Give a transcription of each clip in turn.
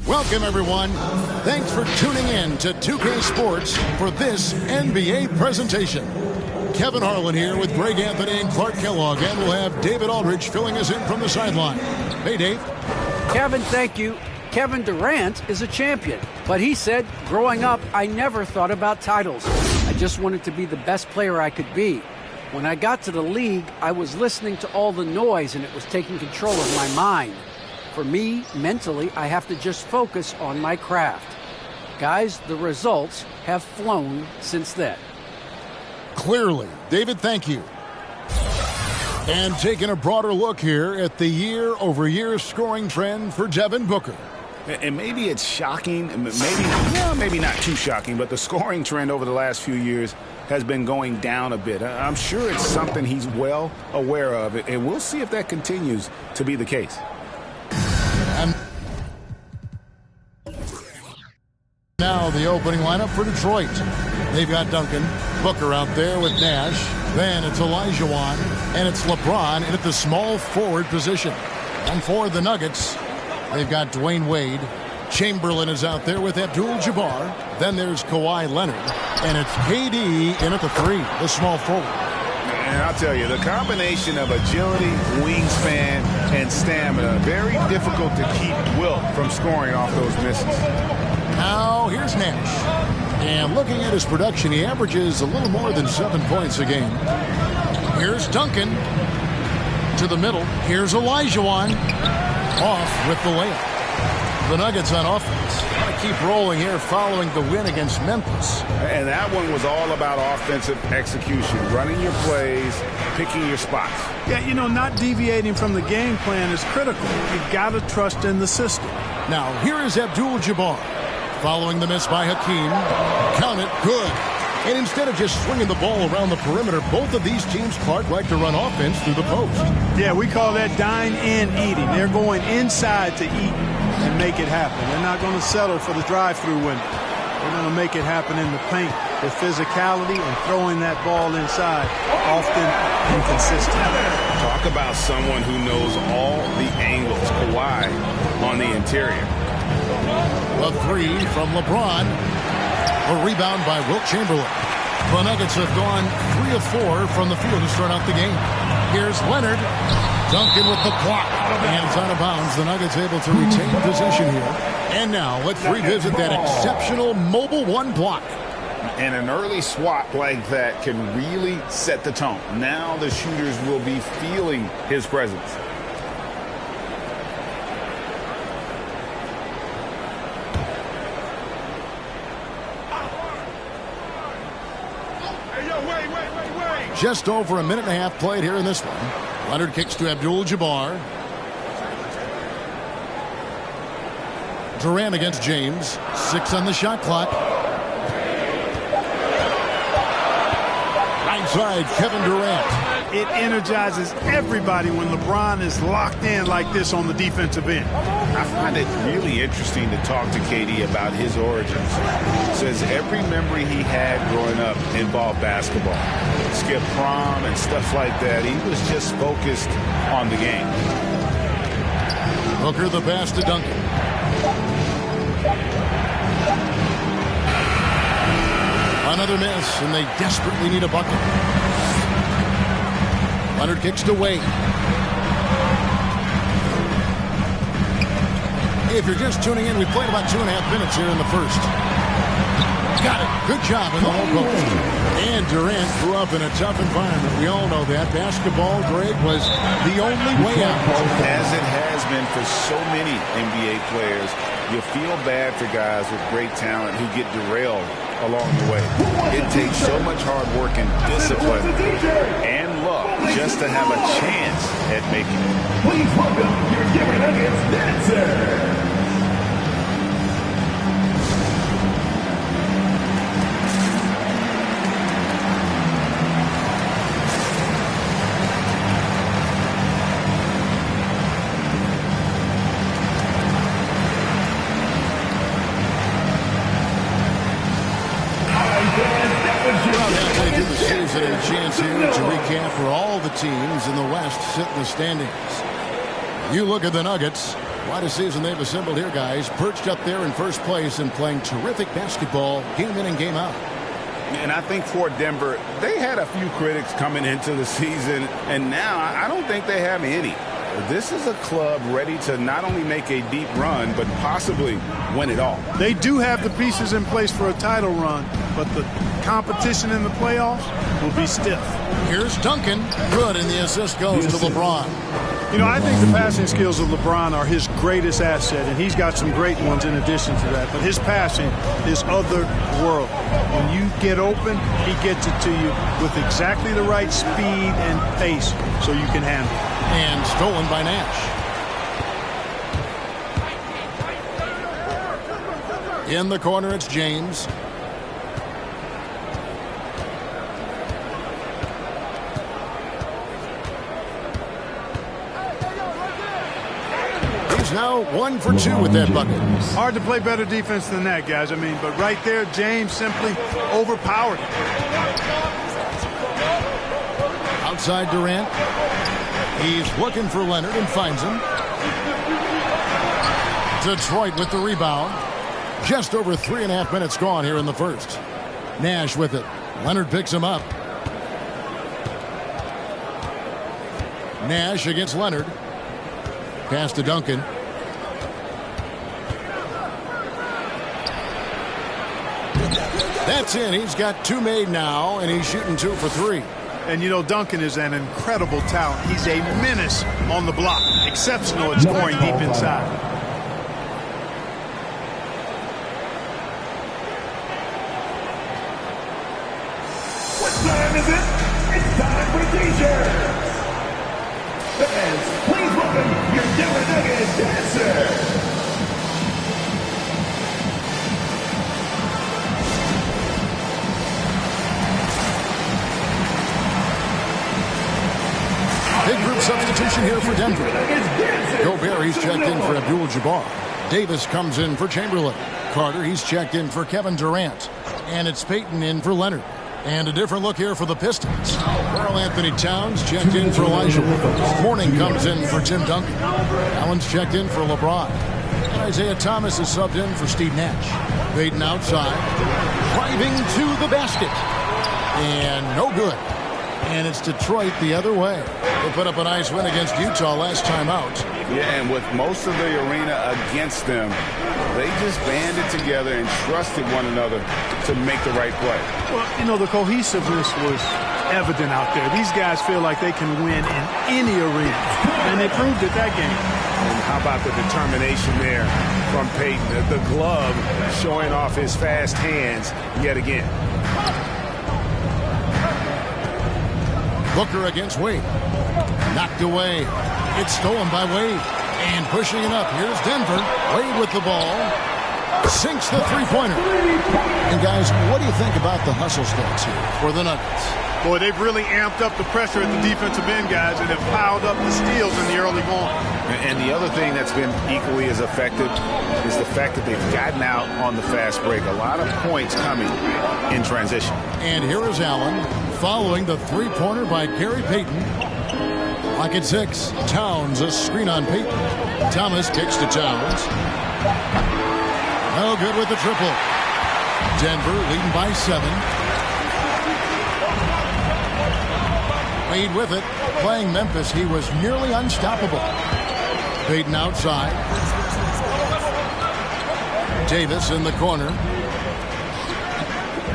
Welcome, everyone. Thanks for tuning in to 2K Sports for this NBA presentation. Kevin Harlan here with Greg Anthony and Clark Kellogg, and we'll have David Aldridge filling us in from the sideline. Hey, Dave. Kevin, thank you. Kevin Durant is a champion, but he said, growing up, I never thought about titles. I just wanted to be the best player I could be. When I got to the league, I was listening to all the noise, and it was taking control of my mind. For me, mentally, I have to just focus on my craft. Guys, the results have flown since then. Clearly. David, thank you. And taking a broader look here at the year-over-year scoring trend for Devin Booker. And maybe it's shocking, maybe not too shocking, but the scoring trend over the last few years has been going down a bit. I'm sure it's something he's well aware of, and we'll see if that continues to be the case. And now the opening lineup for Detroit. They've got Duncan, Booker out there with Nash. Then it's Olajuwon, and it's LeBron at the small forward position. And for the Nuggets, they've got Dwayne Wade. Chamberlain is out there with Abdul-Jabbar. Then there's Kawhi Leonard. And it's KD in at the three, the small forward. And I'll tell you, the combination of agility, wingspan, and stamina, very difficult to keep Wilt from scoring off those misses. Now, here's Nash. And looking at his production, he averages a little more than 7 points a game. Here's Duncan to the middle. Here's Olajuwon off with the layup. The Nuggets on offense want to keep rolling here following the win against Memphis. And that one was all about offensive execution, running your plays, picking your spots. Yeah, you know, not deviating from the game plan is critical. You've got to trust in the system. Now, here is Abdul-Jabbar. Following the miss by Hakeem. Count it. Good. And instead of just swinging the ball around the perimeter, both of these teams, Clark, like to run offense through the post. Yeah, we call that dine-in eating. They're going inside to eat and make it happen. They're not going to settle for the drive-through window. They're going to make it happen in the paint with physicality and throwing that ball inside, often inconsistent. Talk about someone who knows all the angles. Kawhi on the interior. A three from LeBron. A rebound by Wilt Chamberlain. The Nuggets have gone 3 of 4 from the field to start out the game. Here's Leonard. Duncan with the block. And it's out of bounds. The Nuggets able to retain position here. And now let's revisit that exceptional mobile one block. And an early swat like that can really set the tone. Now the shooters will be feeling his presence. Just over a minute and a half played here in this one. Leonard kicks to Abdul-Jabbar. Durant against James. 6 on the shot clock. Right side, Kevin Durant. It energizes everybody when LeBron is locked in like this on the defensive end. I find it really interesting to talk to KD about his origins. Says every memory he had growing up involved basketball. Skip prom and stuff like that. He was just focused on the game. Booker the pass to Duncan. Another miss, and they desperately need a bucket. Leonard kicks to Wade. If you're just tuning in, we played about 2.5 minutes here in the first. Got it. Good job in the low post. And Durant grew up in a tough environment. We all know that. Basketball, Greg, was the only way out. As it has been for so many NBA players, you feel bad for guys with great talent who get derailed along the way. It takes so much hard work and discipline and luck just to have a chance at making it. Please welcome your Denver Nuggets dancer. A chance here to recap where all the teams in the West sit in the standings. You look at the Nuggets, What a season they've assembled here, guys. Perched up there in first place and playing terrific basketball game in and game out. And I think for Denver, they had a few critics coming into the season, and now I don't think they have any. This is a club ready to not only make a deep run, but possibly win it all. They do have the pieces in place for a title run, but the competition in the playoffs will be stiff. Here's Duncan. Good, and the assist goes to LeBron. You know, I think the passing skills of LeBron are his greatest asset, and he's got some great ones in addition to that. But his passing is otherworldly. When you get open, he gets it to you with exactly the right speed and pace so you can handle it. And stolen by Nash. In the corner, it's James. He's now 1 for 2 with that bucket. Hard to play better defense than that, guys. I mean, but right there, James simply overpowered him. Outside Durant. He's looking for Leonard and finds him. Detroit with the rebound. Just over 3.5 minutes gone here in the first. Nash with it. Leonard picks him up. Nash against Leonard. Pass to Duncan. That's in. He's got 2 made now, and he's shooting 2 for 3. And, you know, Duncan is an incredible talent. He's a menace on the block. Exceptional at scoring deep inside. What time is it? It's time for T-shirts. Fans, please welcome your Denver Nuggets dancer. Big group substitution here for Denver. Gobert, he's checked in for Abdul-Jabbar. Davis comes in for Chamberlain. Carter, he's checked in for Kevin Durant. And it's Payton in for Leonard. And a different look here for the Pistons. Karl Anthony Towns checked in for Elijah. Mourning comes in for Tim Duncan. Allen's checked in for LeBron. And Isaiah Thomas is subbed in for Steve Nash. Payton outside. Driving to the basket. And no good. And it's Detroit the other way. They put up a nice win against Utah last time out. Yeah, and with most of the arena against them, they just banded together and trusted one another to make the right play. Well, you know, the cohesiveness was evident out there. These guys feel like they can win in any arena, and they proved it that game. And how about the determination there from Payton? The glove showing off his fast hands yet again. Booker against Wade. Knocked away. It's stolen by Wade. And pushing it up. Here's Denver. Wade with the ball. Sinks the three-pointer. And guys, what do you think about the hustle stats here for the Nuggets? Boy, they've really amped up the pressure at the defensive end, guys, and have piled up the steals in the early going. And the other thing that's been equally as effective is the fact that they've gotten out on the fast break. A lot of points coming in transition. And here is Allen following the three-pointer by Gary Payton. Lock at 6. Towns, a screen on Payton. Thomas kicks to Towns. No good with the triple. Denver leading by 7. Wade with it. Playing Memphis, he was nearly unstoppable. Payton outside. Davis in the corner.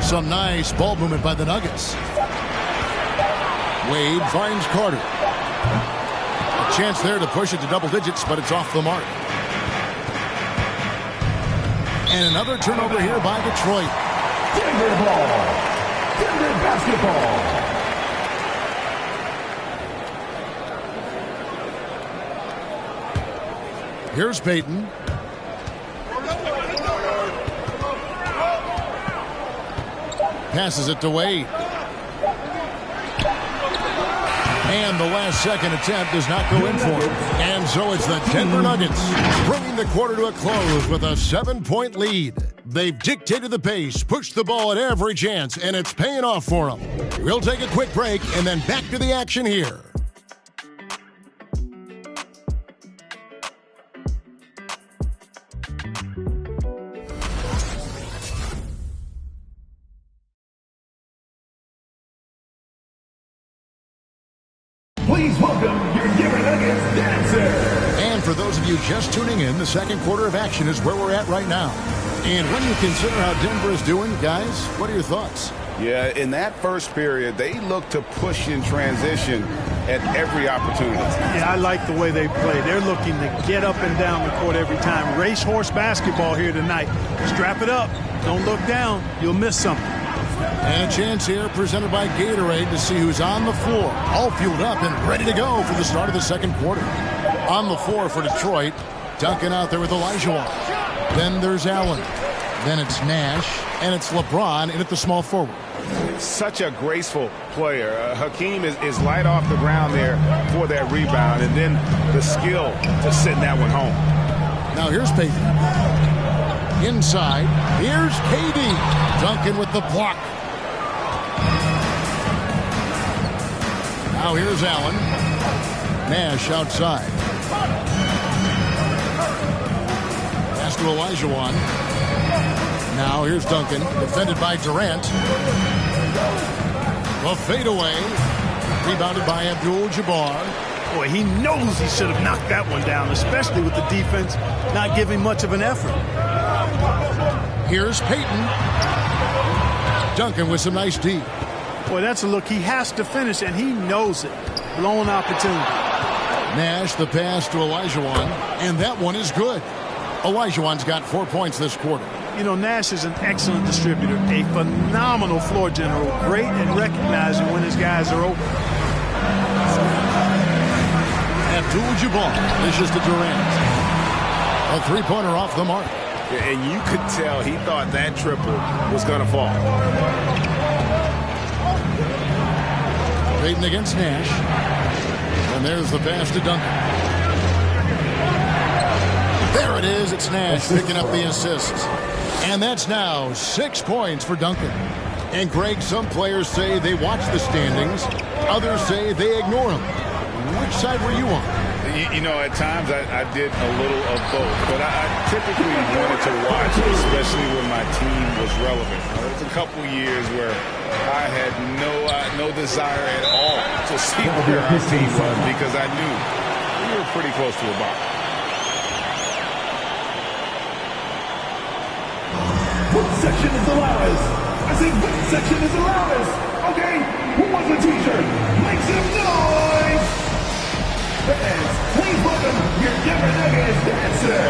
Some nice ball movement by the Nuggets. Wade finds Carter. A chance there to push it to double digits, but it's off the mark. And another turnover here by Detroit. Denver ball. Denver basketball. Here's Payton. Passes it to Wade. And the last second attempt does not go in for him. And so it's the Denver Nuggets bringing the quarter to a close with a 7-point lead. They've dictated the pace, pushed the ball at every chance, and it's paying off for them. We'll take a quick break and then back to the action here. Please welcome your Denver Nuggets dancer. And for those of you just tuning in, the second quarter of action is where we're at right now. And when you consider how Denver is doing, guys, what are your thoughts? Yeah, in that first period, they look to push in transition at every opportunity. Yeah, I like the way they play. They're looking to get up and down the court every time. Racehorse basketball here tonight. Strap it up. Don't look down. You'll miss something. And a chance here presented by Gatorade to see who's on the floor. All fueled up and ready to go for the start of the second quarter. On the floor for Detroit, Duncan out there with Olajuwon. Then there's Allen. Then it's Nash. And it's LeBron in at the small forward. Such a graceful player. Hakeem is light off the ground there for that rebound. And then the skill to send that one home. Now here's Payton. Inside. Here's KD. Duncan with the block. Now here's Allen. Nash outside. Pass to Olajuwon. Now here's Duncan, defended by Durant. The fadeaway, rebounded by Abdul-Jabbar. Boy, he knows he should have knocked that one down, especially with the defense not giving much of an effort. Here's Payton. Duncan with some nice D. Boy, that's a look he has to finish, and he knows it. Blown opportunity. Nash, the pass to Olajuwon, and that one is good. Olajuwon's got 4 points this quarter. You know, Nash is an excellent distributor, a phenomenal floor general, great at recognizing when his guys are open. Abdul-Jabbar dishes to Durant. A three-pointer off the mark. And you could tell he thought that triple was going to fall. Payton against Nash. And there's the pass to Duncan. There it is. It's Nash picking up the assist. And that's now 6 points for Duncan. And Greg, some players say they watch the standings. Others say they ignore them. Which side were you on? You know, at times I did a little of both, but I typically wanted to watch, especially when my team was relevant. There was a couple years where I had no desire at all to see where our team was because I knew we were pretty close to a bottom. What section is the loudest? I say, what section is the loudest? Okay, who wants a t-shirt? Make some noise! Fans, please welcome your Denver Nuggets dancer!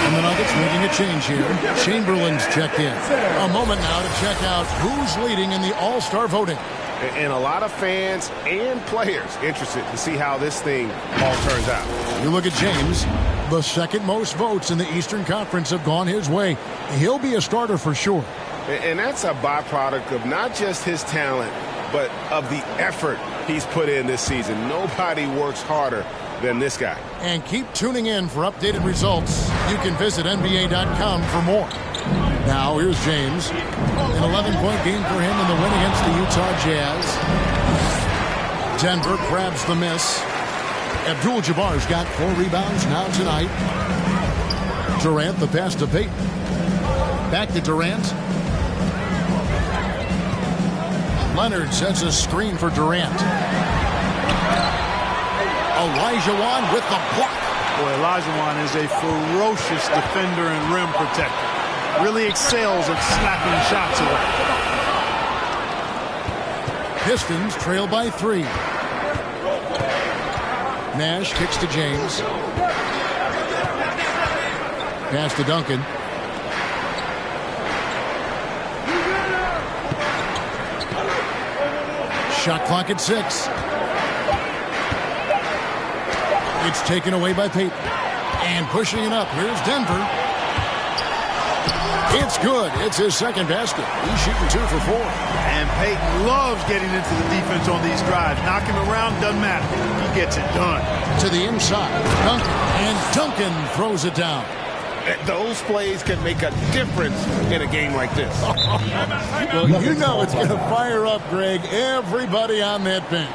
And the Nuggets making a change here. Chamberlain's checked in. A moment now to check out who's leading in the All-Star voting. And a lot of fans and players interested to see how this thing all turns out. You look at James, the second most votes in the Eastern Conference have gone his way. He'll be a starter for sure. And that's a byproduct of not just his talent, but of the effort he's put in this season. Nobody works harder than this guy. And keep tuning in for updated results. You can visit NBA.com for more. Now, here's James. An 11-point game for him in the win against the Utah Jazz. Denver grabs the miss. Abdul-Jabbar's got 4 rebounds now tonight. Durant, the pass to Payton. Back to Durant. Leonard sets a screen for Durant. Olajuwon with the block. Boy, Olajuwon is a ferocious defender and rim protector. Really excels at slapping shots away. Pistons trail by 3. Nash kicks to James. Pass to Duncan. Shot clock at 6. It's taken away by Payton. And pushing it up. Here's Denver. It's good. It's his second basket. He's shooting 2 for 4. And Payton loves getting into the defense on these drives. Knock him around, doesn't matter. He gets it done. To the inside. Duncan. And Duncan throws it down. Those plays can make a difference in a game like this. Well, you know it's going to fire up, Greg, everybody on that bench.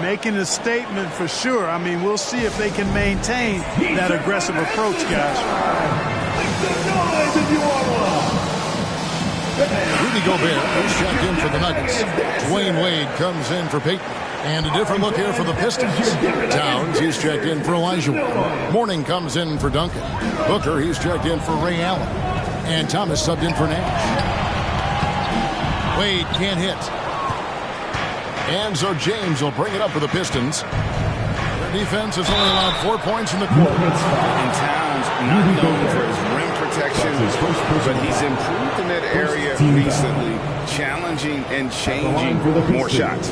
Making a statement for sure. I mean, we'll see if they can maintain that aggressive approach, guys. Make some noise if you want one! Rudy Gobert, who's checked in for the Nuggets. Dwayne Wade comes in for Peyton. And a different look here for the Pistons. Towns, he's checked in for Elijah. Mourning comes in for Duncan. Booker, he's checked in for Ray Allen. And Thomas subbed in for Nash. Wade can't hit. And so James will bring it up for the Pistons. Their defense has only allowed 4 points in the quarter. And Towns not known for his rim protection, but he's improved in that area recently, challenging and changing more shots.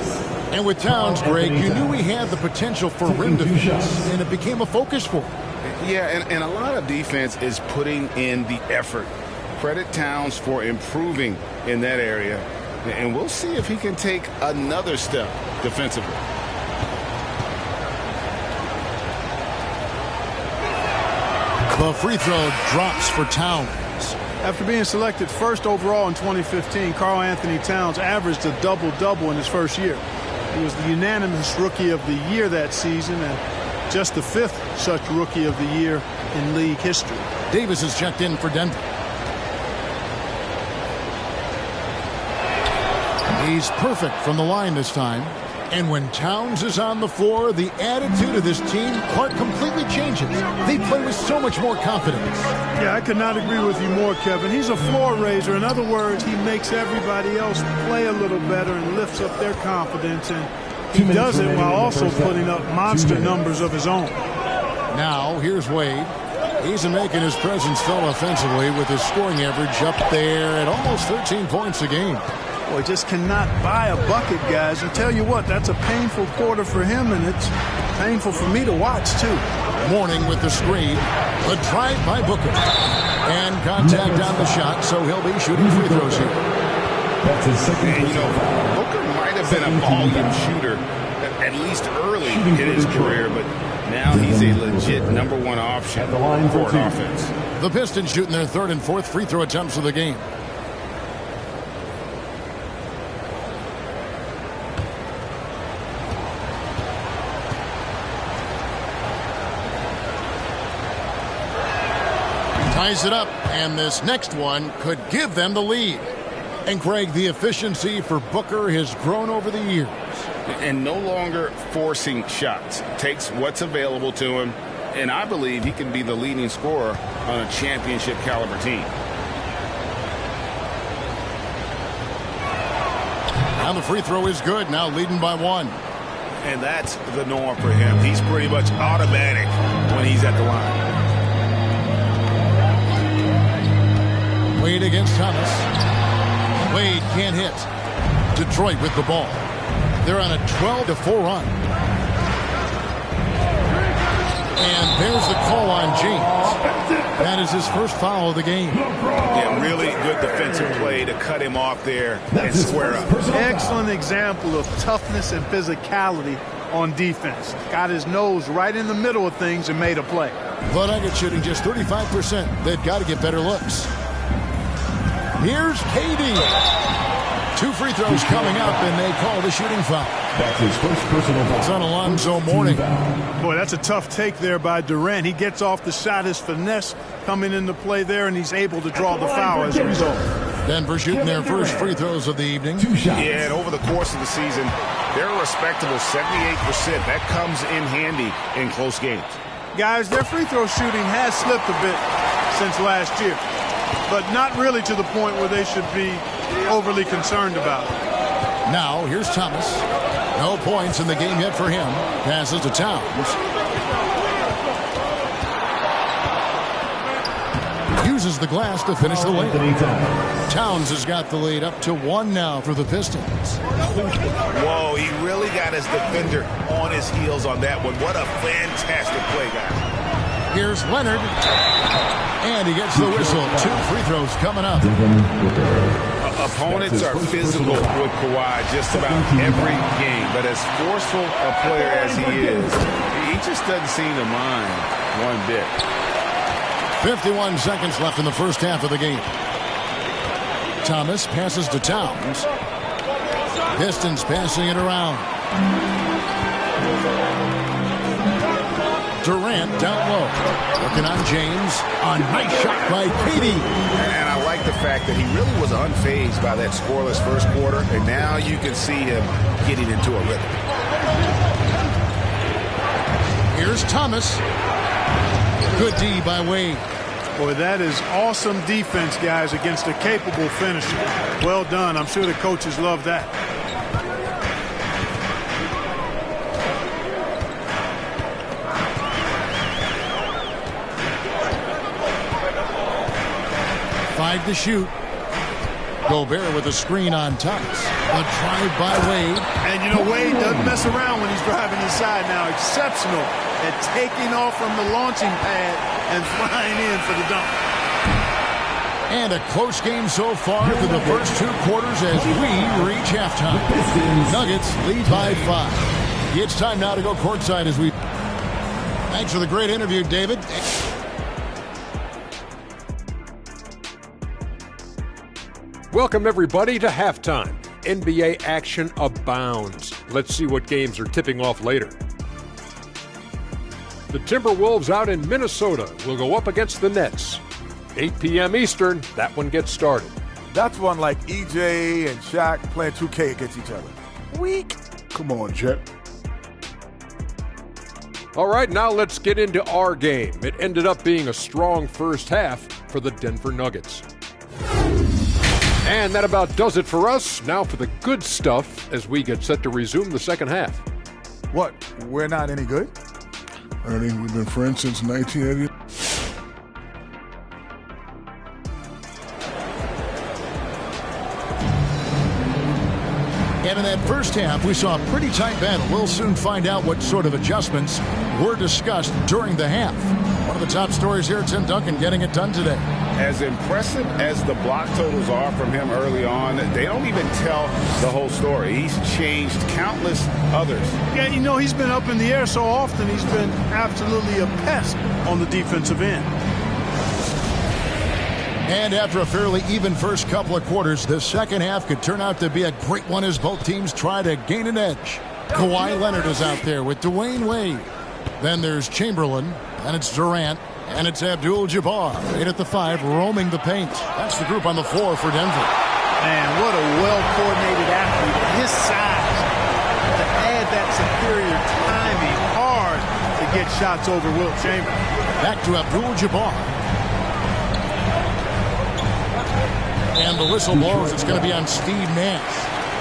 And with Towns, Greg, you knew he had the potential for rim defense, and it became a focus for him. Yeah, and a lot of defense is putting in the effort. Credit Towns for improving in that area, and we'll see if he can take another step defensively. The free throw drops for Towns. After being selected first overall in 2015, Karl Anthony Towns averaged a double-double in his first year. He was the unanimous Rookie of the Year that season and just the 5th such Rookie of the Year in league history. Davis is checked in for Denver. He's perfect from the line this time. And when Towns is on the floor, the attitude of this team, Clark, completely changes. They play with so much more confidence. Yeah, I could not agree with you more, Kevin. He's a floor raiser. In other words, he makes everybody else play a little better and lifts up their confidence. And he does it while also putting up monster numbers of his own. Now, here's Wade. He's making his presence felt offensively with his scoring average up there at almost 13 points a game. Boy, just cannot buy a bucket, guys. I tell you what, that's a painful quarter for him, and it's painful for me to watch, too. Mourning with the screen. The drive by Booker. And contact on the shot, so he'll be shooting free throws here. That's his second. And, Booker might have been a volume shooter, at least early in his career, but now he's a legit #1 option for an offense. The Pistons shooting their 3rd and 4th free throw attempts of the game. Ties it up, and this next one could give them the lead. And Craig, the efficiency for Booker has grown over the years. And no longer forcing shots. Takes what's available to him, and I believe he can be the leading scorer on a championship caliber team. Now the free throw is good, now leading by 1. And that's the norm for him. He's pretty much automatic when he's at the line. Wade against Thomas. Wade can't hit. Detroit with the ball. They're on a 12-4 run. And there's the call on James. That is his first foul of the game. Yeah, really good defensive play to cut him off there and square up. Excellent example of toughness and physicality on defense. Got his nose right in the middle of things and made a play. The Nuggets shooting just 35%. They've got to get better looks. Here's KD. 2 free throws coming up, and they call the shooting foul. That's his first personal foul. It's on Alonzo Mourning. Boy, that's a tough take there by Durant. He gets off the shot, his finesse coming into play there, and he's able to draw the foul as a result. Denver shooting their first free throws of the evening. 2 shots. Yeah, and over the course of the season, they're a respectable 78%. That comes in handy in close games. Guys, their free throw shooting has slipped a bit since last year, but not really to the point where they should be overly concerned about it. Now, here's Thomas. No points in the game yet for him. Passes to Towns. Uses the glass to finish the lead. Towns has got the lead up to 1 now for the Pistons. Whoa, he really got his defender on his heels on that one. What a fantastic play, guys. Here's Leonard. And he gets the whistle. 2 free throws coming up. Opponents are physical with Kawhi just about every game, but as forceful a player as he is, he just doesn't seem to mind one bit. 51 seconds left in the first half of the game. Thomas passes to Towns. Pistons passing it around. Durant Durant down low. Working on James. A nice shot by KD. And I like the fact that he really was unfazed by that scoreless first quarter, and now you can see him getting into a rhythm. Here's Thomas. Good D by Wade. Boy, that is awesome defense, guys, against a capable finisher. Well done. I'm sure the coaches love that. Five to shoot. Gobert with a screen on Thomas. A drive by Wade. And, you know, Wade doesn't mess around when he's driving inside now. Exceptional at taking off from the launching pad and flying in for the dunk. And a close game so far through the first 2 quarters as we reach halftime. Nuggets lead by 5. It's time now to go courtside as we... Thanks for the great interview, David. Welcome, everybody, to halftime. NBA action abounds. Let's see what games are tipping off later. The Timberwolves out in Minnesota will go up against the Nets. 8 p.m. Eastern, that one gets started. That's one like EJ and Shaq playing 2K against each other. Weak. Come on, Jet. All right, now let's get into our game. It ended up being a strong first half for the Denver Nuggets. And that about does it for us. Now for the good stuff as we get set to resume the second half. What? We're not any good? Ernie, we've been friends since 1980. And in that first half, we saw a pretty tight battle. We'll soon find out what sort of adjustments were discussed during the half. One of the top stories here, Tim Duncan getting it done today. As impressive as the block totals are from him early on, they don't even tell the whole story. He's changed countless others. Yeah, you know, he's been up in the air so often, he's been absolutely a pest on the defensive end. And after a fairly even first couple of quarters, the second half could turn out to be a great one as both teams try to gain an edge. Kawhi Leonard is out there with Dwayne Wade. Then there's Chamberlain, and it's Durant, and it's Abdul-Jabbar. 8 at the 5, roaming the paint. That's the group on the floor for Denver. Man, what a well-coordinated athlete at his size. To add that superior timing, hard to get shots over Wilt Chamberlain. Back to Abdul-Jabbar. And the whistle blows. It's going to be on Steve Nash.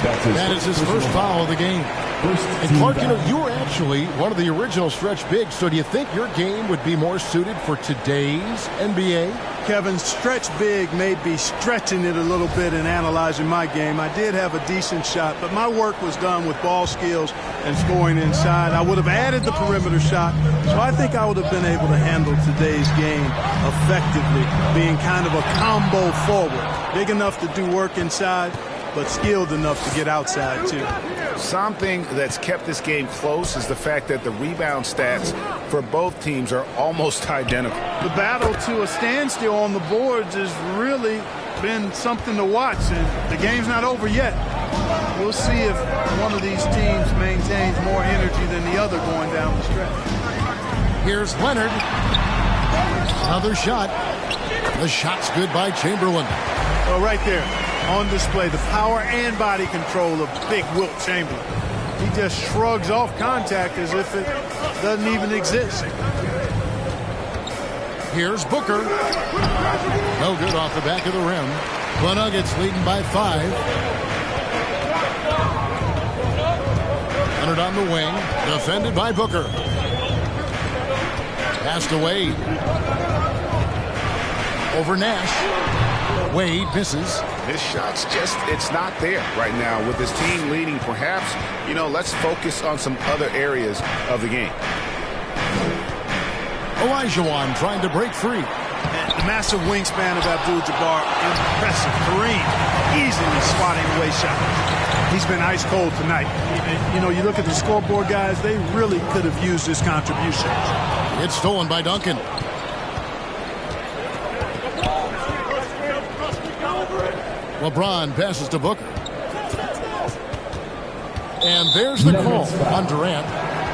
That is his first foul of the game. And Clark, you know, you were actually one of the original stretch bigs, so do you think your game would be more suited for today's NBA? Kevin, stretch big may be stretching it a little bit in analyzing my game. I did have a decent shot, but my work was done with ball skills and scoring inside. I would have added the perimeter shot, so I think I would have been able to handle today's game effectively, being kind of a combo forward. Big enough to do work inside, but skilled enough to get outside, too. Something that's kept this game close is the fact that the rebound stats for both teams are almost identical. The battle to a standstill on the boards has really been something to watch, and the game's not over yet. We'll see if one of these teams maintains more energy than the other going down the stretch. Here's Leonard. Another shot. The shot's good by Chamberlain. Oh, right there. On display, the power and body control of big Wilt Chamberlain. He just shrugs off contact as if it doesn't even exist. Here's Booker. No good off the back of the rim. The Nuggets leading by 5. Leonard on the wing. Defended by Booker. Pass to Wade. Over Nash. Wade misses. His shot's just, it's not there right now. With his team leading, perhaps, you know, let's focus on some other areas of the game. Olajuwon trying to break free. And the massive wingspan of Abdul-Jabbar, impressive. Kareem easily swatting away shots. He's been ice cold tonight. You know, you look at the scoreboard, guys, they really could have used his contribution. It's stolen by Duncan. LeBron passes to Booker. And there's the call on Durant.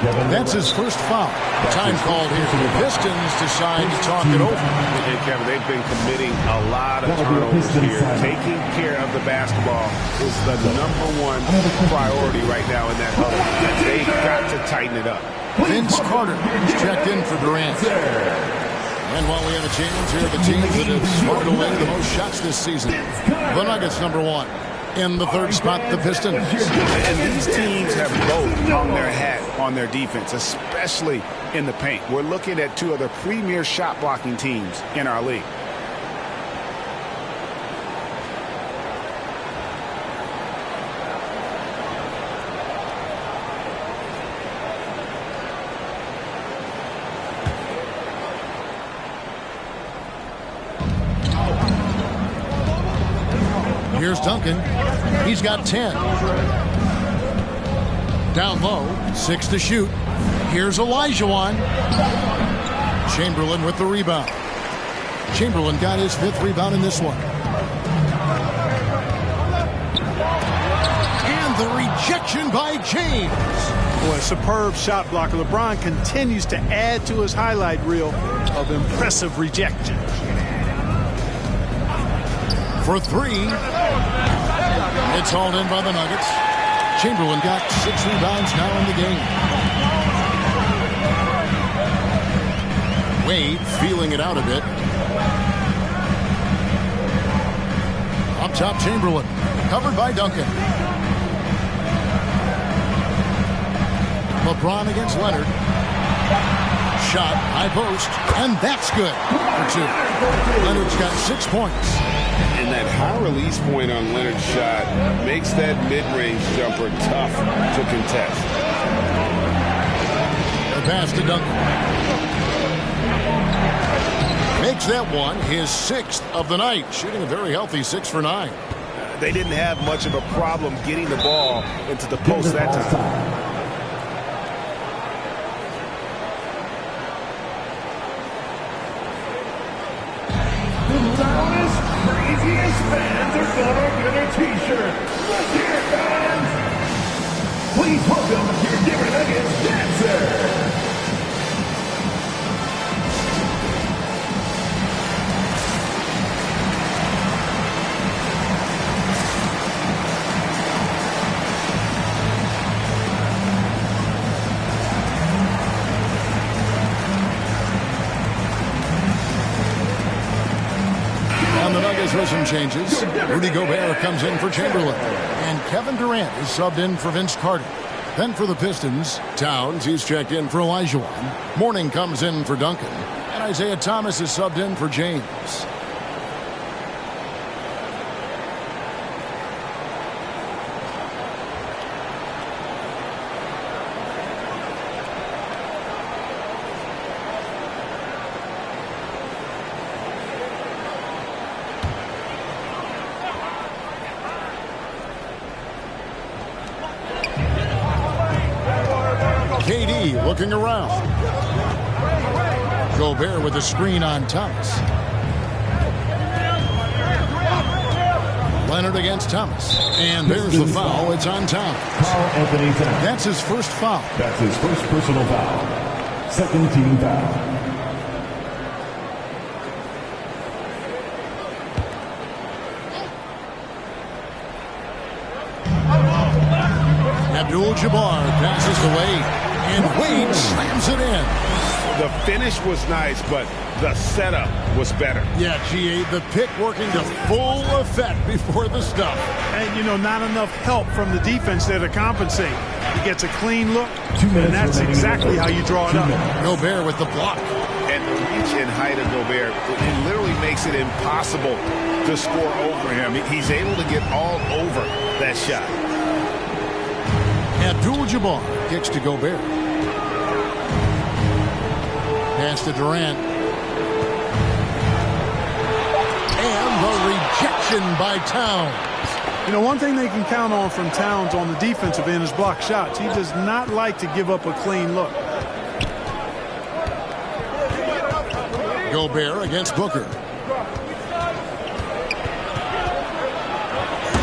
That's his first foul. Time called here. The Pistons decide to talk it over. And Kevin, they've been committing a lot of turnovers here. Taking care of the basketball is the #1 priority right now in that huddle. They've got to tighten it up. Vince Carter is checked in for Durant. And while we have a chance, here are the teams that have scored away the most shots this season. The Nuggets, #1. In the third spot, the Pistons. And these teams have both hung their hat on their defense, especially in the paint. We're looking at two of the premier shot-blocking teams in our league. Here's Duncan. He's got 10. Down low, 6 to shoot. Here's Olajuwon. Chamberlain with the rebound. Chamberlain got his 5th rebound in this one. And the rejection by James. Boy, superb shot blocker. LeBron continues to add to his highlight reel of impressive rejection. For 3. It's hauled in by the Nuggets. Chamberlain got 6 rebounds now in the game. Wade feeling it out a bit. Up top, Chamberlain. Covered by Duncan. LeBron against Leonard. Shot, high post, and that's good for 2. Leonard's got 6 points. And that high release point on Leonard's shot makes that mid-range jumper tough to contest. The pass to Duncan. Makes that one his 6th of the night, shooting a very healthy 6 for 9. They didn't have much of a problem getting the ball into the post that time. Craziest fans are gonna get a t-shirt. Let's hear it, fans! Please welcome your Denver Nuggets dancer. With some changes, Rudy Gobert comes in for Chamberlain, and Kevin Durant is subbed in for Vince Carter. Then for the Pistons, Towns, he's checked in for Olajuwon. Mourning comes in for Duncan, and Isaiah Thomas is subbed in for James. KD looking around. Gobert with the screen on Thomas. Leonard against Thomas. And there's the foul. It's on Towns. Anthony Towns. That's his first foul. That's his first personal foul. 2nd team foul. Abdul-Jabbar passes away, and Wade slams it in. The finish was nice, but the setup was better. Yeah, G.A., the pick working to full effect before the stuff. And, you know, not enough help from the defense there to compensate. He gets a clean look, and that's exactly how you draw it up. Gobert with the block. And the reach and height of Gobert, it literally makes it impossible to score over him. He's able to get all over that shot. Abdul-Jabbar kicks to Gobert. Pass to Durant. And the rejection by Towns. You know, one thing they can count on from Towns on the defensive end is block shots. He does not like to give up a clean look. Gobert against Booker.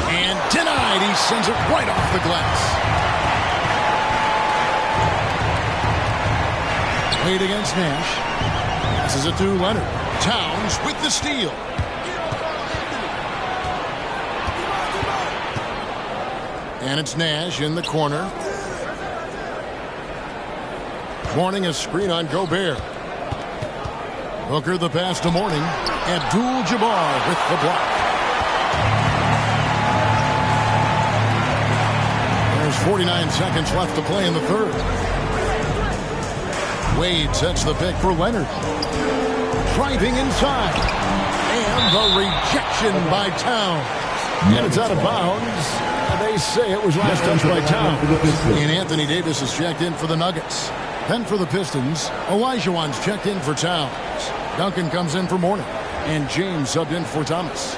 And denied. He sends it right off the glass. Wade against Nash. This is it to Leonard. Towns with the steal. And it's Nash in the corner. Mourning a screen on Gobert. Booker the pass to Mourning. Abdul-Jabbar with the block. There's 49 seconds left to play in the third. Wade sets the pick for Leonard. Driving inside. And the rejection by Towns. And it's out of bounds. They say it was last touched by Towns. And Anthony Davis is checked in for the Nuggets. Then for the Pistons, Olajuwon's checked in for Towns. Duncan comes in for Mourning. And James subbed in for Thomas.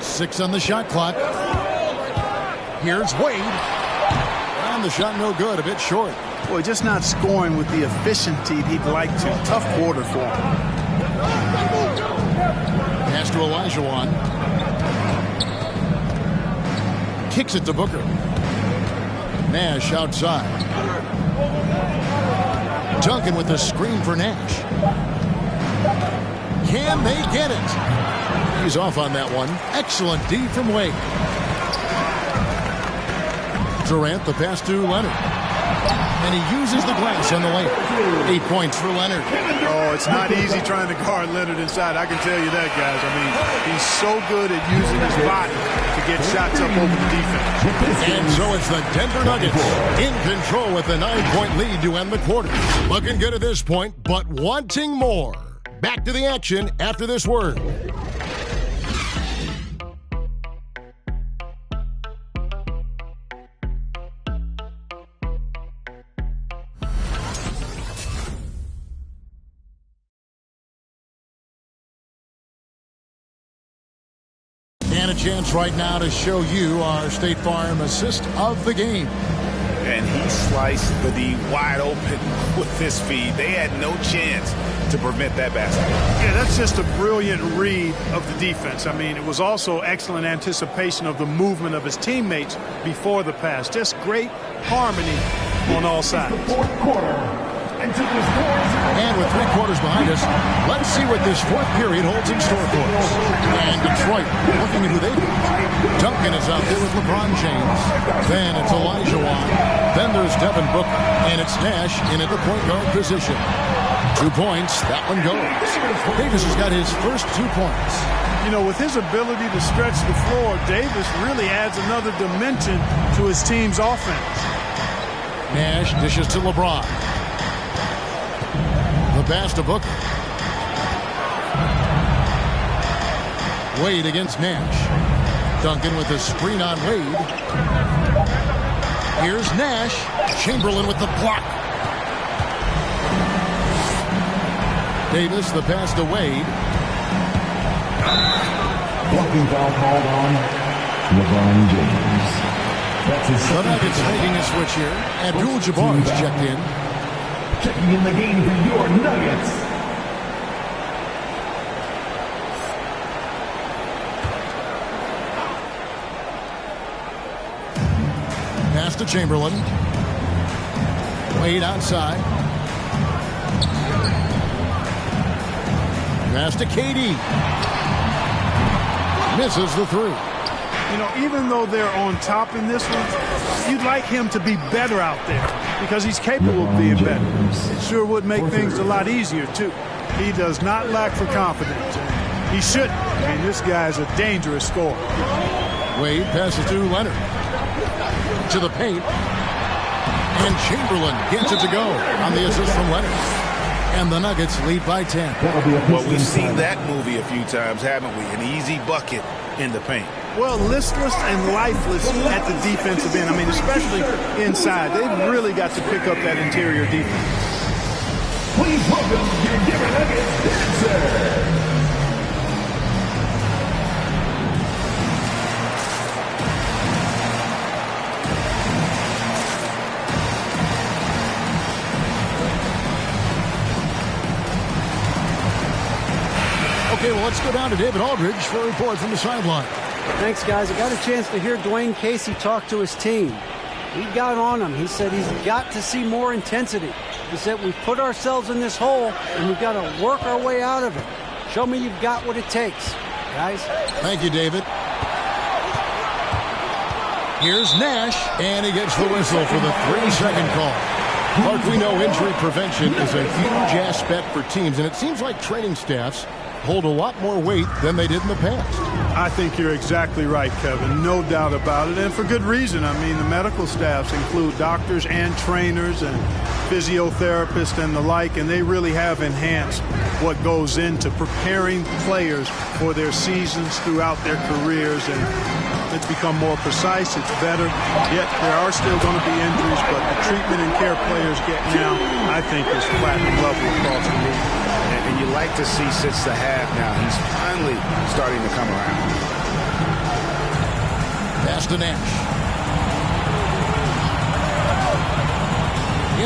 Six on the shot clock. Here's Wade. And the shot no good, a bit short. Boy, just not scoring with the efficiency he'd like to. Tough quarter for him. Pass to Olajuwon. Kicks it to Booker. Nash outside. Duncan with the screen for Nash. Can they get it? He's off on that one. Excellent D from Wade. Durant the pass to Leonard. And he uses the glass on the lane. 8 points for Leonard. Oh, it's not easy trying to guard Leonard inside. I can tell you that, guys. I mean, he's so good at using his body to get shots up over the defense. And so it's the Denver Nuggets in control with a 9-point lead to end the quarter. Looking good at this point, but wanting more. Back to the action after this word. And a chance right now to show you our State Farm assist of the game. And he sliced the D wide open with his feed. They had no chance to prevent that basket. Yeah, that's just a brilliant read of the defense. I mean, it was also excellent anticipation of the movement of his teammates before the pass. Just great harmony on all sides. Fourth quarter. And with 3 quarters behind us, let's see what this fourth period holds in store for us. And Detroit, looking at who they've got. Duncan is out there with LeBron James. Then it's Olajuwon. Then there's Devin Booker. And it's Nash in at the point guard position. 2 points, that one goes. Davis has got his first 2 points. You know, with his ability to stretch the floor, Davis really adds another dimension to his team's offense. Nash dishes to LeBron. The pass to Booker. Wade against Nash. Duncan with the screen on Wade. Here's Nash. Chamberlain with the block. Davis the pass to Wade. Blocking foul called on LeBron James. That's his The Nuggets making a switch here. Abdul-Jabbar is checked in. Checking in the game for your Nuggets. Pass to Chamberlain. Wade outside. Pass to KD. Misses the 3. You know, even though they're on top in this one, you'd like him to be better out there because he's capable of being better. It sure would make things a lot easier, too. He does not lack for confidence. He shouldn't. I mean, this guy's a dangerous scorer. Wade passes to Leonard. To the paint. And Chamberlain gets it to go on the assist from Leonard. And the Nuggets lead by 10. Well, we've seen that movie a few times, haven't we? An easy bucket in the paint. Well, listless and lifeless at the defensive end. I mean, especially inside. They've really got to pick up that interior defense. Please welcome your Denver Nuggets dancer. let's go down to David Aldridge for a report from the sideline. Thanks, guys. I got a chance to hear Dwayne Casey talk to his team. He got on him. He said he's got to see more intensity. He said we've put ourselves in this hole, and we've got to work our way out of it. Show me you've got what it takes, guys. Thank you, David. Here's Nash, and he gets the whistle for the 3-second call. Clark, we know injury prevention is a huge aspect for teams, and it seems like training staffs hold a lot more weight than they did in the past. I think you're exactly right, Kevin. No doubt about it, and for good reason. I mean, the medical staffs include doctors and trainers and physiotherapists and the like, and they really have enhanced what goes into preparing players for their seasons throughout their careers, and it's become more precise, it's better. Yet there are still going to be injuries, but the treatment and care players get now, I think, is platinum level across the league. And you like to see since the half now, he's finally starting to come around. Pass to Nash.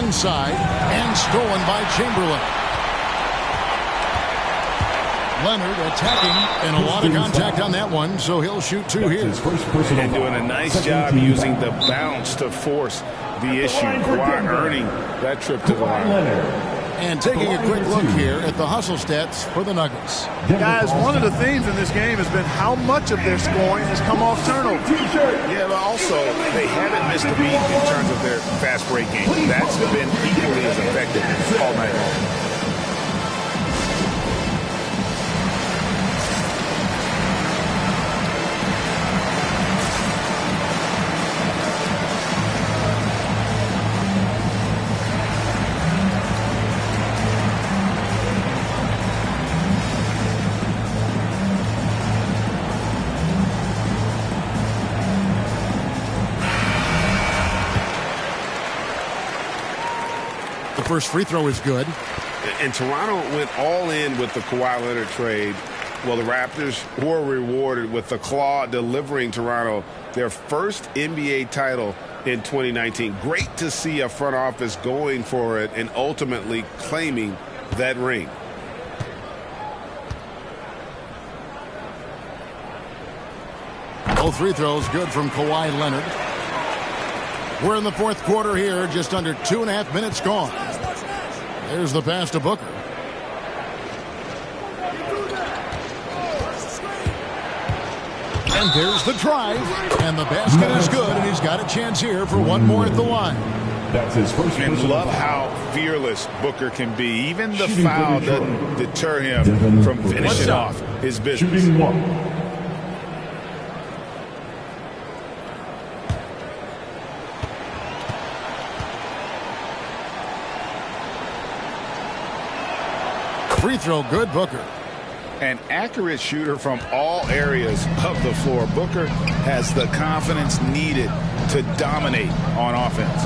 Inside, and stolen by Chamberlain. Leonard attacking, and a lot of contact on that one, so he'll shoot 2 here. And doing a nice job using the bounce to force the issue. Kawhi earning that trip to the line. And taking a quick look here at the hustle stats for the Nuggets. Guys, one of the themes in this game has been how much of their scoring has come off turnovers. Yeah, but also they haven't missed a beat in terms of their fast break game. That's been equally as effective all night long. First free throw is good. And Toronto went all in with the Kawhi Leonard trade. Well, the Raptors were rewarded with the Claw delivering Toronto their first NBA title in 2019. Great to see a front office going for it and ultimately claiming that ring. Both free throws good from Kawhi Leonard. We're in the fourth quarter here, just under 2.5 minutes gone. There's the pass to Booker. And there's the drive, and the basket is good, and he's got a chance here for one more at the line. That's his first. And love how fearless Booker can be. Even the foul doesn't deter him from finishing off his business. Free throw good, Booker. An accurate shooter from all areas of the floor. Booker has the confidence needed to dominate on offense.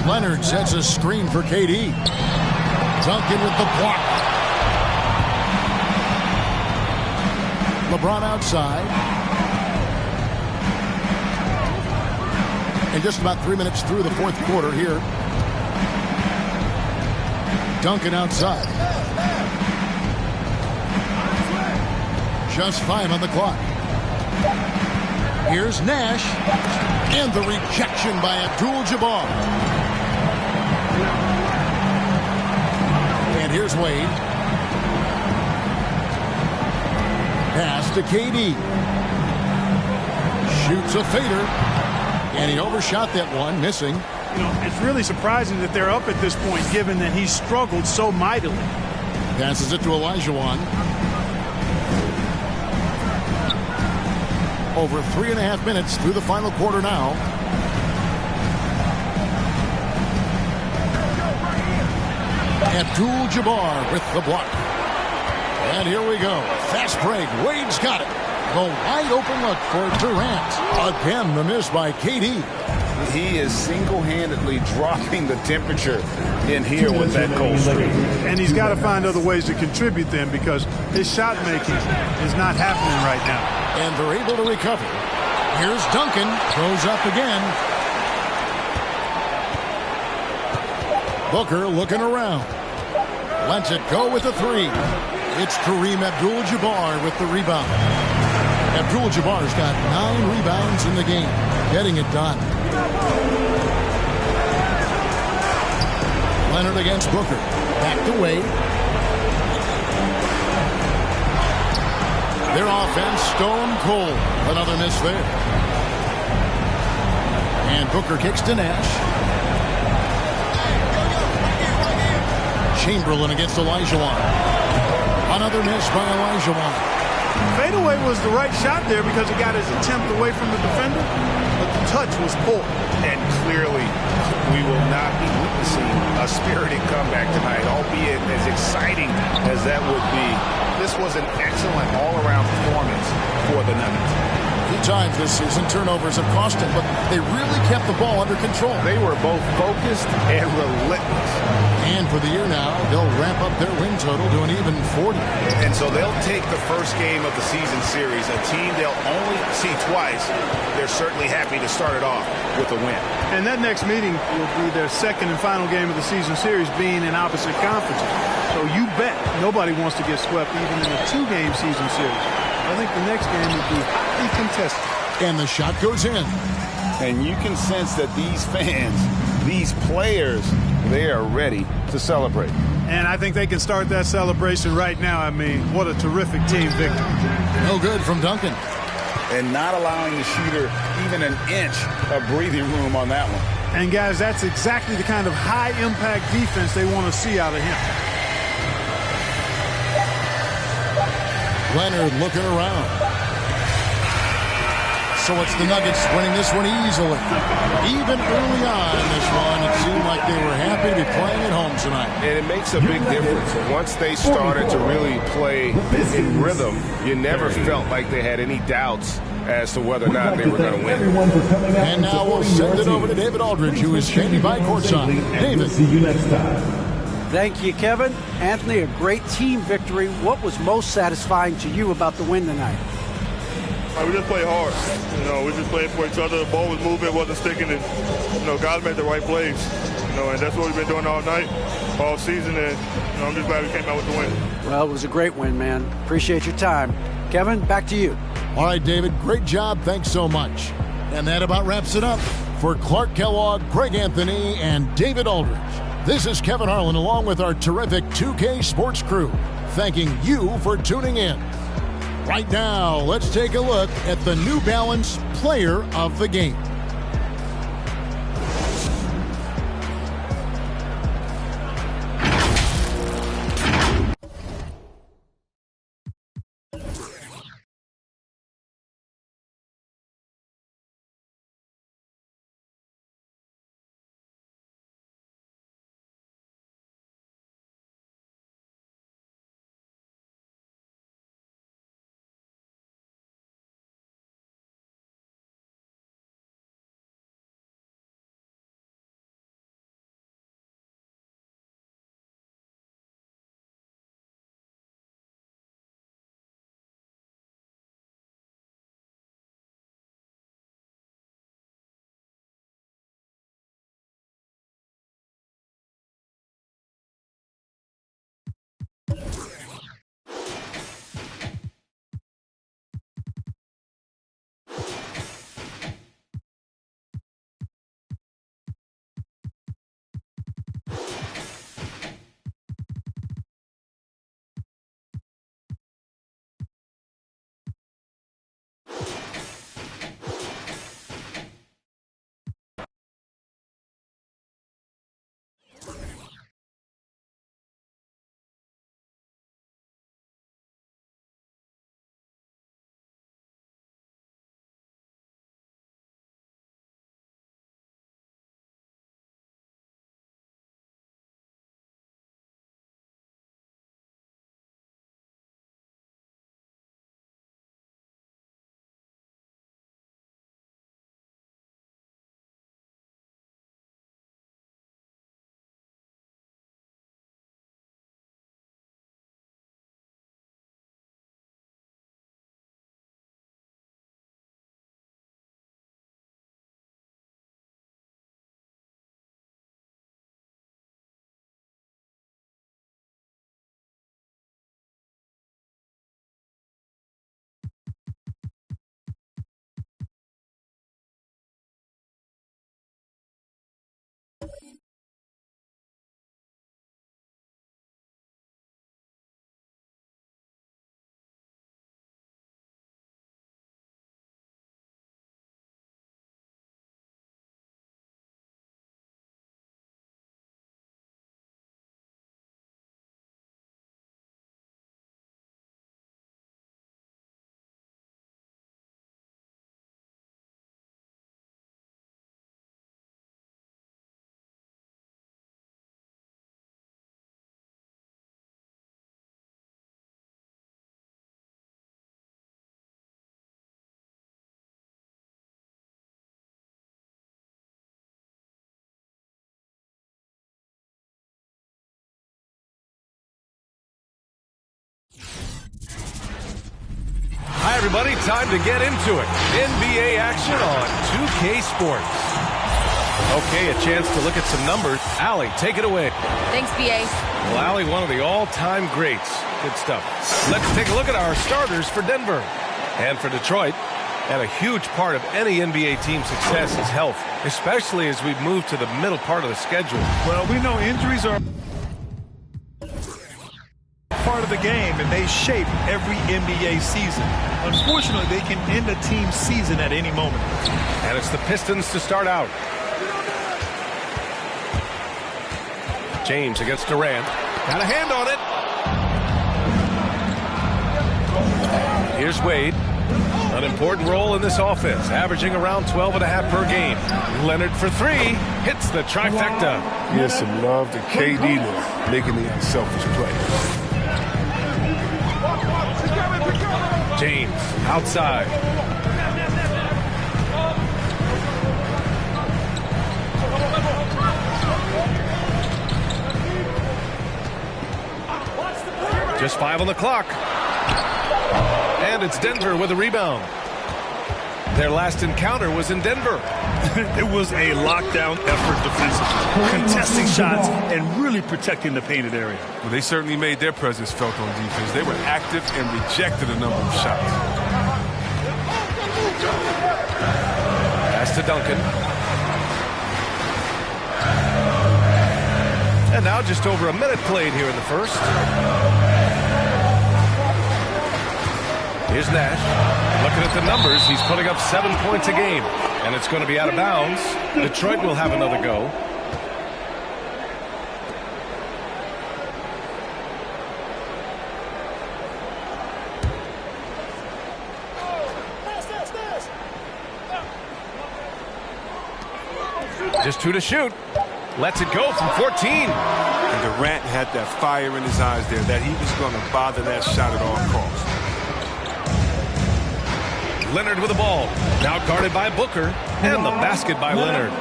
Leonard sets a screen for KD. Duncan with the block. LeBron outside. And just about 3 minutes through the fourth quarter here. Duncan outside. Just 5 on the clock. Here's Nash. And the rejection by Abdul-Jabbar. And here's Wade. Pass to KD. Shoots a fader. And he overshot that one, missing. You know, it's really surprising that they're up at this point, given that he's struggled so mightily. Passes it to Olajuwon. Over 3.5 minutes through the final quarter now. Abdul-Jabbar with the block. And here we go. Fast break. Wade's got it. The wide open look for Durant. Again, the miss by KD. He is single-handedly dropping the temperature in here with that cold streak. And he's got to find other ways to contribute then, because his shot making is not happening right now. And they're able to recover. Here's Duncan. Throws up again. Booker looking around. Lets it go with the three. It's Kareem Abdul-Jabbar with the rebound. Abdul-Jabbar's got 9 rebounds in the game, getting it done. Leonard against Booker. Back to Wade. Their offense stone cold. Another miss there. And Booker kicks to Nash. Chamberlain against Olajuwon. Another miss by Olajuwon. Fadeaway was the right shot there because it got his attempt away from the defender, but the touch was poor. And clearly, we will not be witnessing a spirited comeback tonight, albeit as exciting as that would be. This was an excellent all-around performance for the Nuggets. A few times this season, turnovers have cost them, but they really kept the ball under control. They were both focused and relentless. And for the year now, they'll ramp up their win total to an even 40. And so they'll take the first game of the season series, a team they'll only see twice. They're certainly happy to start it off with a win. And that next meeting will be their second and final game of the season series, being in opposite conferences. So you bet nobody wants to get swept even in a 2-game season series. I think the next game will be hotly contested. And the shot goes in. And you can sense that these fans, these players, they are ready to celebrate. And I think they can start that celebration right now. I mean, what a terrific team victory. No good from Duncan. And not allowing the shooter even an inch of breathing room on that one. And, guys, that's exactly the kind of high-impact defense they want to see out of him. Leonard looking around. So it's the Nuggets winning this one easily. Even early on in this one, it seemed like they were happy to be playing at home tonight. And it makes a big difference. Once they started to really play in rhythm, you never felt like they had any doubts as to whether or not they were going to win. And now we'll send it over to David Aldridge, who is standing by courtside. David. See you next time. Thank you, Kevin. Anthony, a great team victory. What was most satisfying to you about the win tonight? We just played hard. We just played for each other. The ball was moving, wasn't sticking, and guys made the right plays. And that's what we've been doing all night, all season, and I'm just glad we came out with the win. Well, it was a great win, man. Appreciate your time. Kevin, back to you. All right, David, great job. Thanks so much. And that about wraps it up. For Clark Kellogg, Greg Anthony, and David Aldridge, this is Kevin Harlan along with our terrific 2K Sports crew, thanking you for tuning in. Right now, let's take a look at the New Balance Player of the Game. everybody. Time to get into it. NBA action on 2K Sports. Okay, a chance to look at some numbers. Allie, take it away. Thanks, B.A. Well, Allie, one of the all-time greats. Good stuff. Let's take a look at our starters for Denver. And for Detroit. And a huge part of any NBA team's success is health, especially as we move to the middle part of the schedule. Well, we know injuries are part of the game, and they shape every NBA season. Unfortunately, they can end a team's season at any moment. And it's the Pistons to start out. James against Durant. Got a hand on it. Here's Wade. An important role in this offense, averaging around 12.5 per game. Leonard for three. Hits the trifecta. Here's some love to KD there, making the unselfish play. James outside. Just 5 on the clock. And it's Denver with a rebound. Their last encounter was in Denver. It was a lockdown effort defensively, contesting shots and really protecting the painted area. Well, they certainly made their presence felt on defense. They were active and rejected a number of shots. Pass to Duncan. And now just over a minute played here in the first. Here's Nash. Looking at the numbers, he's putting up 7 points a game. And it's going to be out of bounds. Detroit will have another go. Just 2 to shoot. Lets it go from 14. And Durant had that fire in his eyes there that he was going to bother that shot at all costs. Leonard with the ball. Now guarded by Booker. And the basket by Leonard.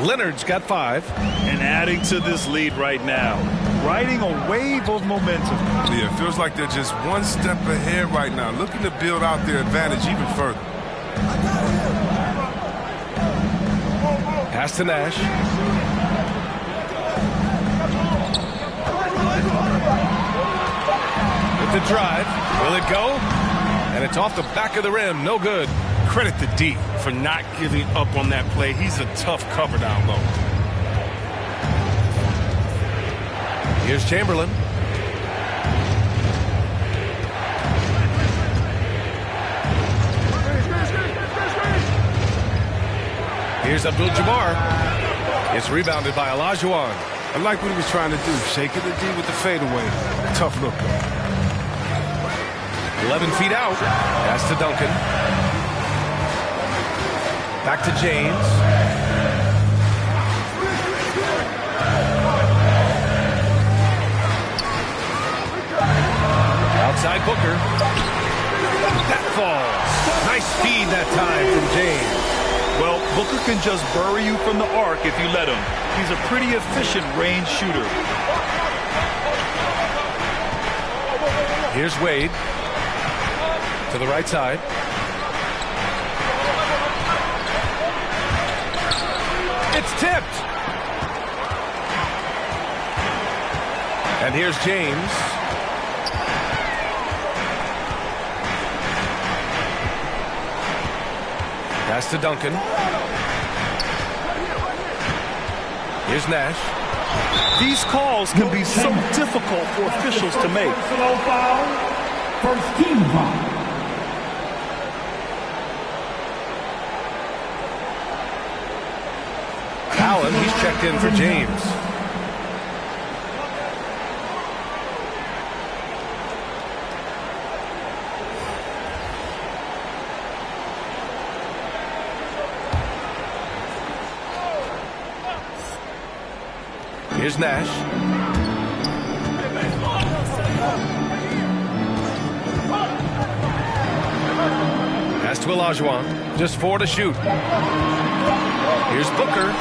Leonard's got 5. And adding to this lead right now. Riding a wave of momentum. Yeah, it feels like they're just one step ahead right now. Looking to build out their advantage even further. Pass to Nash. With the drive. Will it go? And it's off the back of the rim. No good. Credit to D for not giving up on that play. He's a tough cover down low. Here's Chamberlain. Here's Abdul-Jabbar. It's rebounded by Olajuwon. I like what he was trying to do. Shaking the D with the fadeaway. Tough look, though. 11 feet out. Pass to Duncan. Back to James. Outside Booker. That falls. Nice feed that time from James. Well, Booker can just bury you from the arc if you let him. He's a pretty efficient range shooter. Here's Wade. To the right side. It's tipped. And here's James. Pass to Duncan. Here's Nash. These calls can be so difficult for officials to make. First team foul. Allen, he's checked in for James. Here's Nash. Pass to Olajuwon. Just 4 to shoot. Here's Booker.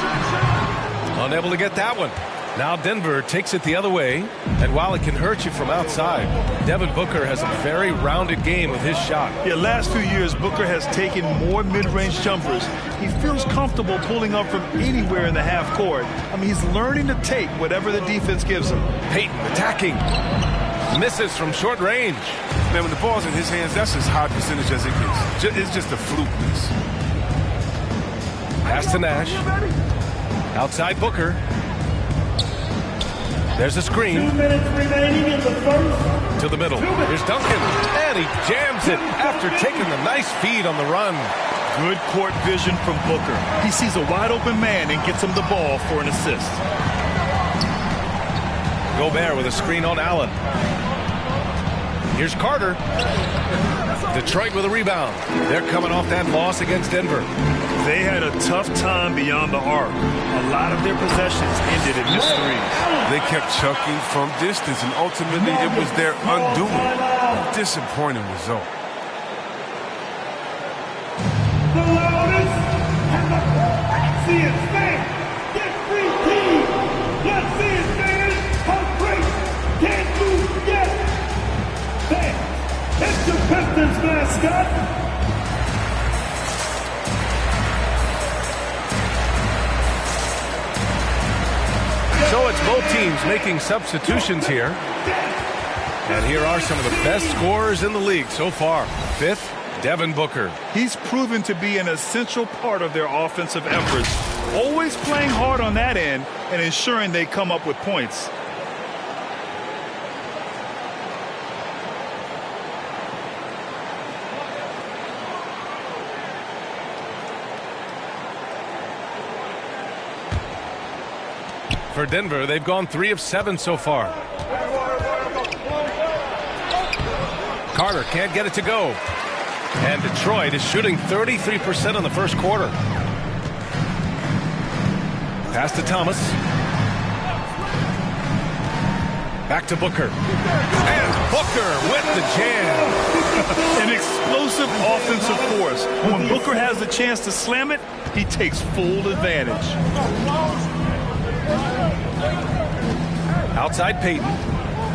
Unable to get that one. Now Denver takes it the other way, and while it can hurt you from outside, Devin Booker has a very rounded game with his shot. Yeah, last few years, Booker has taken more mid-range jumpers. He feels comfortable pulling up from anywhere in the half court. I mean, he's learning to take whatever the defense gives him. Payton attacking. Misses from short range. Man, when the ball's in his hands, that's as high percentage as it gets. It's just a fluke miss. Pass to Nash. Outside Booker. There's a screen. 2 minutes remaining in the first. To the middle. Here's Duncan. And he jams it after taking a nice feed on the run. Good court vision from Booker. He sees a wide open man and gets him the ball for an assist. Gobert with a screen on Allen. Here's Carter. Detroit with a rebound. They're coming off that loss against Denver. They had a tough time beyond the arc. A lot of their possessions ended in missed threes. They kept chucking from distance, and ultimately it was their undoing. A disappointing result. The loudest and the sexiest fan. Get free team. Let's see it, man. How great can you get? Fans, it's the Pistons mascot. So it's both teams making substitutions here. And here are some of the best scorers in the league so far. Fifth, Devin Booker. He's proven to be an essential part of their offensive efforts, always playing hard on that end and ensuring they come up with points. For Denver, they've gone 3 of 7 so far. Carter can't get it to go. And Detroit is shooting 33% in the first quarter. Pass to Thomas. Back to Booker. And Booker with the jam. An explosive offensive force. When Booker has the chance to slam it, he takes full advantage. Outside Payton.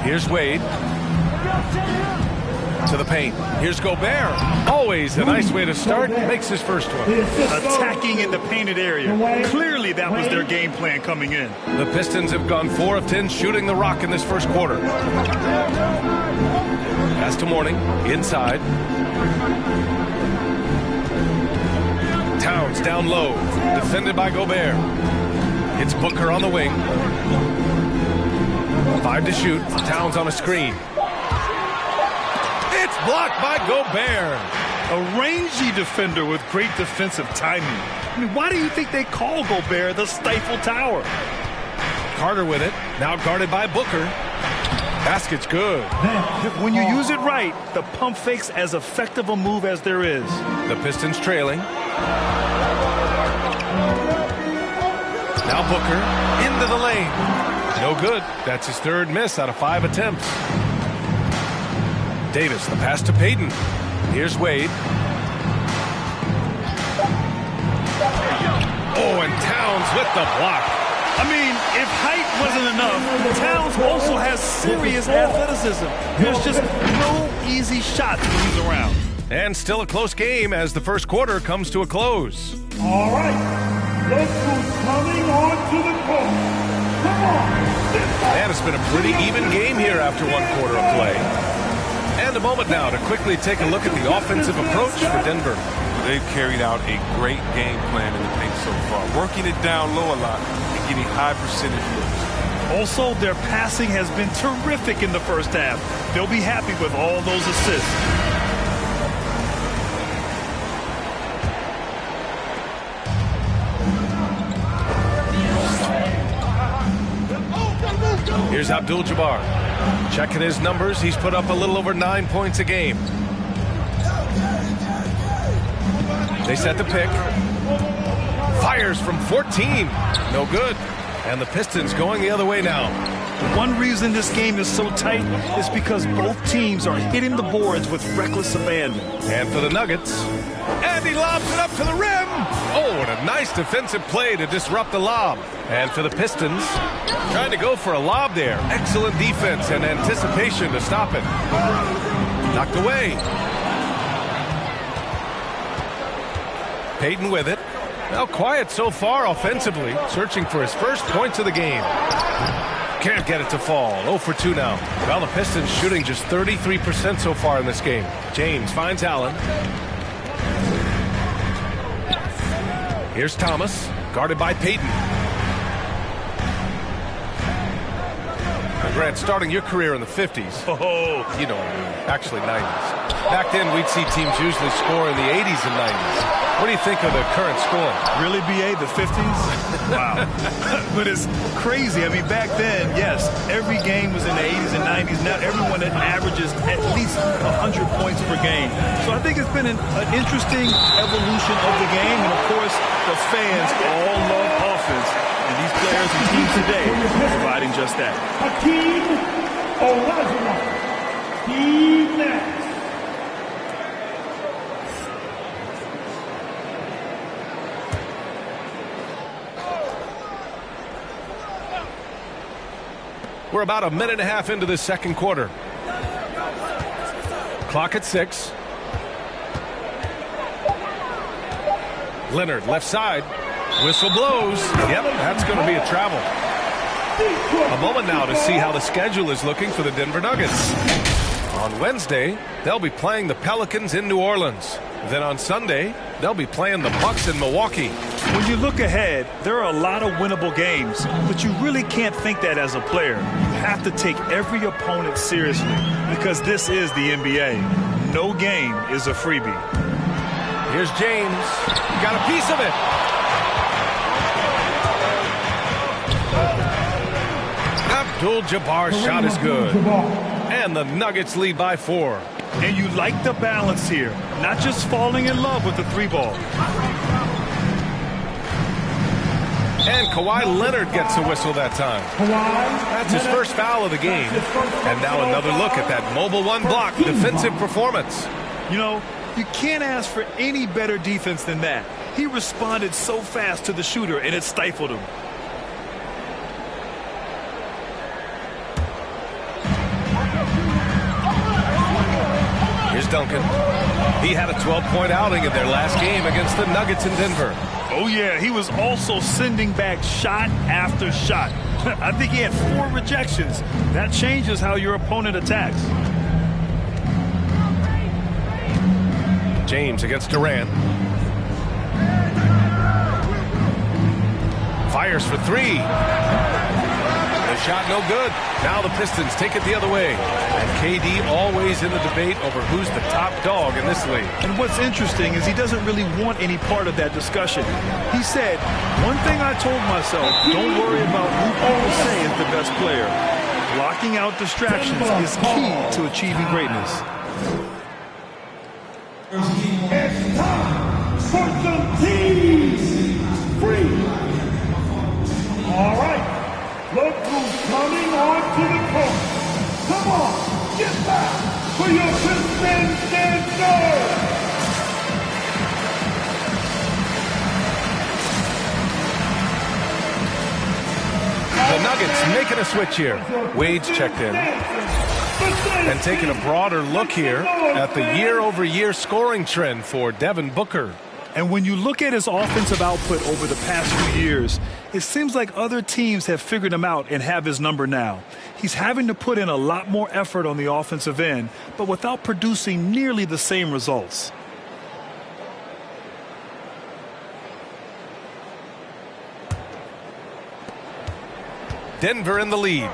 Here's Wade. To the paint. Here's Gobert. Always a nice way to start. Makes his first one. Attacking in the painted area. Clearly that was their game plan coming in. The Pistons have gone 4 of 10 shooting the rock in this first quarter. Pass to Mourning. Inside. Towns down low. Defended by Gobert. It's Booker on the wing. 5 to shoot. Towns on a screen. It's blocked by Gobert. A rangy defender with great defensive timing. I mean, why do you think they call Gobert the Stifle Tower? Carter with it. Now guarded by Booker. Basket's good. When you use it right, the pump fake's as effective a move as there is. The Pistons trailing. Now Booker into the lane. No good. That's his 3rd miss out of 5 attempts. Davis, the pass to Payton. Here's Wade. Oh, and Towns with the block. I mean, if height wasn't enough, Towns also has serious athleticism. There's just no easy shots when he's around. And still a close game as the first quarter comes to a close. All right, look who's coming on to the court. Come on. And it's been a pretty even game here after 1 quarter of play. And a moment now to quickly take a look at the offensive approach for Denver. They've carried out a great game plan in the paint so far, working it down low a lot and getting high percentage looks. Also, their passing has been terrific in the first half. They'll be happy with all those assists. Here's Abdul-Jabbar. Checking his numbers, he's put up a little over 9 points a game. They set the pick. Fires from 14. No good. And the Pistons going the other way now. One reason this game is so tight is because both teams are hitting the boards with reckless abandon. And for the Nuggets, and he lobs it up to the rim. Oh, and a nice defensive play to disrupt the lob. And for the Pistons, trying to go for a lob there. Excellent defense and anticipation to stop it. Knocked away. Payton with it. Now quiet so far offensively, searching for his first points of the game. Can't get it to fall. 0 for 2 now. Well, the Pistons shooting just 33% so far in this game. James finds Allen. Here's Thomas, guarded by Payton. Grant, starting your career in the 50s. Oh, you know what I mean. Actually, 90s. Back then, we'd see teams usually score in the 80s and 90s. What do you think of the current scoring? Really, B.A., the 50s? Wow. But it's crazy. I mean, back then, yes, every game was in the 80s and 90s. Now everyone averages at least 100 points per game. So I think it's been an interesting evolution of the game. And, of course, the fans all love offense. And these players and teams today are providing just that. Hakeem Olajuwon. He's next. We're about a minute and a half into the second quarter. Clock at 6. Leonard, left side. Whistle blows. Yep, that's going to be a travel. A moment now to see how the schedule is looking for the Denver Nuggets. On Wednesday, they'll be playing the Pelicans in New Orleans. Then on Sunday, they'll be playing the Bucks in Milwaukee. When you look ahead, there are a lot of winnable games, but you really can't think that as a player. You have to take every opponent seriously because this is the NBA. No game is a freebie. Here's James. Got a piece of it. Abdul-Jabbar's shot is good. And the Nuggets lead by 4. And you like the balance here, not just falling in love with the 3-ball. And Kawhi Leonard gets a whistle that time. That's his first foul of the game. And now another look at that mobile 1 block defensive performance. You know, you can't ask for any better defense than that. He responded so fast to the shooter, and it stifled him. Duncan. He had a 12-point outing in their last game against the Nuggets in Denver. Oh, yeah, he was also sending back shot after shot. I think he had 4 rejections. That changes how your opponent attacks. James against Durant. Fires for 3. The shot no good. Now the Pistons take it the other way. And KD always in the debate over who's the top dog in this league. And what's interesting is he doesn't really want any part of that discussion. He said, one thing I told myself, don't worry about who people say is the best player. Blocking out distractions is key to achieving greatness. It's time for some teams free. All right. Look who's coming onto the court. Come on, get back for your Pistons Denver. The Nuggets making a switch here. Wade's checked in. And taking a broader look here at the year-over-year scoring trend for Devin Booker. And when you look at his offensive output over the past few years, it seems like other teams have figured him out and have his number now. He's having to put in a lot more effort on the offensive end, but without producing nearly the same results. Denver in the lead.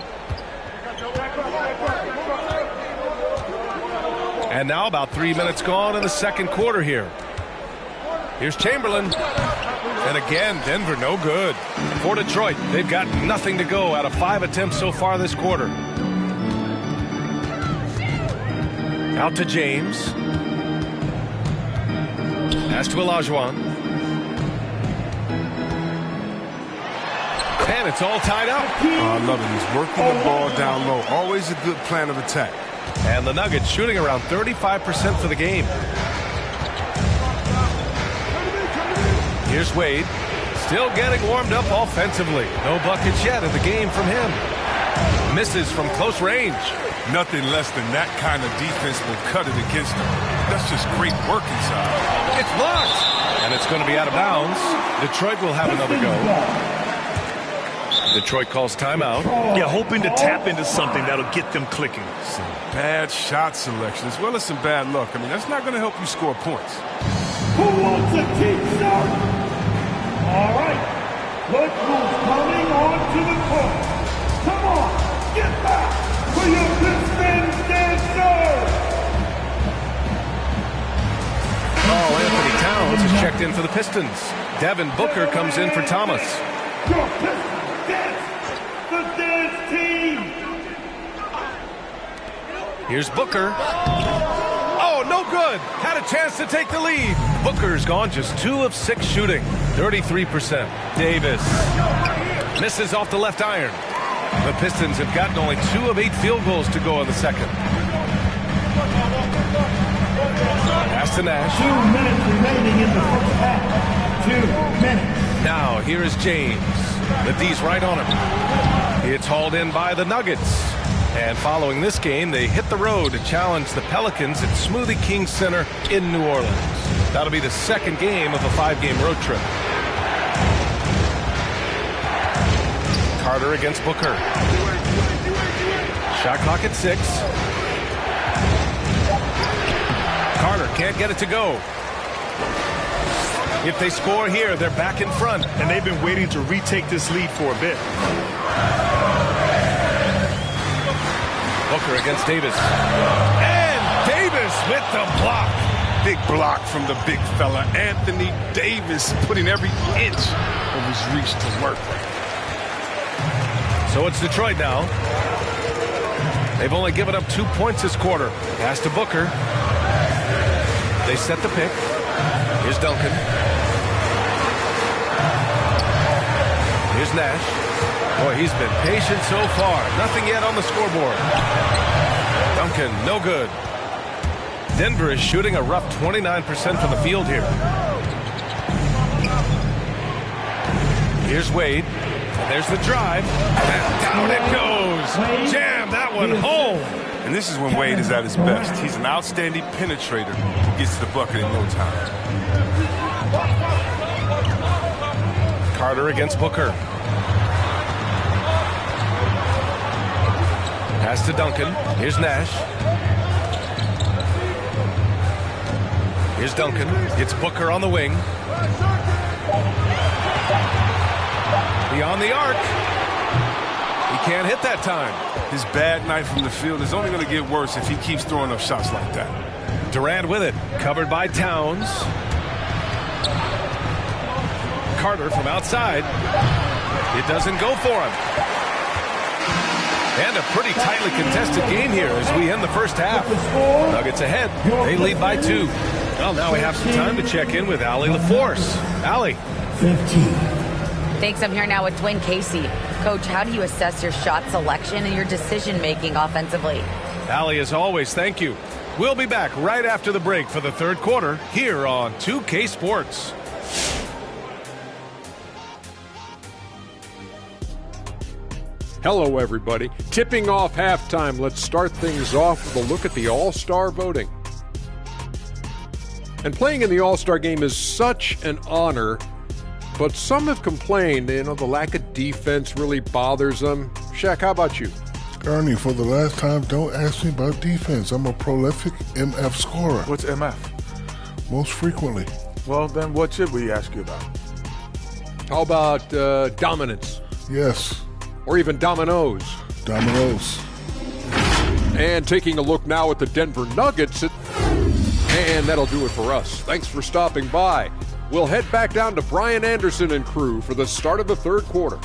And now about 3 minutes gone in the second quarter here. Here's Chamberlain. And again, Denver no good. For Detroit, they've got nothing to go out of 5 attempts so far this quarter. Out to James. Pass to Olajuwon. And it's all tied up. I love it. He's working the ball down low. Always a good plan of attack. And the Nuggets shooting around 35% for the game. Here's Wade. Still getting warmed up offensively. No buckets yet in the game from him. Misses from close range. Nothing less than that kind of defense will cut it against them. That's just great work inside. It's blocked. And it's going to be out of bounds. Detroit will have another go. Detroit calls timeout. Yeah, hoping to tap into something that'll get them clicking. Some bad shot selection as well as some bad luck. I mean, that's not going to help you score points. Who wants a team start? All right. Look who's coming onto the court. Come on, get back for your Pistons dancer. Anthony Towns is checked in for the Pistons. Devin Booker comes in for Thomas. Your Pistons dance, the dance team. Here's Booker. Oh, no good. Had a chance to take the lead. Booker's gone just 2 of 6 shooting. 33%. Davis misses off the left iron. The Pistons have gotten only 2 of 8 field goals to go in the second. Pass to Nash. 2 minutes remaining in the first half. 2 minutes. Now, here is James. The D's right on him. It's hauled in by the Nuggets. And following this game, they hit the road to challenge the Pelicans at Smoothie King Center in New Orleans. That'll be the second game of a 5-game road trip. Carter against Booker. Shot clock at 6. Carter can't get it to go. If they score here, they're back in front. And they've been waiting to retake this lead for a bit. Booker against Davis. And Davis with the block. Big block from the big fella. Anthony Davis putting every inch of his reach to work. So it's Detroit now. They've only given up 2 points this quarter. Pass to Booker. They set the pick. Here's Duncan. Here's Nash. Boy, he's been patient so far. Nothing yet on the scoreboard. Duncan, no good. Denver is shooting a rough 29% from the field here. Here's Wade. And there's the drive. And down it goes. Jam that one home. And this is when Wade is at his best. He's an outstanding penetrator who gets to the bucket in no time. Carter against Booker. Pass to Duncan. Here's Nash. Here's Duncan. It's Booker on the wing. Beyond the arc. He can't hit that time. His bad night from the field is only going to get worse if he keeps throwing up shots like that. Durant with it. Covered by Towns. Carter from outside. It doesn't go for him. And a pretty tightly contested game here as we end the first half. Nuggets ahead. They lead by 2. Well, now we have some time to check in with Allie LaForce. Allie. 15. Thanks. I'm here now with Dwayne Casey. Coach, how do you assess your shot selection and your decision-making offensively? Allie, as always, thank you. We'll be back right after the break for the third quarter here on 2K Sports. Hello, everybody. Tipping off halftime. Let's start things off with a look at the All-Star voting. And playing in the All-Star game is such an honor, but some have complained, the lack of defense really bothers them. Shaq, how about you? Ernie, for the last time, don't ask me about defense. I'm a prolific MF scorer. What's MF? Most frequently. Well, then what should we ask you about? How about dominance? Yes. Or even dominoes? Dominoes. And taking a look now at the Denver Nuggets. And that'll do it for us. Thanks for stopping by. We'll head back down to Brian Anderson and crew for the start of the third quarter.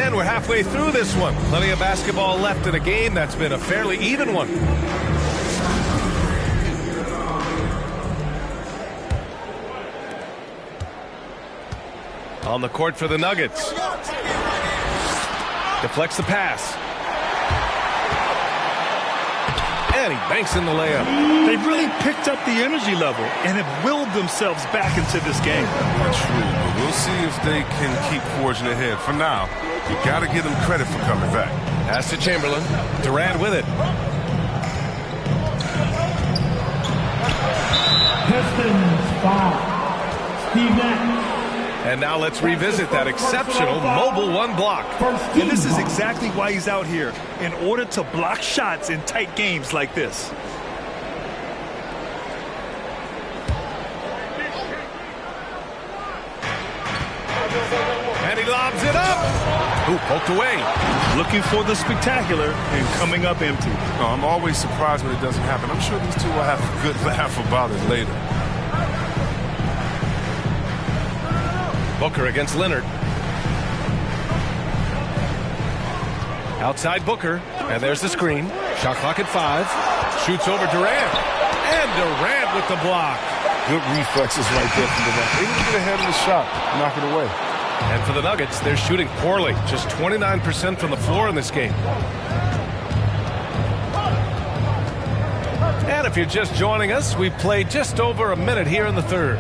And we're halfway through this one. Plenty of basketball left in a game that's been a fairly even one. On the court for the Nuggets. Deflects the pass. And he banks in the layup. They've really picked up the energy level and have willed themselves back into this game. True, but we'll see if they can keep forging ahead. For now, you got to give them credit for coming back. Pass to Chamberlain. Durant with it. Pistons foul. Steve Nash. And now let's revisit that exceptional mobile one block. And this is exactly why he's out here, in order to block shots in tight games like this. And he lobs it up. Ooh, poked away. Looking for the spectacular and coming up empty. No, I'm always surprised when it doesn't happen. I'm sure these two will have a good laugh about it later. Booker against Leonard. Outside Booker. And there's the screen. Shot clock at 5. Shoots over Durant. And Durant with the block. Good reflexes right there from Durant. They need to get ahead of the shot. Knock it away. And for the Nuggets, they're shooting poorly. Just 29% from the floor in this game. And if you're just joining us, we've played just over a minute here in the third.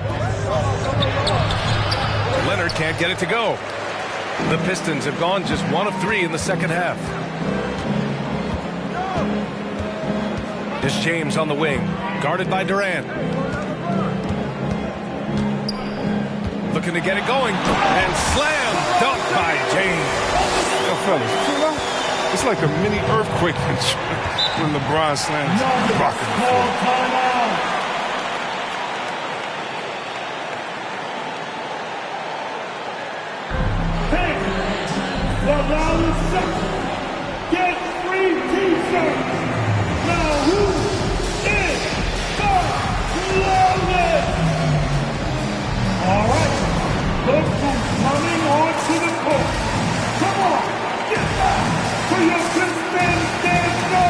Leonard can't get it to go. The Pistons have gone just 1 of 3 in the second half. Here's James on the wing, guarded by Durant. Looking to get it going, and slam dunk by James. Yo, fellas, it's like a mini earthquake when LeBron slams rock in the floor. The loudest section gets free t-shirts. Now who is the loudest? All right, look who's coming onto the court. Come on, get back to your Pistons dancer.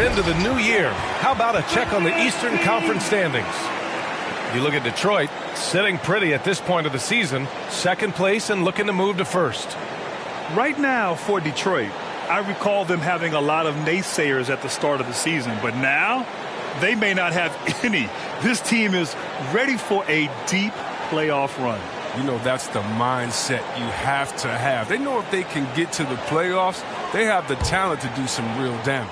Into the new year, how about a check on the Eastern Conference standings? You look at Detroit, sitting pretty at this point of the season, second place and looking to move to first. Right now for Detroit, I recall them having a lot of naysayers at the start of the season, but now they may not have any. This team is ready for a deep playoff run. You know, that's the mindset you have to have. They know if they can get to the playoffs, they have the talent to do some real damage.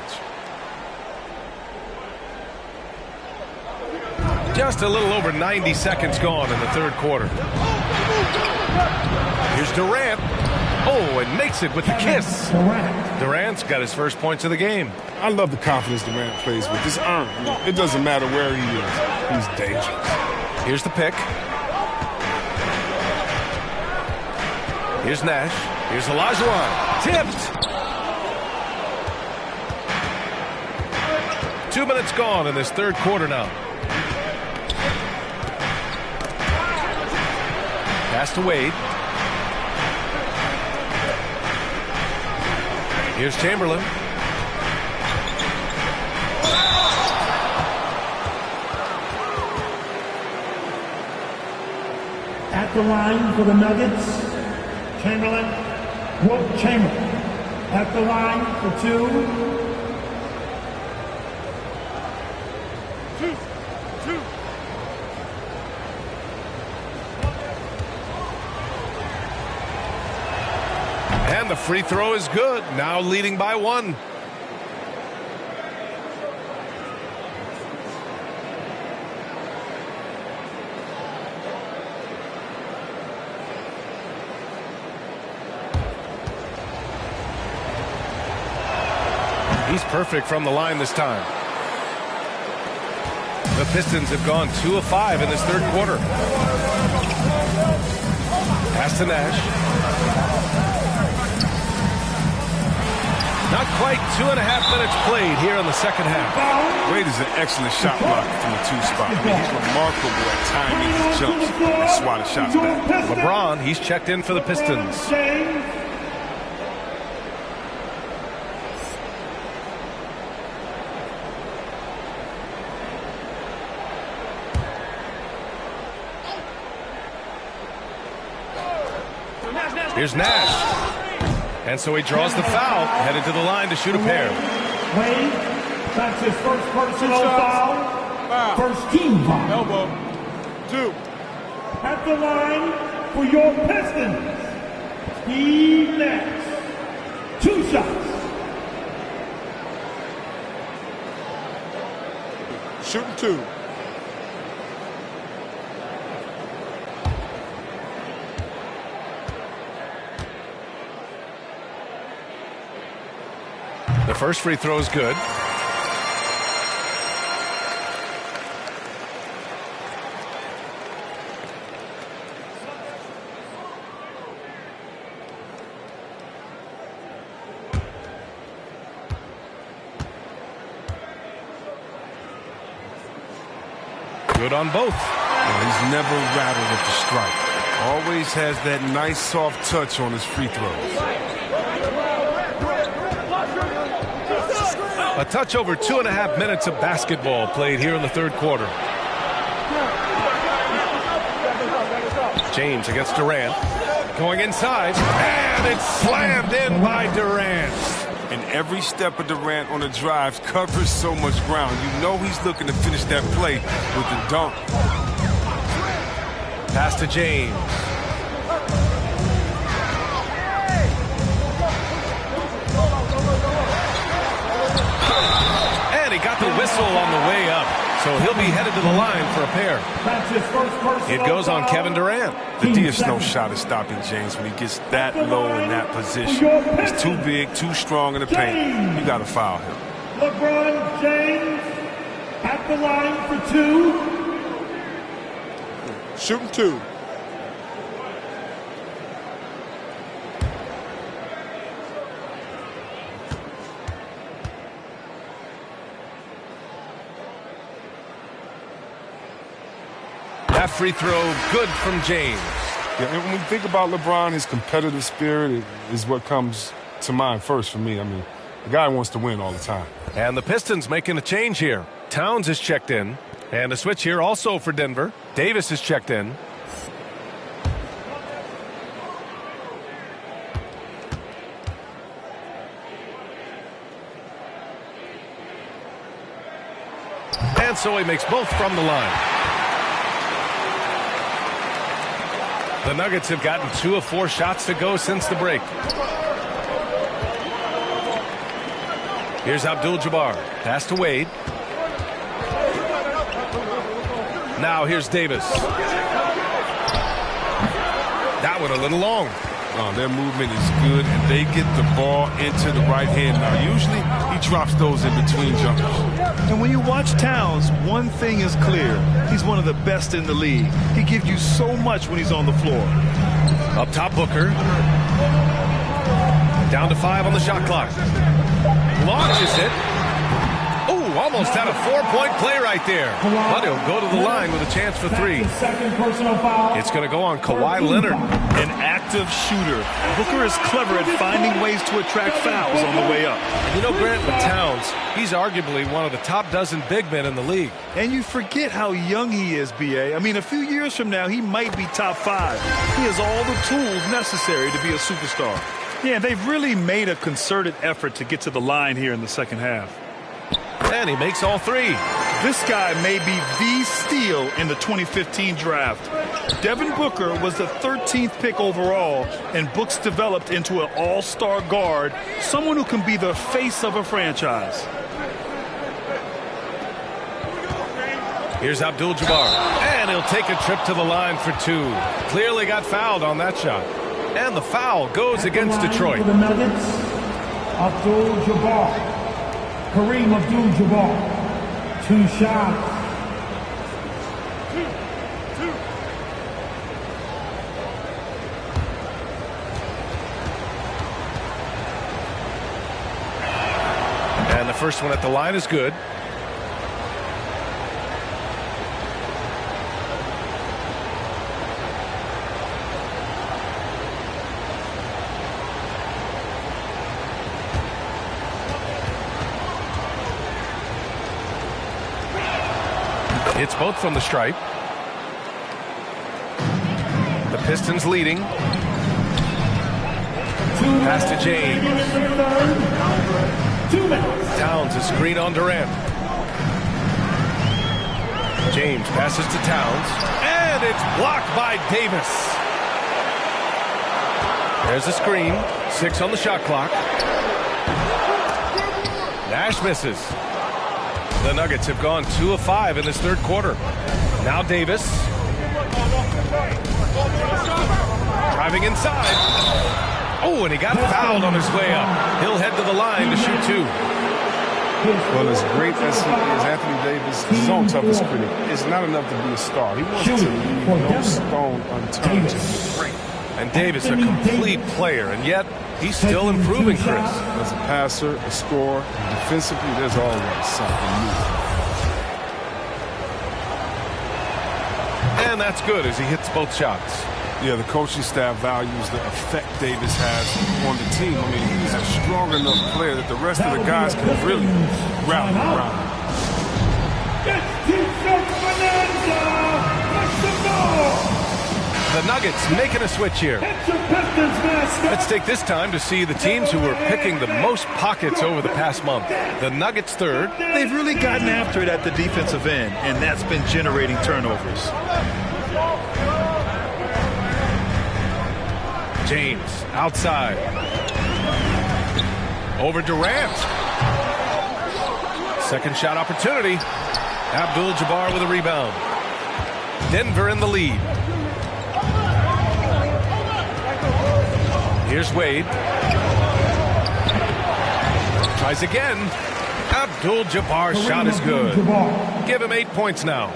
Just a little over 90 seconds gone in the third quarter. Here's Durant. Oh, and makes it with the kiss. Durant's got his first points of the game. I love the confidence Durant plays with. It's earned. It doesn't matter where he is. He's dangerous. Here's the pick. Here's Nash. Here's Olajuwon. Tipped. 2 minutes gone in this third quarter now. Pass to Wade. Here's Chamberlain. At the line for the Nuggets, Chamberlain, Wilt Chamberlain. At the line for 2. And the free throw is good. Now leading by 1. He's perfect from the line this time. The Pistons have gone 2 of 5 in this third quarter. Pass to Nash. Not quite 2.5 minutes played here in the second half. Wade is an excellent shot blocker from the 2 spot. I mean, he's remarkable at timing his jumps and swatting shots back. LeBron, he's checked in for the Pistons. Here's Nash. And so he draws the foul, headed to the line to shoot a pair. Wade, that's his first personal foul. First team foul. Elbow. 2. At the line for your Pistons, Steve Nash. 2 shots. Shooting 2. The first free throw is good. Good on both. He's never rattled at the strike. Always has that nice soft touch on his free throws. A touch over 2.5 minutes of basketball played here in the third quarter. James against Durant. Going inside. And it's slammed in by Durant. And every step of Durant on the drives covers so much ground. You know he's looking to finish that play with the dunk. Pass to James. And he got the whistle on the way up. So he'll be headed to the line for a pair. It goes on Kevin Durant. The Diaz no shot at stopping James when he gets that low in that position. He's too big, too strong in the paint. You got to foul him. LeBron James at the line for 2. Shooting 2. That free throw good from James. Yeah, and when we think about LeBron, his competitive spirit is what comes to mind first for me. I mean, the guy wants to win all the time. And the Pistons making a change here. Towns is checked in. And a switch here also for Denver. Davis is checked in. And so he makes both from the line. The Nuggets have gotten 2 of 4 shots to go since the break. Here's Abdul-Jabbar. Pass to Wade. Now here's Davis. That one a little long. Their movement is good, and they get the ball into the right hand. Now, usually he drops those in between jumpers. And when you watch Towns, one thing is clear. He's one of the best in the league. He gives you so much when he's on the floor. Up top, Booker. Down to 5 on the shot clock. Launches it. Oh, almost had a 4-point play right there. But he'll go to the line with a chance for 3. It's going to go on Kawhi Leonard. An active shooter. Booker is clever at finding ways to attract fouls on the way up. You know, Grant, with Towns, he's arguably one of the top dozen big men in the league. And you forget how young he is, B.A. I mean, a few years from now, he might be top 5. He has all the tools necessary to be a superstar. Yeah, they've really made a concerted effort to get to the line here in the second half. And he makes all 3. This guy may be the steal in the 2015 draft. Devin Booker was the 13th pick overall, and Books developed into an all-star guard, someone who can be the face of a franchise. Here's Abdul-Jabbar, and he'll take a trip to the line for 2. Clearly got fouled on that shot. And the foul goes against Detroit. For the Nuggets, Abdul-Jabbar. Kareem Abdul-Jabbar. 2 shots. And the first one at the line is good. It's both from the stripe. The Pistons leading. Pass to James. Towns is screen on Durant. James passes to Towns. And it's blocked by Davis. There's a screen. 6 on the shot clock. Nash misses. The Nuggets have gone 2 of 5 in this third quarter. Now Davis. Driving inside. Oh, and he got fouled on his way up. He'll head to the line to shoot 2. Well, as great as he is, Anthony Davis, his own toughest critic, it's not enough to be a star. He wants to leave no stone unturned to be great. And Davis, a complete player, and yet he's still improving, Chris. As a passer, a scorer, defensively, there's always something new. And that's good as he hits both shots. Yeah, the coaching staff values the effect Davis has on the team. I mean, he's a strong enough player that the rest of the guys can really rally around him. The Nuggets making a switch here. Let's take this time to see the teams who were picking the most pockets over the past month. The Nuggets third. They've really gotten after it at the defensive end, and that's been generating turnovers. James outside. Over Durant. Second shot opportunity. Abdul-Jabbar with a rebound. Denver in the lead. Here's Wade. Tries again. Abdul-Jabbar's shot is good. Give him 8 points now.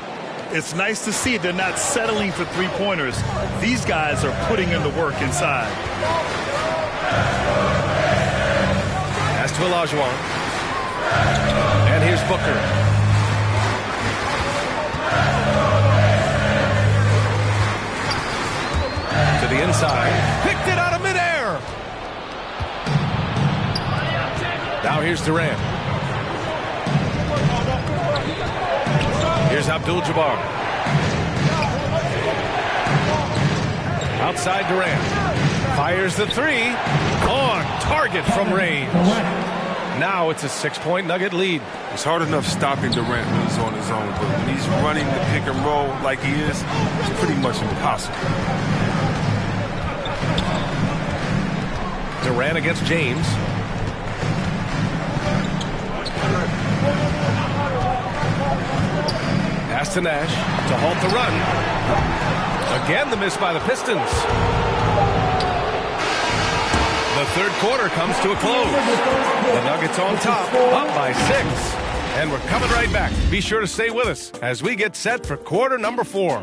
It's nice to see they're not settling for 3-pointers. These guys are putting in the work inside. Pass to Olajuwon. And here's Booker. To the inside. Picked it out of midair. Now here's Durant. Here's Abdul-Jabbar. Outside Durant. Fires the 3. On target from range. Now it's a 6-point Nugget lead. It's hard enough stopping Durant when he's on his own, but when he's running the pick and roll like he is, it's pretty much impossible. Durant against James. Pass to Nash to halt the run. Again, the miss by the Pistons. The third quarter comes to a close. The Nuggets on top, up by 6. And we're coming right back. Be sure to stay with us as we get set for quarter number 4.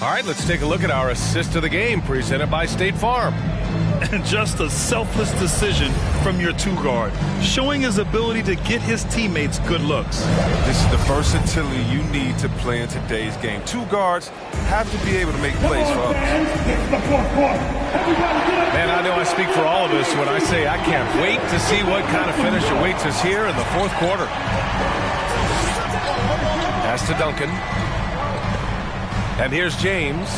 All right, let's take a look at our assist of the game presented by State Farm. And just a selfless decision from your two-guard, showing his ability to get his teammates good looks. This is the versatility you need to play in today's game. Two guards have to be able to make plays for others. Man, I know I speak for all of us when I say I can't wait to see what kind of finish awaits us here in the fourth quarter. Pass to Duncan. And here's James.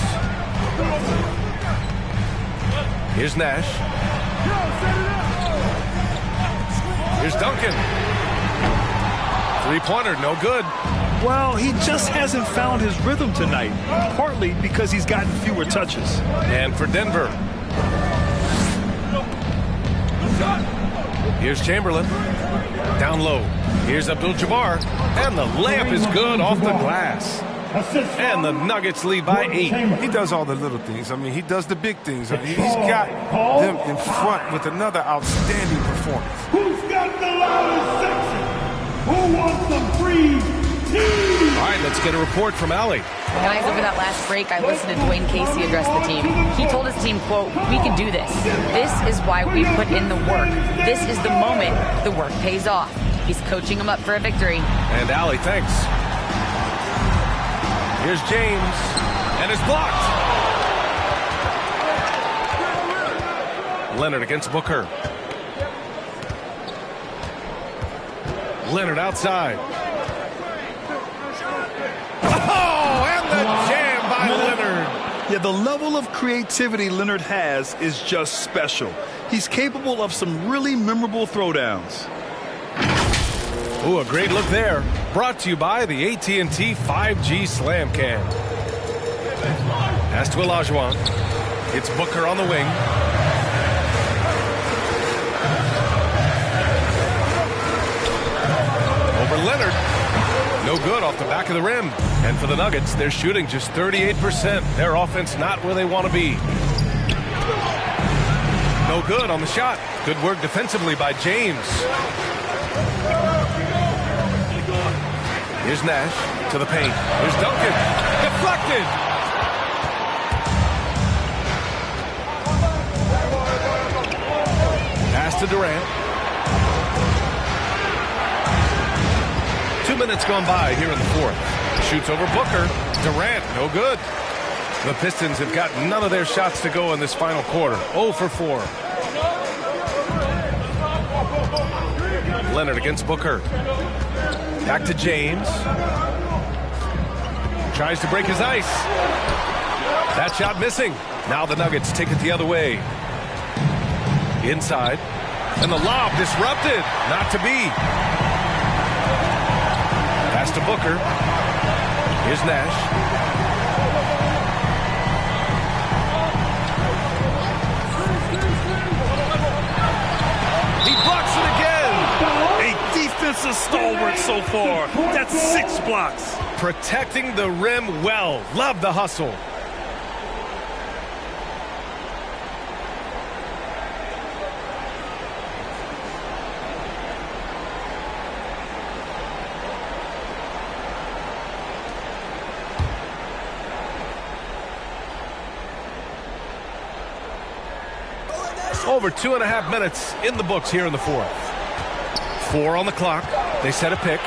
Here's Nash. Here's Duncan. Three-pointer, no good. Well, he just hasn't found his rhythm tonight, partly because he's gotten fewer touches. And for Denver. Here's Chamberlain. Down low. Here's Abdul-Jabbar. And the layup is good off the glass. And the Nuggets lead by 8. He does all the little things. I mean, he does the big things. I mean, he's got them in front with another outstanding performance. Who's got the loudest section? Who wants some free tea? All right, let's get a report from Allie. Guys, over that last break, I listened to Dwayne Casey address the team. He told his team, quote, "We can do this. This is why we put in the work. This is the moment the work pays off." He's coaching them up for a victory. And Allie, thanks. Here's James, and it's blocked. Leonard against Booker. Leonard outside. Oh, and the jam by Leonard. Yeah, the level of creativity Leonard has is just special. He's capable of some really memorable throwdowns. Ooh, a great look there. Brought to you by the AT&T 5G Slam Cam. Pass to Olajuwon. It's Booker on the wing. Over Leonard. No good off the back of the rim. And for the Nuggets, they're shooting just 38%. Their offense not where they want to be. No good on the shot. Good work defensively by James. Here's Nash to the paint. Here's Duncan. Deflected. Pass to Durant. 2 minutes gone by here in the fourth. Shoots over Booker. Durant, no good. The Pistons have got none of their shots to go in this final quarter. 0 for 4. Leonard against Booker. Back to James. Tries to break his ice. That shot missing. Now the Nuggets take it the other way. Inside. And the lob disrupted. Not to be. Pass to Booker. Here's Nash. He blocks it again. Defensive stalwart so far. That's 6 blocks. Protecting the rim well. Love the hustle. Over 2.5 minutes in the books here in the fourth. 4 on the clock. They set a pick.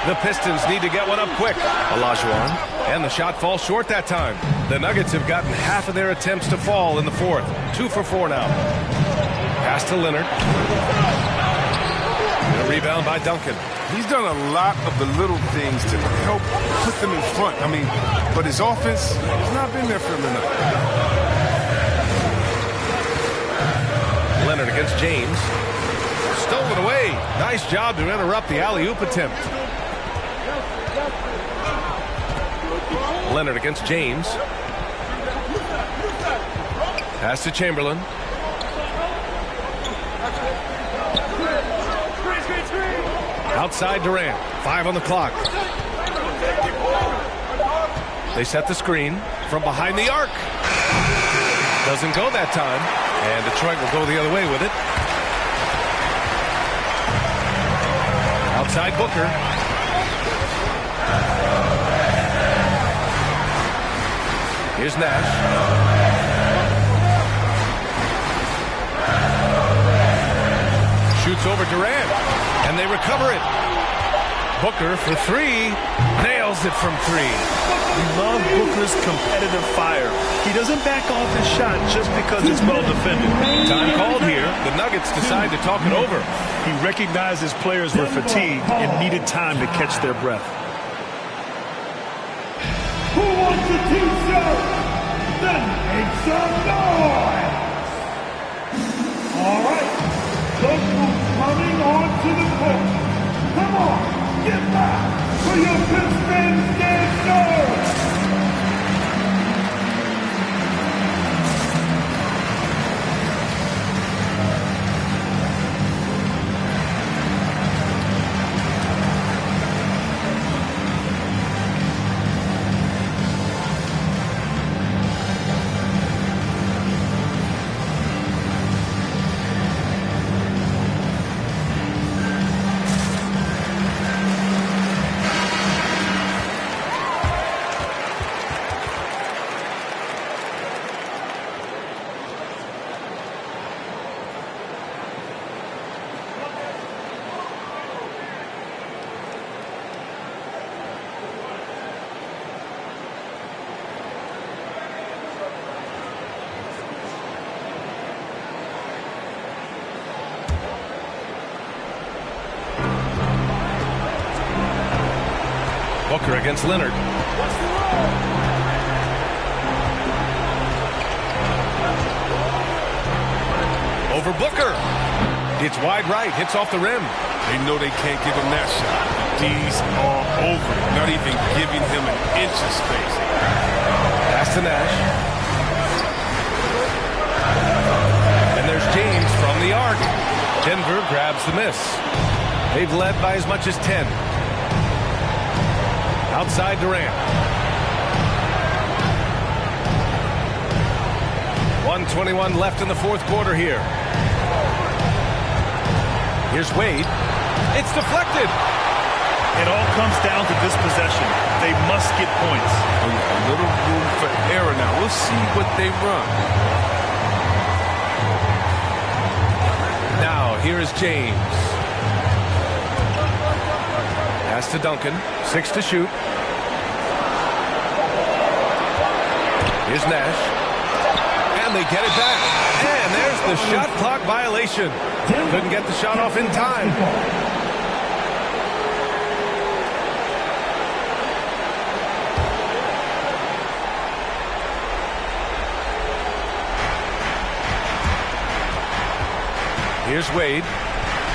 The Pistons need to get one up quick. Olajuwon. And the shot falls short that time. The Nuggets have gotten half of their attempts to fall in the fourth. 2 for 4 now. Pass to Leonard. A rebound by Duncan. He's done a lot of the little things to help put them in front. I mean, but his offense has not been there for him enough. Leonard against James. Stolen away. Nice job to interrupt the alley-oop attempt. Leonard against James. Pass to Chamberlain. Outside Durant. 5 on the clock. They set the screen from behind the arc. Doesn't go that time. And Detroit will go the other way with it. Outside Booker. Here's Nash. Shoots over Durant, and they recover it. Booker for three. Nails it from three. We love Booker's competitive fire. He doesn't back off his shot just because it's well defended. Time called here. The Nuggets decide to talk it over. He recognized his players were fatigued and needed time to catch their breath. Who wants a t-shirt? Then make some noise! All right, look who's coming onto the court. Come on, get back for your Pistons dancer! Booker against Leonard. Over Booker. It's wide right. Hits off the rim. They know they can't give him that shot. D's all over it. Not even giving him an inch of space. Pass to Nash. And there's James from the arc. Denver grabs the miss. They've led by as much as 10. Outside Durant. 1:21 left in the fourth quarter here. Here's Wade. It's deflected. It all comes down to this possession. They must get points. A little room for error now. We'll see what they run. Now, here is James. Pass to Duncan. 6 to shoot. Here's Nash. And they get it back. And there's the shot clock violation. Couldn't get the shot off in time. Here's Wade.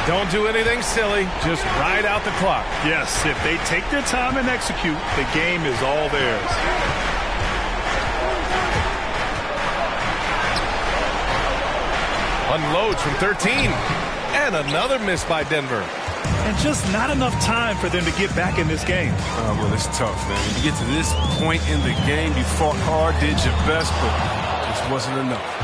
Don't do anything silly. Just ride out the clock. Yes, if they take their time and execute, the game is all theirs. Unloads from 13. And another miss by Denver. And just not enough time for them to get back in this game. Well, it's tough, man. When you get to this point in the game, you fought hard, did your best, but it just wasn't enough.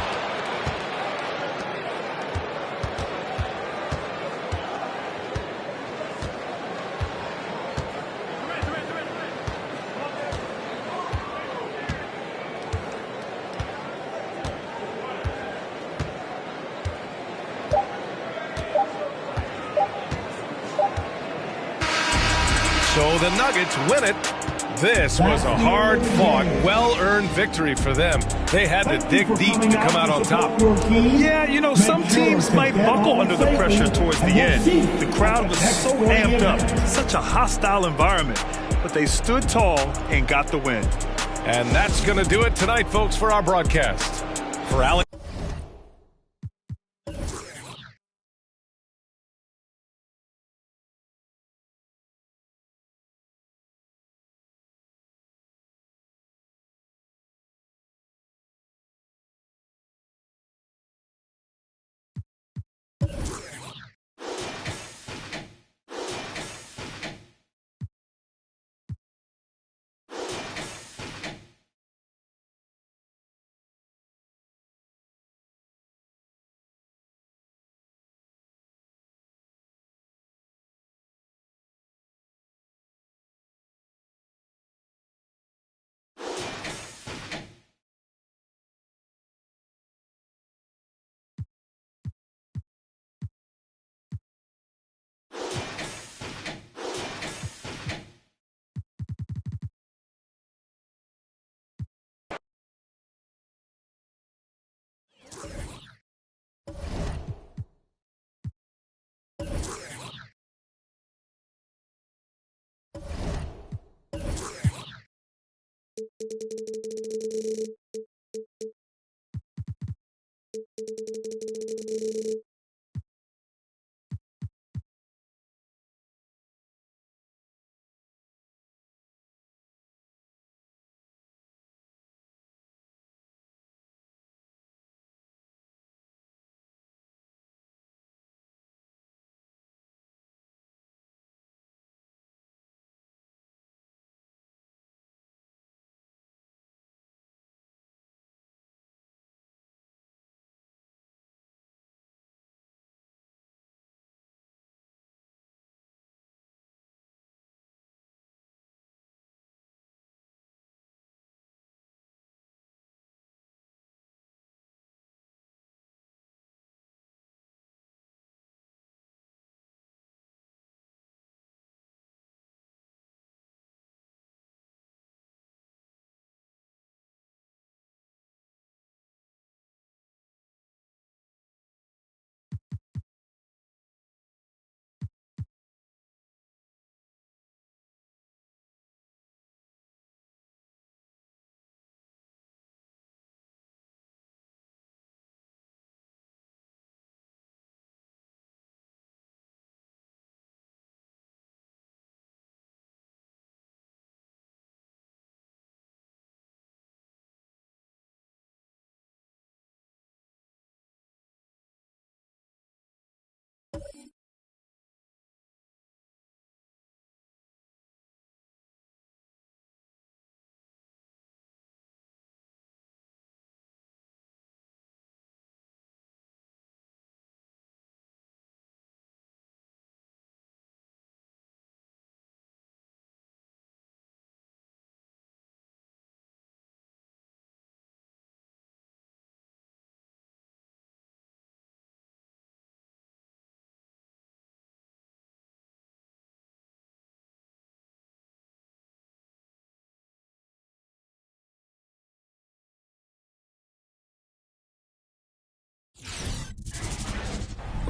So the Nuggets win it. This was a hard-fought, well-earned victory for them. They had to dig deep to come out on top. Yeah, you know, some teams might buckle under the pressure towards the end. The crowd was so amped up, such a hostile environment. But they stood tall and got the win. And that's going to do it tonight, folks, for our broadcast. For Alex.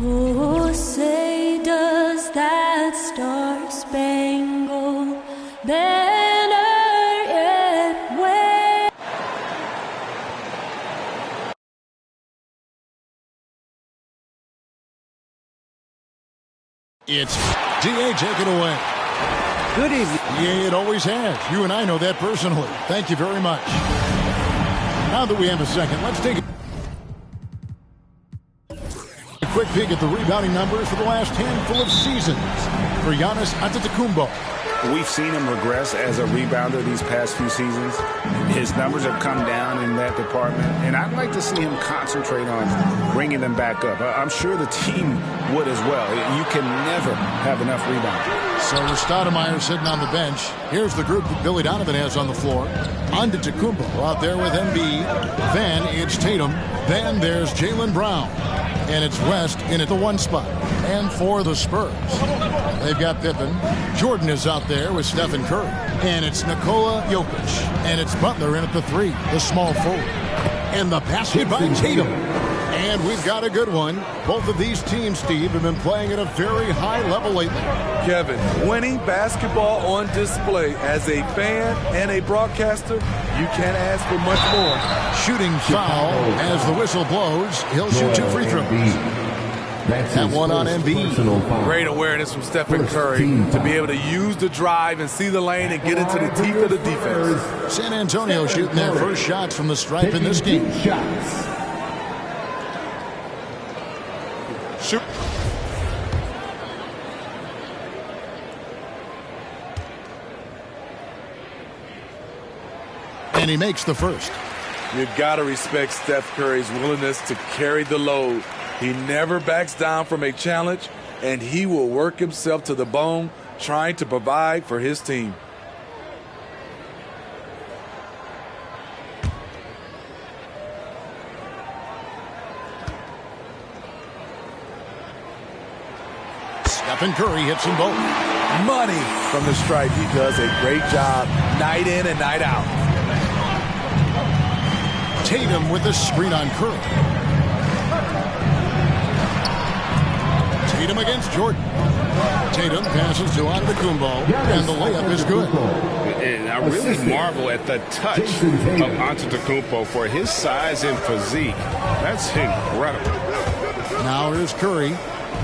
Oh, say does that star-spangled banner yet wave? It's D.A. Take it away. Good evening. Yeah, it always has. You and I know that personally. Thank you very much. Now that we have a second, let's take a quick peek at the rebounding numbers for the last handful of seasons for Giannis Antetokounmpo. We've seen him regress as a rebounder these past few seasons. His numbers have come down in that department, and I'd like to see him concentrate on bringing them back up. I'm sure the team would as well. You can never have enough rebounding. So Stoudemire sitting on the bench. Here's the group that Billy Donovan has on the floor. Antetokounmpo out there with Embiid. Then it's Tatum. Then there's Jaylen Brown. And it's West in at the 1 spot. And for the Spurs, they've got Pippen. Jordan is out there with Stephen Curry. And it's Nikola Jokic. And it's Butler in at the 3, the small forward. And the basket by Tatum. And we've got a good one. Both of these teams, Steve, have been playing at a very high level lately. Kevin, winning basketball on display as a fan and a broadcaster, you can't ask for much more. Shooting foul as the whistle blows. He'll shoot 2 free throws. That one on Embiid. Great awareness from Stephen Curry to be able to use the drive and see the lane and get into the teeth of the defense. San Antonio shooting their first shots from the stripe in this game. Shoot. And he makes the first. You got to respect Steph Curry's willingness to carry the load. He never backs down from a challenge, and he will work himself to the bone trying to provide for his team. Stephen Curry hits them both. Money from the stripe. He does a great job night in and night out. Tatum with the screen on Curry. Tatum against Jordan. Tatum passes to Antetokounmpo, and the layup is good. And I really marvel at the touch of Antetokounmpo for his size and physique. That's incredible. Now here's Curry.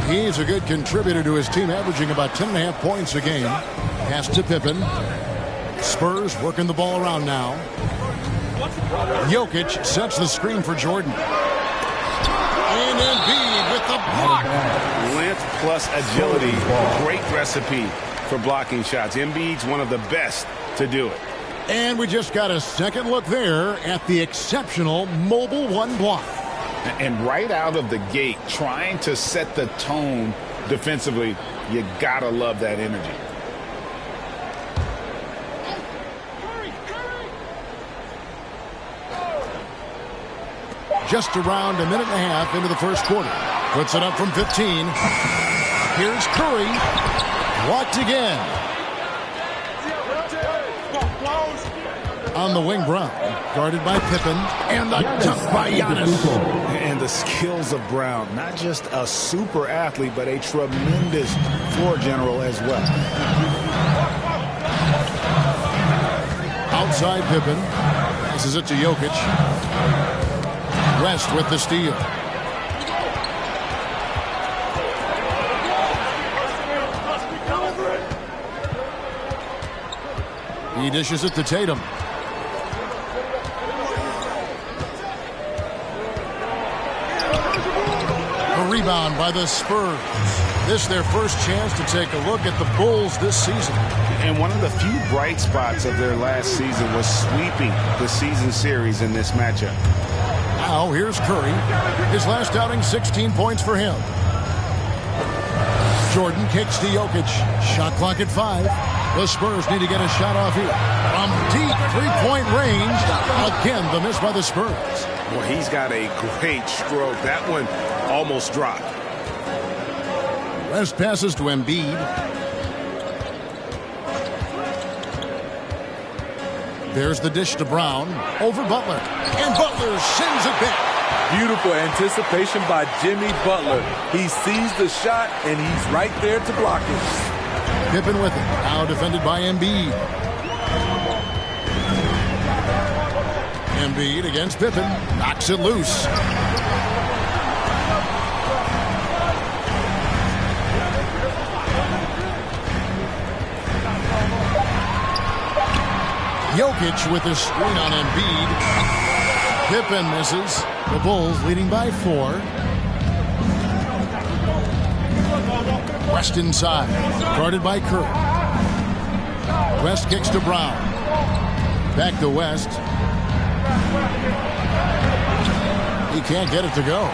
He's a good contributor to his team, averaging about 10.5 points a game. Pass to Pippen. Spurs working the ball around now. Jokic sets the screen for Jordan. And Embiid with the block. Length plus agility, great recipe for blocking shots. Embiid's one of the best to do it. And we just got a second look there at the exceptional mobile 1 block. And right out of the gate, trying to set the tone defensively, you gotta love that energy. Just around a minute and a half into the first quarter. Puts it up from 15. Here's Curry. Blocked again. On the wing, Brown. Guarded by Pippen. And the dunk by Giannis. And the skills of Brown. Not just a super athlete, but a tremendous floor general as well. Outside Pippen. Passes it to Jokic. West with the steal. He dishes it to Tatum. A rebound by the Spurs. This is their first chance to take a look at the Bulls this season. And one of the few bright spots of their last season was sweeping the season series in this matchup. Now here's Curry. His last outing, 16 points for him. Jordan kicks to Jokic. Shot clock at 5. The Spurs need to get a shot off here. From deep three-point range. Again, the miss by the Spurs. Well, he's got a great stroke. That one almost dropped. West passes to Embiid. There's the dish to Brown. Over Butler. And Butler sends it back. Beautiful anticipation by Jimmy Butler. He sees the shot, and he's right there to block it. Pippen with it. Now defended by Embiid. Embiid against Pippen. Knocks it loose. Jokic with his screen on Embiid. Pippen misses. The Bulls leading by 4. West inside. Guarded by Curry. West kicks to Brown. Back to West. He can't get it to go.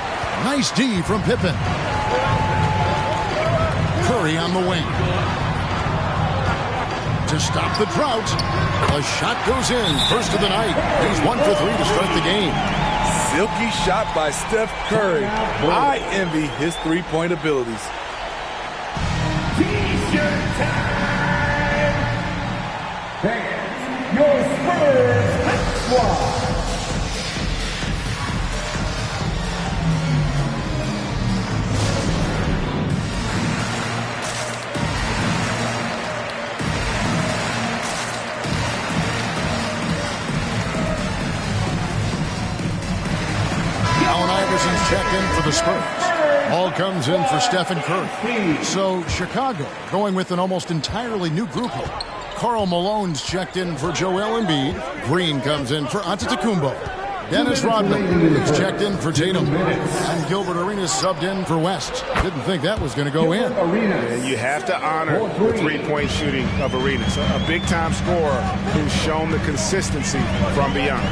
Nice D from Pippen. Curry on the wing. To stop the drought. A shot goes in. First of the night. He's 1 for 3 to start the game. Silky shot by Steph Curry. I envy his three-point abilities. T-shirt time! And your Spurs hot squad. Allen Iverson's checked in for the Spurs. Ball comes in for Stephen Curry. So Chicago going with an almost entirely new group. Karl Malone's checked in for Joel Embiid. Green comes in for Antetokounmpo. Dennis Rodman is checked in for Tatum. And Gilbert Arenas subbed in for West. Didn't think that was going to go in. And you have to honor the three-point shooting of Arenas. A big-time scorer who's shown the consistency from beyond.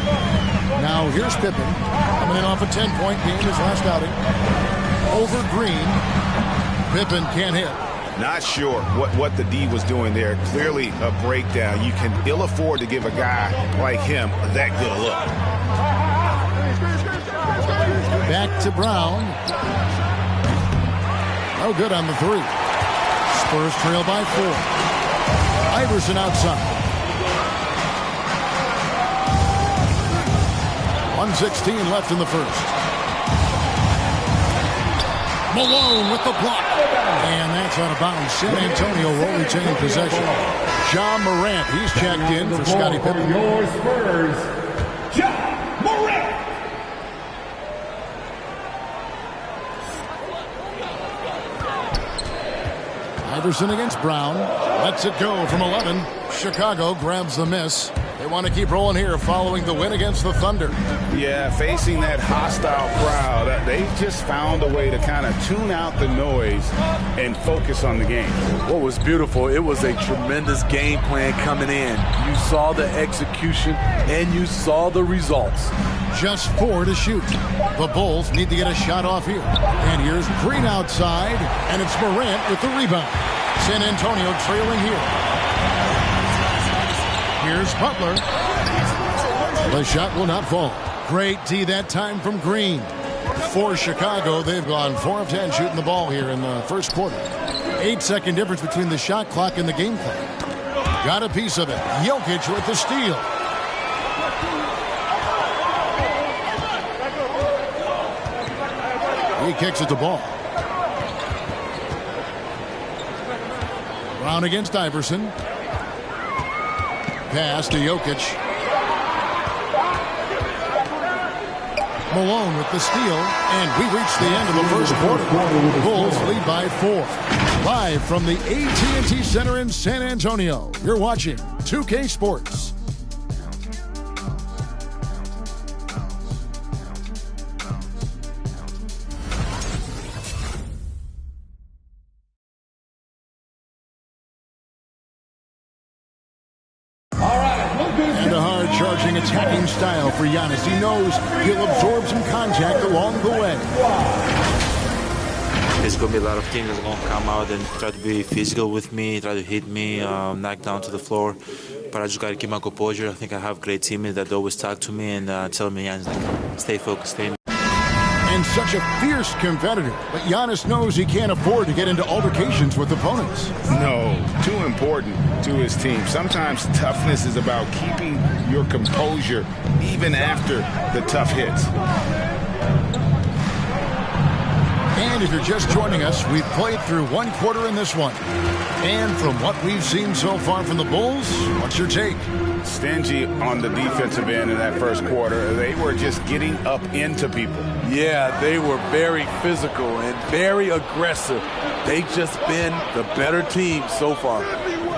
Now here's Pippen coming in off a 10-point game his last outing. Over Green. Pippen can't hit. Not sure what the D was doing there. Clearly a breakdown. You can ill afford to give a guy like him that good a look. Back to Brown. No good on the 3. Spurs trail by 4. Iverson outside. 1:16 left in the first. Malone with the block. And that's out of bounds. San Antonio will retain possession. Ja Morant, he's checked in for Scottie Pippen. Your Spurs, Ja Morant. Iverson against Brown. Lets it go from 11. Chicago grabs the miss. They want to keep rolling here following the win against the Thunder. Yeah, facing that hostile crowd, they've just found a way to kind of tune out the noise and focus on the game. What was beautiful, it was a tremendous game plan coming in. You saw the execution and you saw the results. Just 4 to shoot. The Bulls need to get a shot off here. And here's Green outside, and it's Morant with the rebound. San Antonio trailing here. Here's Butler. The shot will not fall. Great D that time from Green. For Chicago, they've gone 4 of 10 shooting the ball here in the first quarter. 8-second difference between the shot clock and the game clock. Got a piece of it. Jokic with the steal. He kicks at the ball. Brown against Iverson. Pass to Jokic. Malone with the steal, and we reach the end of the first quarter. Bulls lead by 4. Live from the AT&T Center in San Antonio, you're watching 2K Sports. And a hard-charging attacking style for Giannis. He knows he'll absorb some contact along the way. There's going to be a lot of teams that's going to come out and try to be physical with me, try to hit me, knock down to the floor. But I just got to keep my composure. I think I have great teammates that always talk to me and tell me, like, stay focused, stay. And such a fierce competitor. But Giannis knows he can't afford to get into altercations with opponents. No, too important to his team. Sometimes toughness is about keeping your composure even after the tough hits. And if you're just joining us, we've played through one quarter in this one. And from what we've seen so far from the Bulls, what's your take? Stingy on the defensive end in that first quarter. They were just getting up into people. Yeah, they were very physical and very aggressive. They've just been the better team so far.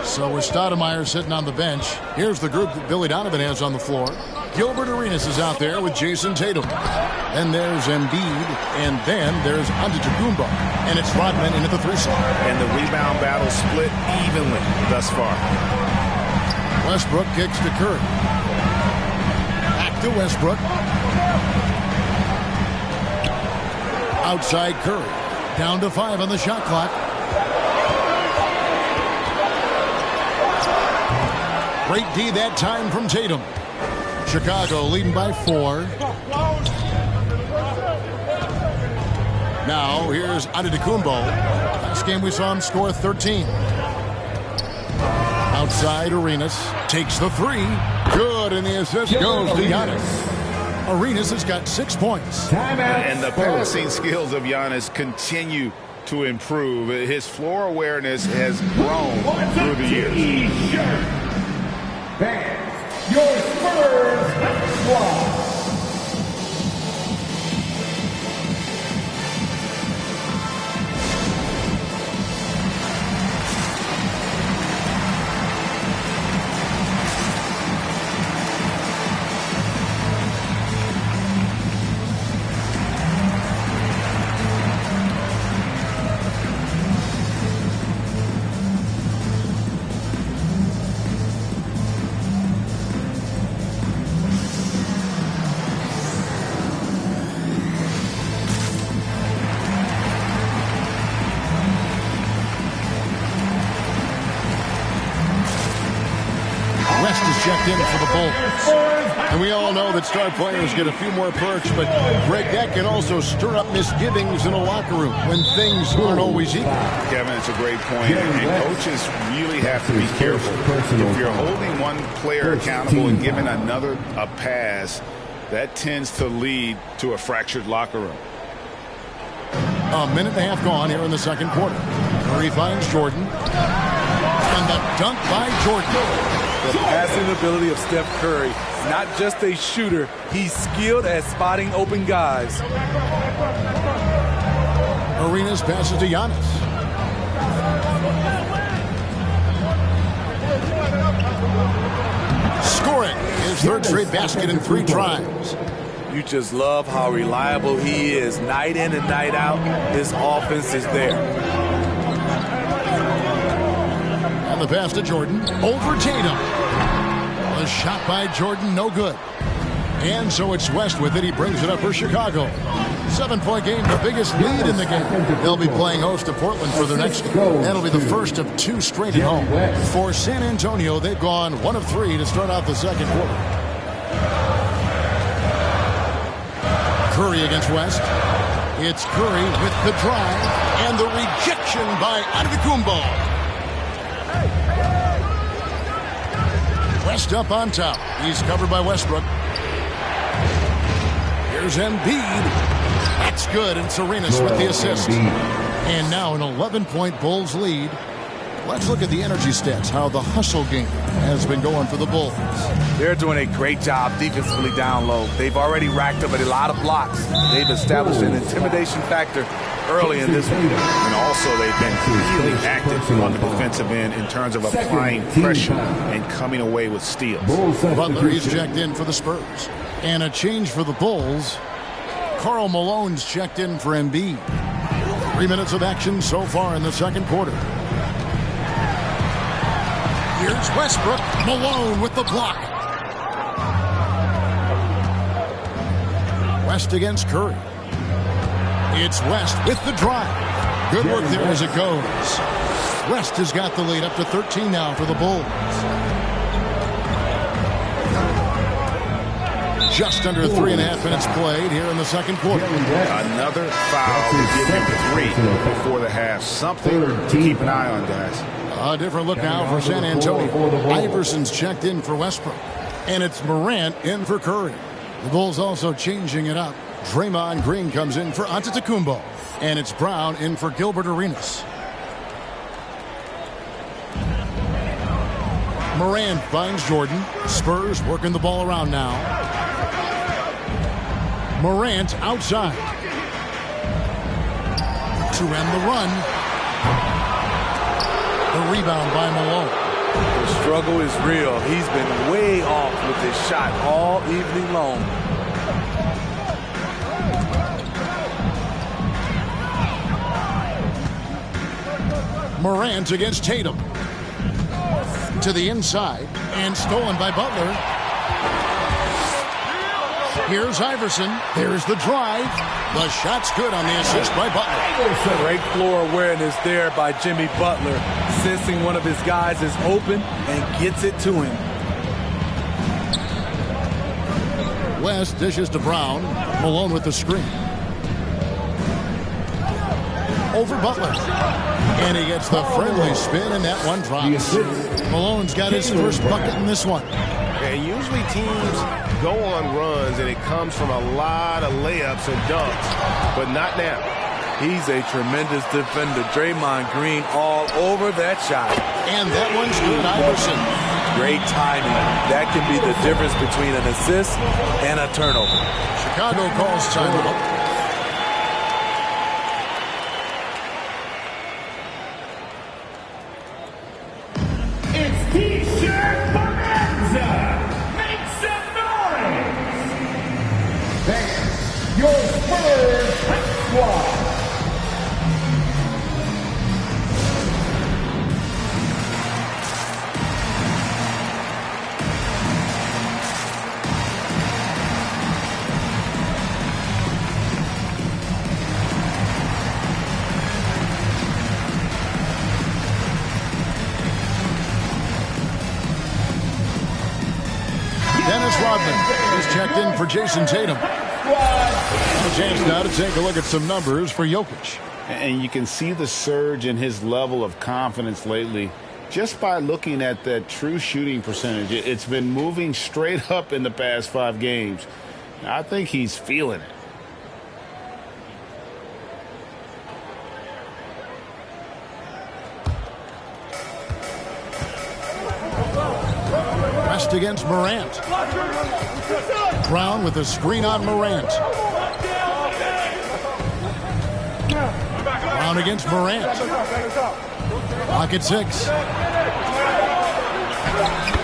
So with Stoudemire sitting on the bench, here's the group that Billy Donovan has on the floor. Gilbert Arenas is out there with Jason Tatum. Then there's Embiid, and then there's Antetokounmpo. And it's Rodman in at the 3 slot. And the rebound battle split evenly thus far. Westbrook kicks to Curry. Back to Westbrook. Outside Curry. Down to 5 on the shot clock. Great D that time from Tatum. Chicago leading by 4. Now here's Antetokounmpo. Last game we saw him score 13. Outside Arenas takes the 3. Good, and the assist goes to Giannis. Arenas has got 6 points. And the passing skills of Giannis continue to improve. His floor awareness has grown through the years. Fans, your Spurs squad. Checked in for the Bulls. And we all know that star players get a few more perks, but Greg, that can also stir up misgivings in a locker room when things aren't always equal. Kevin, it's a great point. And coaches really have to be careful. If you're holding one player accountable and giving another a pass, that tends to lead to a fractured locker room. A minute and a half gone here in the second quarter. Curry finds Jordan. And the dunk by Jordan. The passing ability of Steph Curry, not just a shooter, he's skilled at spotting open guys. Arenas passes to Giannis. Scoring his third straight basket in 3 tries. You just love how reliable he is. Night in and night out, his offense is there. And the pass to Jordan over Tatum. A shot by Jordan, no good. And so it's West with it. He brings it up for Chicago. 7-point game, the biggest lead in the game. They'll be playing host to Portland for their next game. That'll be the first of 2 straight at home. For San Antonio, they've gone 1 of 3 to start out the second quarter. Curry against West. It's Curry with the drive and the rejection by Antetokounmpo. West up on top. He's covered by Westbrook. Here's Embiid. That's good, and Arenas with the assist. And now an 11-point Bulls lead. Let's look at the energy stats, how the hustle game has been going for the Bulls. They're doing a great job defensively down low. They've already racked up a lot of blocks. They've established an intimidation factor early in this one. And also they've been really active on the defensive end in terms of applying pressure and coming away with steals. Butler, he's checked in for the Spurs. And a change for the Bulls. Karl Malone's checked in for Embiid. 3 minutes of action so far in the second quarter. Here's Westbrook. Malone with the block. West against Curry. It's West with the drive. Good work there as it goes. West has got the lead up to 13 now for the Bulls. Just under 3.5 minutes played here in the second quarter. Another foul to give him 3 before the half. Something to keep an eye on, guys. A different look now for San Antonio. Iverson's checked in for Westbrook. And it's Morant in for Curry. The Bulls also changing it up. Draymond Green comes in for Antetokounmpo. And it's Brown in for Gilbert Arenas. Morant finds Jordan. Spurs working the ball around now. Morant outside. To end the run. The rebound by Malone. The struggle is real. He's been way off with his shot all evening long. Morant against Tatum. To the inside. And stolen by Butler. Here's Iverson. There's the drive. The shot's good on the assist by Butler. Great floor awareness there by Jimmy Butler, sensing one of his guys is open and gets it to him. West dishes to Brown. Malone with the screen. Over Butler. And he gets the friendly spin, and that one drops. Malone's got his first bucket in this one. And usually teams go on runs, and it comes from a lot of layups and dunks, but not now. He's a tremendous defender. Draymond Green all over that shot. And that one's good, Iverson. Great timing. That can be the difference between an assist and a turnover. Chicago calls timeout. Dennis Rodman is checked in for Jason Tatum. A chance now to take a look at some numbers for Jokic. And you can see the surge in his level of confidence lately just by looking at that true shooting percentage. It's been moving straight up in the past 5 games. I think he's feeling it. West against Morant. Brown with a screen on Morant. Brown against Morant. Pocket 6.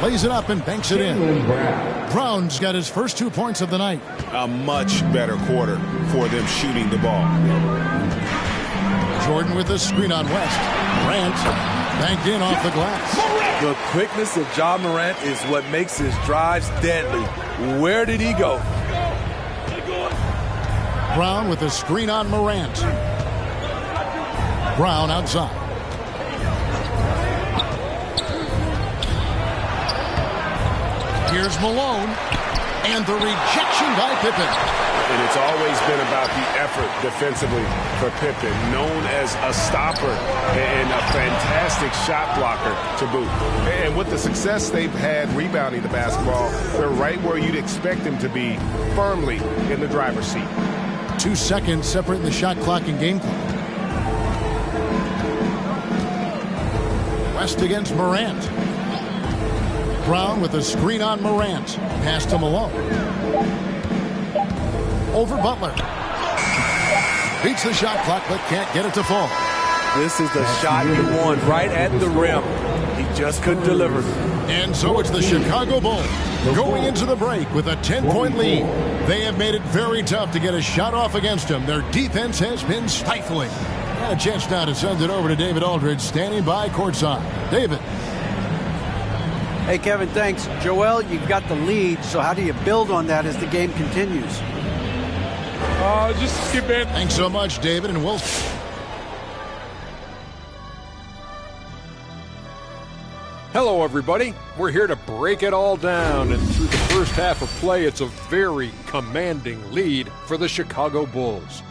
Lays it up and banks it in. Brown's got his first 2 points of the night. A much better quarter for them shooting the ball. Jordan with a screen on West. Morant banked in off the glass. The quickness of Ja Morant is what makes his drives deadly. Where did he go? Brown with a screen on Morant. Brown outside. Here's Malone. And the rejection by Pippen. And it's always been about the effort defensively for Pippen, known as a stopper and a fantastic shot blocker to boot. And with the success they've had rebounding the basketball, they're right where you'd expect them to be, firmly in the driver's seat. 2 seconds separating the shot clock and game clock. West against Morant. Brown with a screen on Morant. Pass to Malone. Over Butler. Beats the shot clock, but can't get it to fall. This is the shot you want right at the rim. He just couldn't deliver. And so it's the Chicago Bulls going into the break with a 10-point lead. They have made it very tough to get a shot off against them. Their defense has been stifling. And a chance now to send it over to David Aldridge, standing by courtside. David. Hey, Kevin, thanks. Joel, you've got the lead, so how do you build on that as the game continues? Just keep it. Thanks so much, David, and we'll... Hello, everybody. We're here to break it all down, and through the first half of play, it's a very commanding lead for the Chicago Bulls.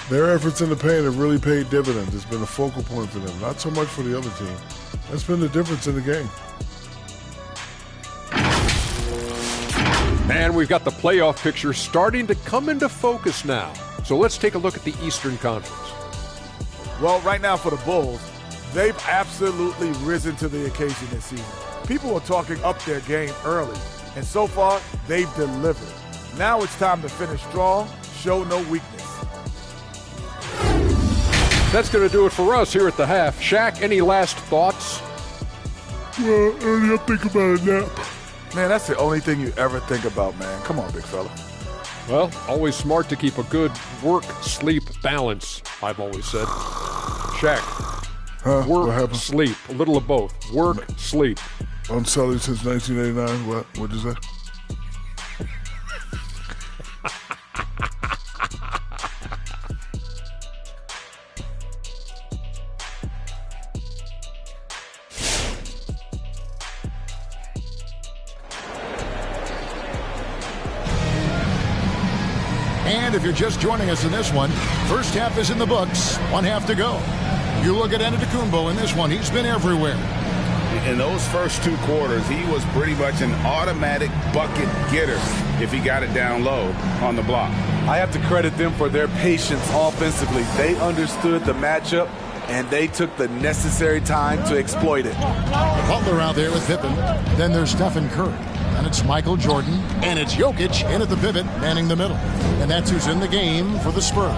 Their efforts in the paint have really paid dividends. It's been a focal point for them, not so much for the other team. That's been the difference in the game. And we've got the playoff picture starting to come into focus now. So let's take a look at the Eastern Conference. Well, right now for the Bulls, they've absolutely risen to the occasion this season. People are talking up their game early, and so far, they've delivered. Now it's time to finish strong, show no weakness. That's going to do it for us here at the half. Shaq, any last thoughts? Well, Ernie, I'm thinking about a nap. Man, that's the only thing you ever think about, man. Come on, big fella. Well, always smart to keep a good work-sleep balance, I've always said. Shaq, work, sleep, a little of both. Work, sleep. I'm selling since 1989. What'd you say? And if you're just joining us in this one, first half is in the books. One half to go. You look at Antetokounmpo in this one. He's been everywhere. In those first 2 quarters, he was pretty much an automatic bucket getter if he got it down low on the block. I have to credit them for their patience offensively. They understood the matchup, and they took the necessary time to exploit it. Butler out there with Pippen. Then there's Stephen Curry. And it's Michael Jordan. And it's Jokic in at the pivot, manning the middle. And that's who's in the game for the Spurs.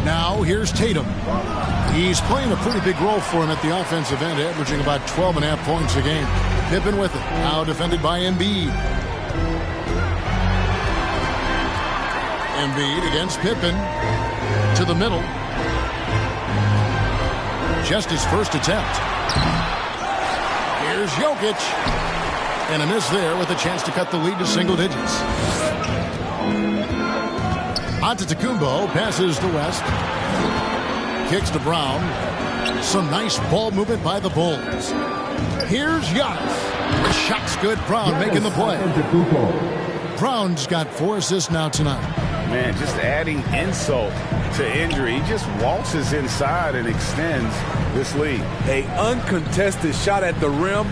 Now here's Tatum. He's playing a pretty big role for him at the offensive end, averaging about 12.5 points a game. Pippen with it. Now defended by Embiid. Embiid against Pippen. To the middle. Just his first attempt. Here's Jokic. And a miss there with a chance to cut the lead to single digits. Antetokounmpo passes to West. Kicks to Brown. Some nice ball movement by the Bulls. Here's Giannis. The shot's good. Brown making the play. Brown's got 4 assists now tonight. Man, just adding insult to injury. He just waltzes inside and extends this lead. An uncontested shot at the rim.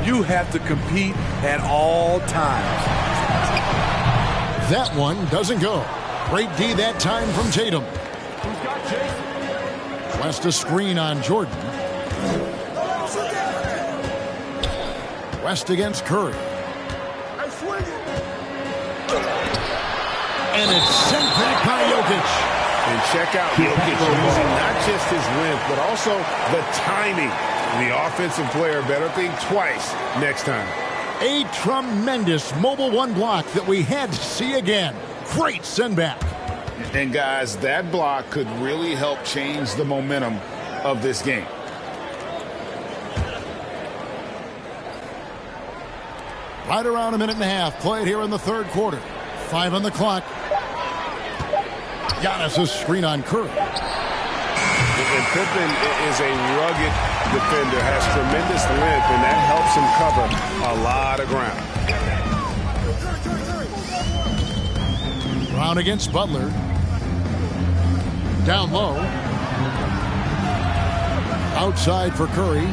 You have to compete at all times. That one doesn't go. Great D that time from Tatum. West a screen on Jordan. West against Curry. And it's sent back by Jokic. And check out Jokic using not just his length, but also the timing. The offensive player better think twice next time. A tremendous mobile 1 block that we had to see again. Great send back. And guys, that block could really help change the momentum of this game. Right around a minute and a half played here in the 3rd quarter. 5 on the clock. Giannis' screen on Curry. And Pippen is a rugged defender, has tremendous length, and that helps him cover a lot of ground. Brown against Butler. Down low. Outside for Curry.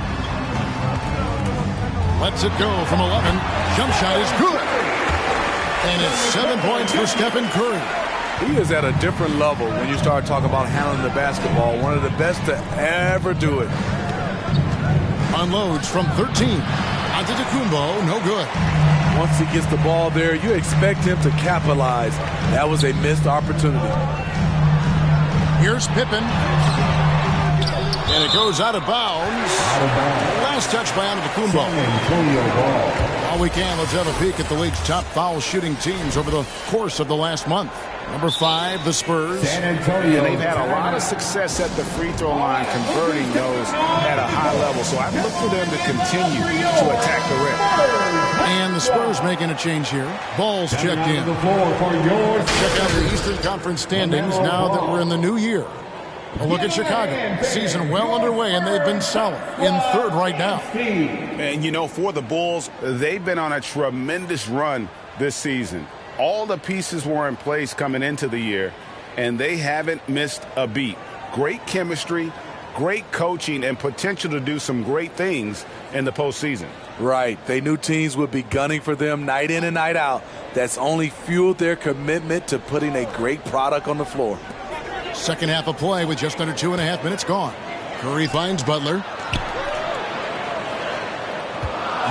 Lets it go from 11. Jump shot is good. And it's 7 points for Stephen Curry. He is at a different level when you start talking about handling the basketball. One of the best to ever do it. Unloads from 13. Antetokounmpo, no good. Once he gets the ball there, you expect him to capitalize. That was a missed opportunity. Here's Pippen. And it goes out of bounds. Last touch by Antetokounmpo. While we can, let's have a peek at the league's top foul shooting teams over the course of the last month. Number 5, the Spurs. San Antonio. And they've had a lot of success at the free throw line, converting those at a high level. So I look for them to continue to attack the rim. And the Spurs making a change here. Ball's checked in. Check out the Eastern Conference standings now that we're in the new year. A look at Chicago. Season well underway, and they've been solid in 3rd right now. And, you know, for the Bulls, they've been on a tremendous run this season. All the pieces were in place coming into the year, and they haven't missed a beat. Great chemistry, great coaching and potential to do some great things in the postseason. Right. They knew teams would be gunning for them night in and night out. That's only fueled their commitment to putting a great product on the floor. Second half of play with just under 2.5 minutes gone. Curry finds Butler.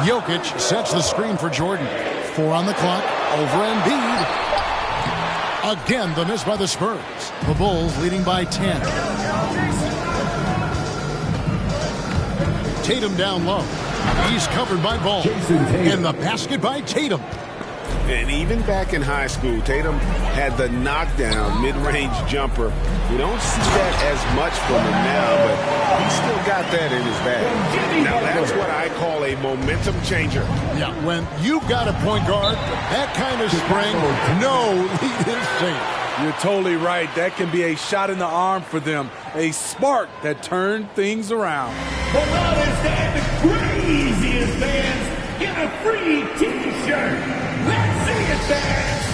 Jokic sets the screen for Jordan. 4 on the clock. Over Embiid. Again, the miss by the Spurs. The Bulls leading by 10. Tatum down low. He's covered by Ball. And the basket by Tatum. And even back in high school, Tatum had the knockdown mid-range jumper. We don't see that as much from him now, but he's still got that in his bag. Now, that's what I call a momentum changer. Yeah, when you've got a point guard, that kind of spring, no lead is safe. You're totally right. That can be a shot in the arm for them. A spark that turned things around. But now they stand the craziest fans get a free T-shirt. Let's see it dance.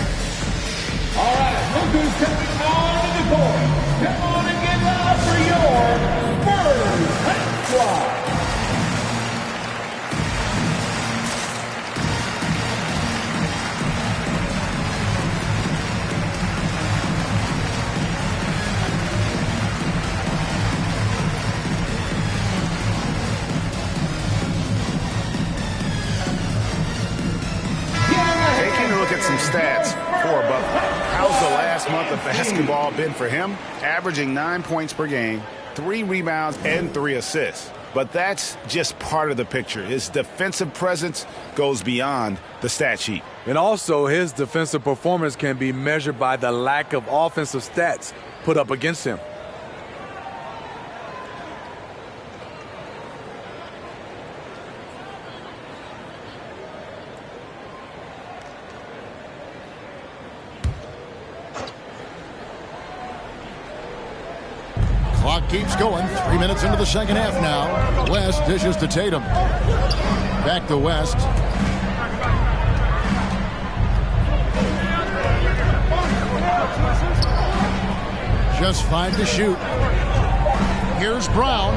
All right, look who's coming on the court. Come on and get loud for your Spurs Hot Squad. Some stats for Butler. How's the last month of basketball been for him? Averaging 9 points per game, 3 rebounds, and 3 assists. But that's just part of the picture. His defensive presence goes beyond the stat sheet. And also, his defensive performance can be measured by the lack of offensive stats put up against him. Clock keeps going. 3 minutes into the second half now. West dishes to Tatum. Back to West. Just 5 to shoot. Here's Brown.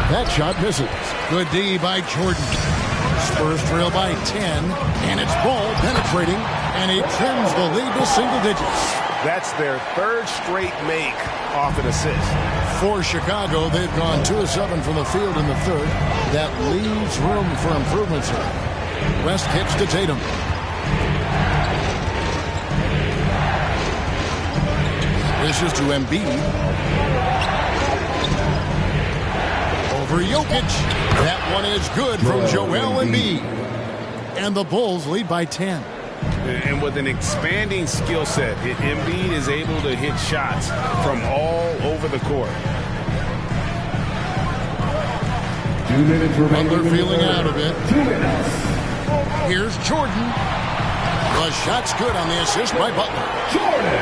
That shot misses. Good D by Jordan. Spurs trail by 10. And it's Ball penetrating. And he trims the lead to single digits. That's their 3rd straight make off an assist. For Chicago, they've gone 2 of 7 from the field in the 3rd. That leaves room for improvements here. West kicks to Tatum. Dishes to Embiid. Over Jokic. That one is good from Joel Embiid. And the Bulls lead by 10. And with an expanding skill set, Embiid is able to hit shots from all over the court. 2 minutes remaining. Butler feeling out of it. 2 minutes. Here's Jordan. The shot's good on the assist by Butler. Jordan.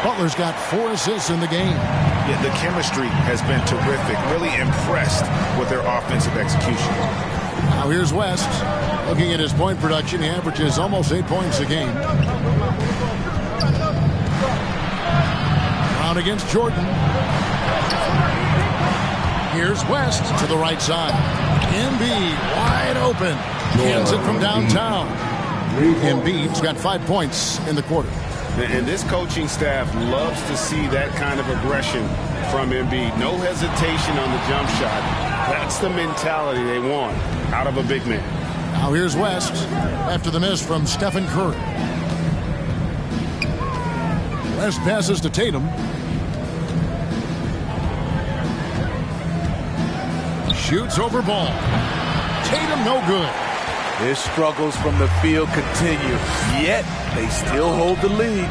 Butler's got 4 assists in the game. Yeah, the chemistry has been terrific. Really impressed with their offensive execution. Now here's West. Looking at his point production, he averages almost 8 points a game. Brown against Jordan. Here's West to the right side. Embiid wide open. Cans it from downtown. Embiid's got 5 points in the quarter. And this coaching staff loves to see that kind of aggression from Embiid. No hesitation on the jump shot. That's the mentality they want out of a big man. Now here's West after the miss from Stephen Curry. West passes to Tatum. Shoots over Ball. Tatum no good. His struggles from the field continue, yet they still hold the lead.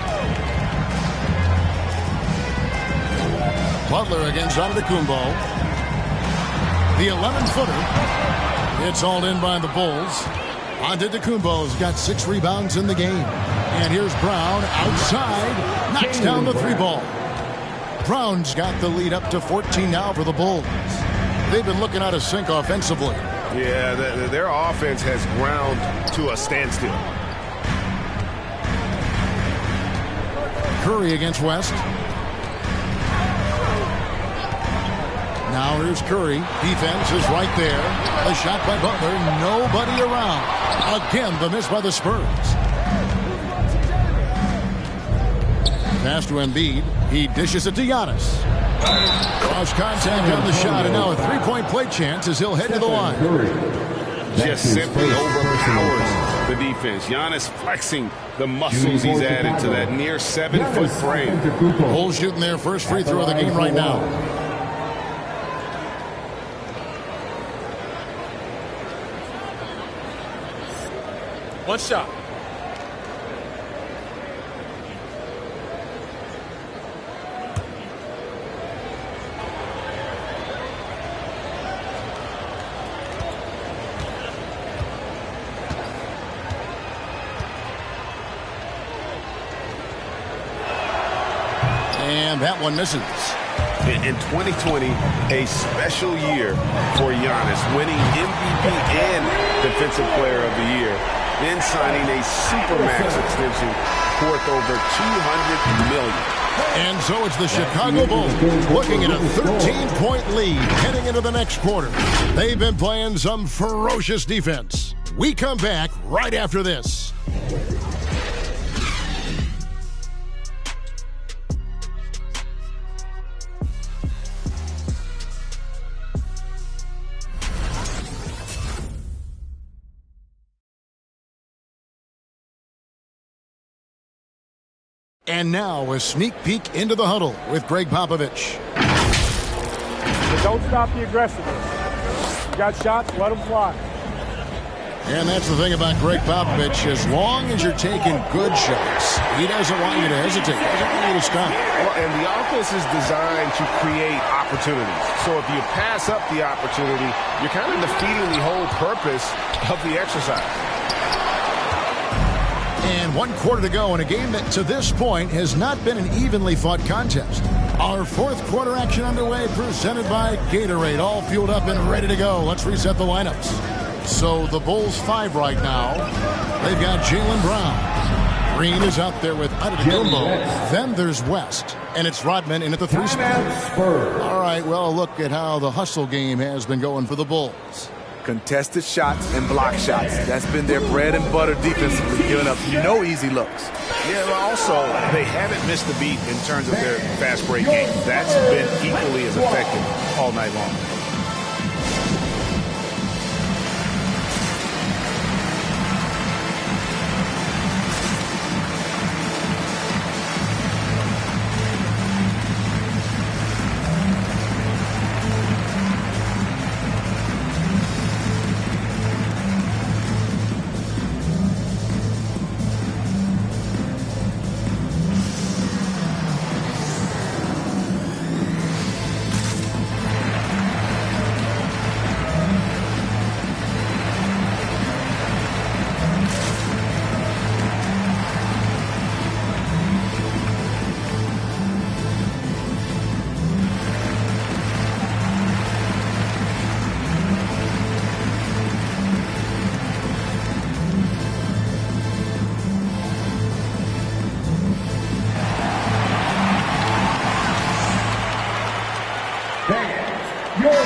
Butler against Antetokounmpo. The 11-footer. It's all in by the Bulls. Antetokounmpo's got 6 rebounds in the game. And here's Brown outside. Knocks down the 3-ball. Brown's got the lead up to 14 now for the Bulls. They've been looking out of sync offensively. Yeah, their offense has ground to a standstill. Curry against West. Now here's Curry. Defense is right there. The shot by Butler. Nobody around. Again, the miss by the Spurs. Pass to Embiid. He dishes it to Giannis. Cross contact on the shot, and now a three-point play chance as he'll head to the line. Just simply overpowers the defense. Giannis flexing the muscles he's added to that near 7-foot frame. Bulls shooting their first free throw of the game right now. One shot. And that one misses. In 2020, a special year for Giannis, winning MVP and Defensive Player of the Year, then signing a Supermax extension worth over $200 million. And so it's the Chicago Bulls looking at a 13-point lead heading into the next quarter. They've been playing some ferocious defense. We come back right after this. And now a sneak peek into the huddle with Greg Popovich. But don't stop the aggressiveness. You got shots, let them fly. And that's the thing about Greg Popovich. As long as you're taking good shots, he doesn't want you to hesitate. He doesn't want you to stop. Well, and the offense is designed to create opportunities. So if you pass up the opportunity, you're kind of defeating the whole purpose of the exercise. And 1 quarter to go in a game that to this point has not been an evenly fought contest. Our fourth quarter action underway, presented by Gatorade, all fueled up and ready to go. Let's reset the lineups. So the Bulls 5 right now. They've got Jaylen Brown. Green is out there with Antetokounmpo. Then there's West. And it's Rodman in at the 3 spot. All right, well, look at how the hustle game has been going for the Bulls. Contested shots and block shots. That's been their bread and butter defensively, giving up no easy looks. Yeah, but also, they haven't missed a beat in terms of their fast break game. That's been equally as effective all night long.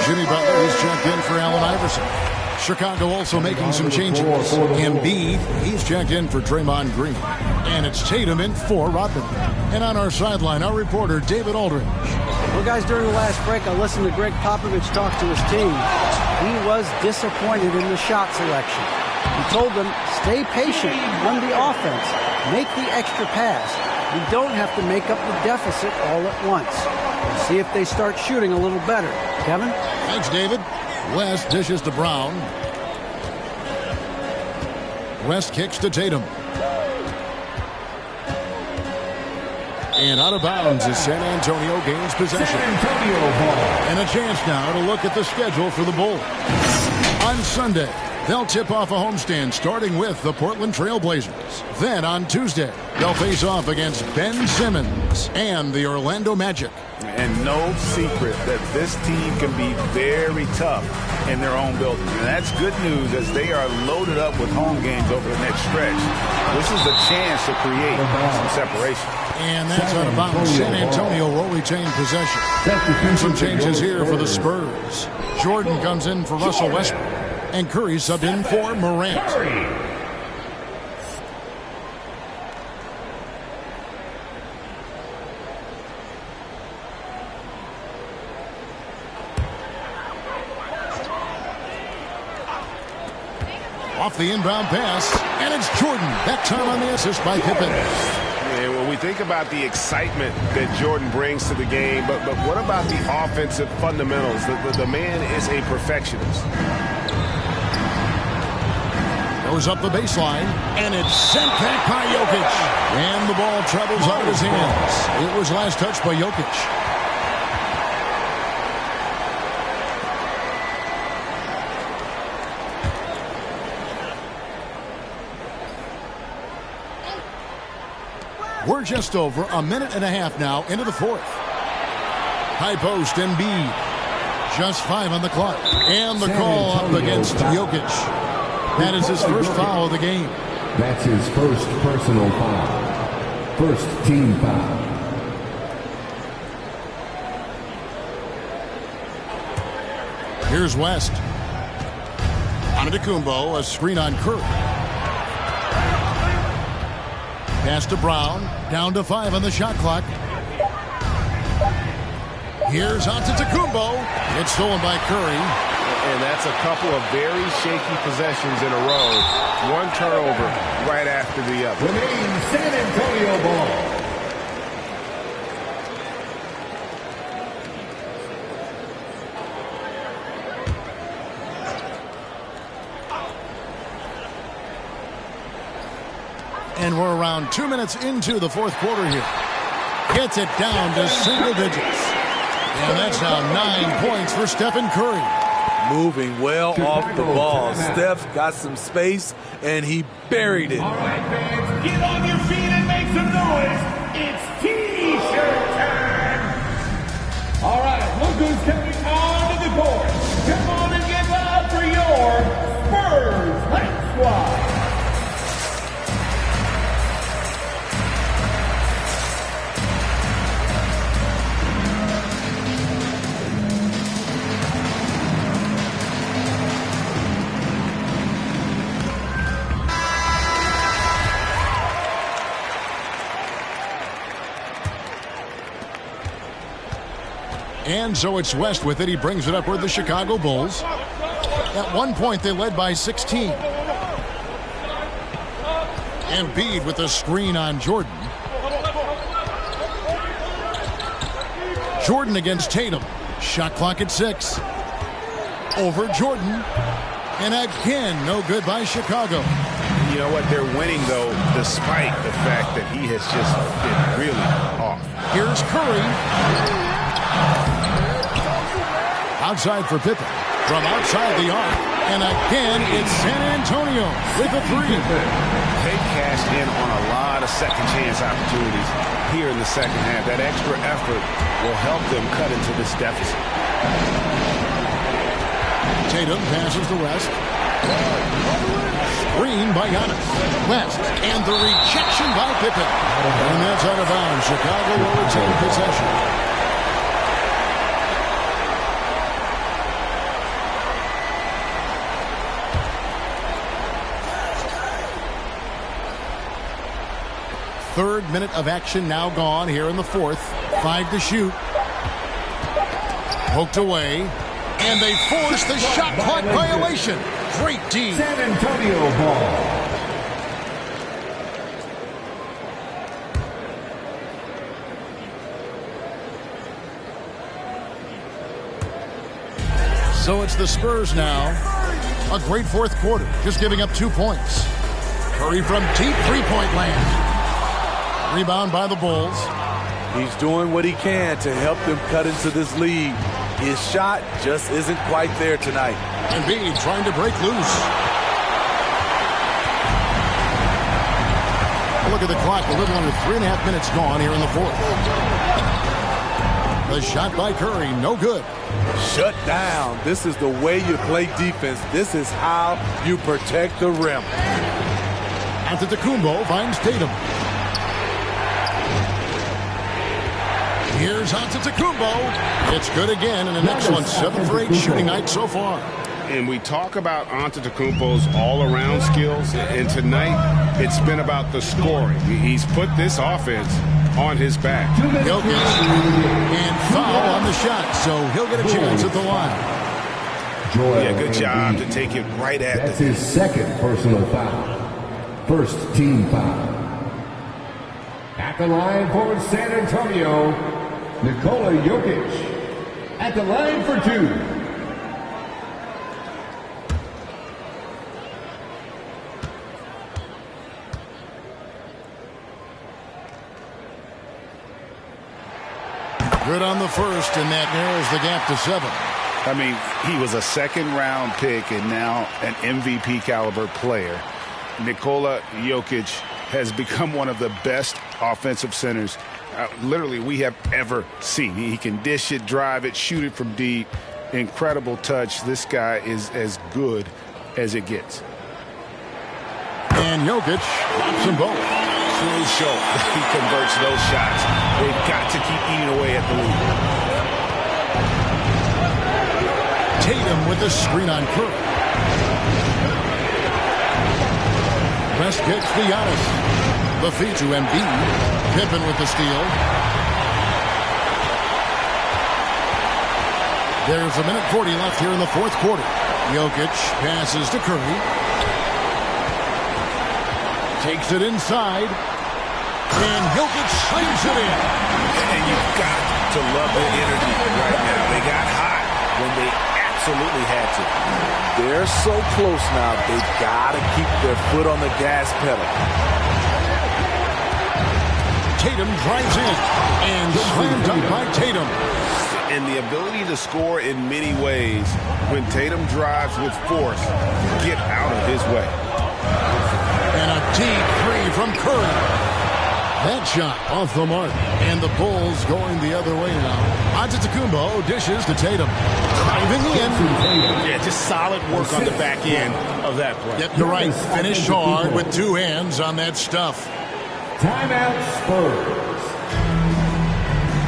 Jimmy Butler is checked in for Allen Iverson. Chicago also making some changes. Embiid, he's checked in for Draymond Green. And it's Tatum in for Rodman. And on our sideline, our reporter, David Aldridge. Well, guys, during the last break, I listened to Greg Popovich talk to his team. He was disappointed in the shot selection. He told them, stay patient on the offense. Make the extra pass. We don't have to make up the deficit all at once. We'll see if they start shooting a little better. Kevin? Thanks, David. West dishes to Brown. West kicks to Tatum. And out of bounds as San Antonio gains possession. And a chance now to look at the schedule for the Bulls. On Sunday, they'll tip off a homestand starting with the Portland Trail Blazers. Then on Tuesday, they'll face off against Ben Simmons and the Orlando Magic. And no secret that this team can be very tough in their own building. And that's good news as they are loaded up with home games over the next stretch. This is a chance to create some separation. And that's out of bounds. San Antonio will retain possession. And some changes here for the Spurs. Jordan comes in for Russell Westbrook. And Curry subbed in for Morant. Off the inbound pass, and it's Jordan. That time on the assist by Pippen. And when we think about the excitement that Jordan brings to the game, but what about the offensive fundamentals? The man is a perfectionist. Goes up the baseline, and it's sent back by Jokic. And the ball travels out of his hands. It was last touched by Jokic. We're just over a minute and a half now into the fourth. High post, Embiid. Just 5 on the clock. And the call up against Jokic. That is his first foul of the game. That's his first personal foul. First team foul. Here's West. Antetokounmpo, a screen on Curry. Pass to Brown, down to 5 on the shot clock. Here's Antetokounmpo. It's stolen by Curry. And that's a couple of very shaky possessions in a row. One turnover right after the other. Remains San Antonio ball. And we're around 2 minutes into the fourth quarter here. Gets it down to single digits. And that's now 9 points for Stephen Curry. Moving well off the ball. Steph got some space, and he buried it. All right, fans, get on your feet and make some noise. It's T-shirt time. All right, look who's coming onto the court. Come on and get loud for your Spurs Hype Squad. And so it's West with it. He brings it up with the Chicago Bulls. At one point, they led by 16. Embiid with the screen on Jordan. Jordan against Tatum. Shot clock at 6. Over Jordan. And again, no good by Chicago. You know what? They're winning, though, despite the fact that he has just been really off. Here's Curry. Outside for Pippen. From outside the arc. And again, it's San Antonio with a 3. They cashed in on a lot of second chance opportunities here in the second half. That extra effort will help them cut into this deficit. Tatum passes to West. Screen by Giannis. West. And the rejection by Pippen. And that's out of bounds. Chicago will retain possession. Third minute of action now gone here in the fourth. 5 to shoot. Poked away. And they force the shot clock violation. Great D. San Antonio ball. So it's the Spurs now. A great fourth quarter. Just giving up 2 points. Curry from deep three-point land. Rebound by the Bulls. He's doing what he can to help them cut into this lead. His shot just isn't quite there tonight. Embiid trying to break loose. Look at the clock. A little under 3.5 minutes gone here in the fourth. The shot by Curry, no good. Shut down. This is the way you play defense. This is how you protect the rim. Antetokounmpo finds Tatum. Here's Antetokounmpo. It's good again, and an excellent 7 for 8 shooting night so far. And we talk about Antetokounmpo's all-around skills, and tonight it's been about the scoring. He's put this offense on his back. Jokic and foul on the shot, so he'll get a chance at the line. Yeah, good job to take it right at That's his second personal foul. First team foul. At the line for San Antonio, Nikola Jokic. At the line for 2. Good on the first, and that narrows the gap to 7. I mean, he was a second-round pick and now an MVP caliber player. Nikola Jokic has become one of the best offensive centers literally we have ever seen. He can dish it, drive it, shoot it from deep. Incredible touch. This guy is as good as it gets. And Jokic drops them both. Crucial. He converts those shots. They've got to keep eating away at the lead. Tatum with the screen on Curry. West kicks to Giannis. The feed to Embiid. Pippen with the steal. There's a minute 40 left here in the fourth quarter. Jokic passes to Curry. Takes it inside. And Jokic slings it in. And you've got to love the energy right now. They got hot when they absolutely had to. They're so close now. They've got to keep their foot on the gas pedal. Tatum drives in. And slam dunk by Tatum. And the ability to score in many ways when Tatum drives with force, get out of his way. And a deep three from Curry. That shot off the mark. And the Bulls going the other way now. Antetokounmpo dishes to Tatum. Driving in. Yeah, just solid work on the back end of that play. Yep, you're right. Finished hard with two hands on that stuff. Timeout Spurs.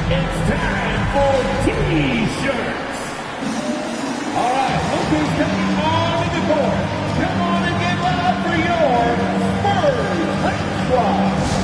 It's time for T-shirts. All right, look who's coming on the court. Come on and get loud for your Spurs Hype Squad.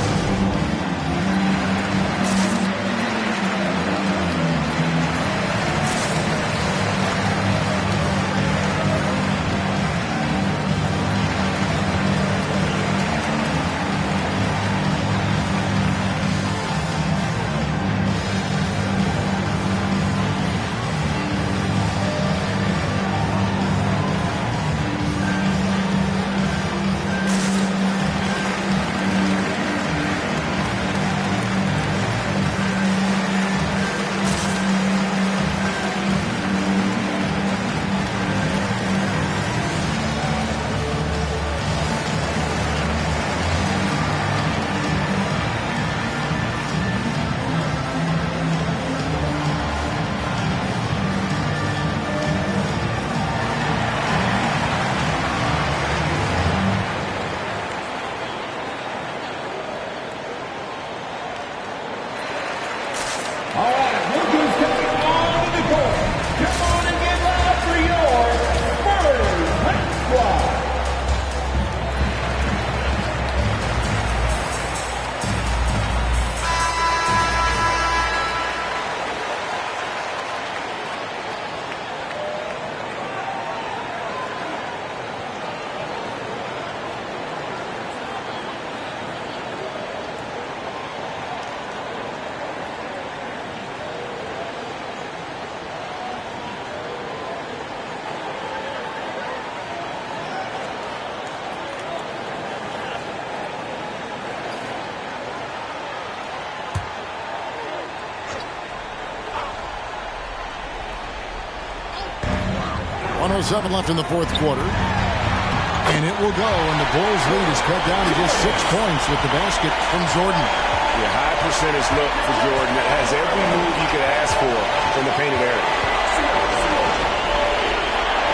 .07 left in the fourth quarter. And it will go, and the Bulls' lead is cut down to just 6 points with the basket from Jordan. Yeah, high percentage look for Jordan. It has every move you could ask for in the painted area.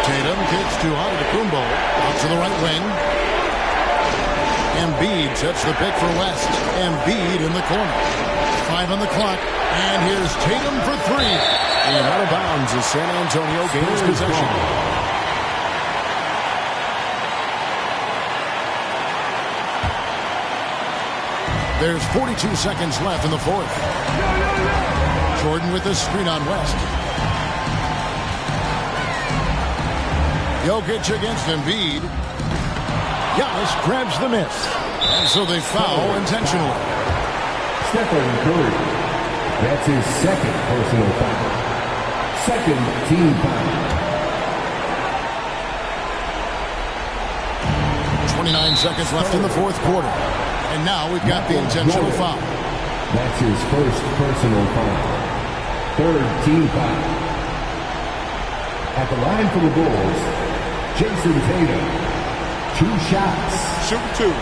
Tatum kicks to Antetokounmpo. Out to the right wing. Embiid sets the pick for West. Embiid in the corner. 5 on the clock. And here's Tatum for three. And out of bounds as San Antonio gains possession. There's 42 seconds left in the fourth. Jordan with the screen on West. Jokic against Embiid. Giannis grabs the miss. And so they foul intentionally. Stephen Curry. That's his second personal foul. Second team foul. 29 seconds left in the fourth quarter. And now we've got the intentional foul. That's his first personal foul. Third team foul. At the line for the Bulls, Jason Tatum. 2 shots. Shoot 2.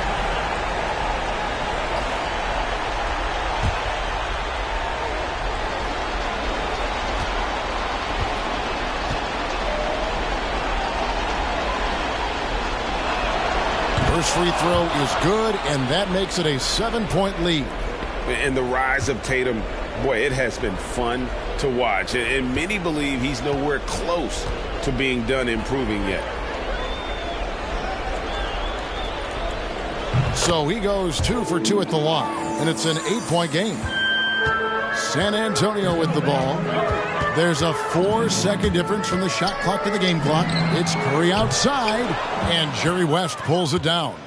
First free throw is good, and that makes it a 7-point lead. And the rise of Tatum, boy, it has been fun to watch. And many believe he's nowhere close to being done improving yet. So he goes 2 for 2 at the line, and it's an 8-point game. San Antonio with the ball. There's a 4-second difference from the shot clock to the game clock. It's Curry outside, and Jerry West pulls it down.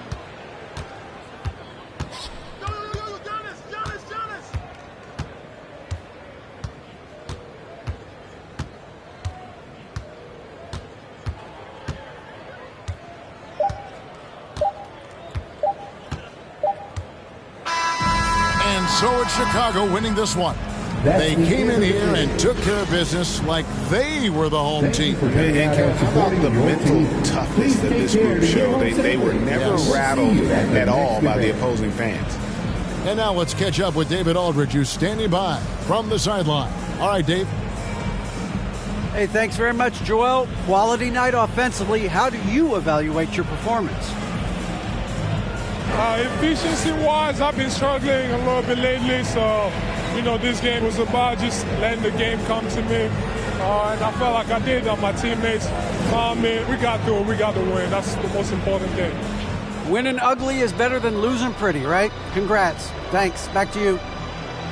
And so it's Chicago winning this one. They came in here and took care of business like they were the home team. And how about the mental toughness that this group showed? They were never rattled at all by the opposing fans. And now let's catch up with David Aldridge, who's standing by from the sideline. All right, Dave. Hey, thanks very much, Joel. Quality night offensively. How do you evaluate your performance? Efficiency-wise, I've been struggling a little bit lately, so, this game was about just letting the game come to me. And I felt like I did. My teammates found me. We got through it. We got the win. That's the most important thing. Winning ugly is better than losing pretty, right? Congrats. Thanks. Back to you.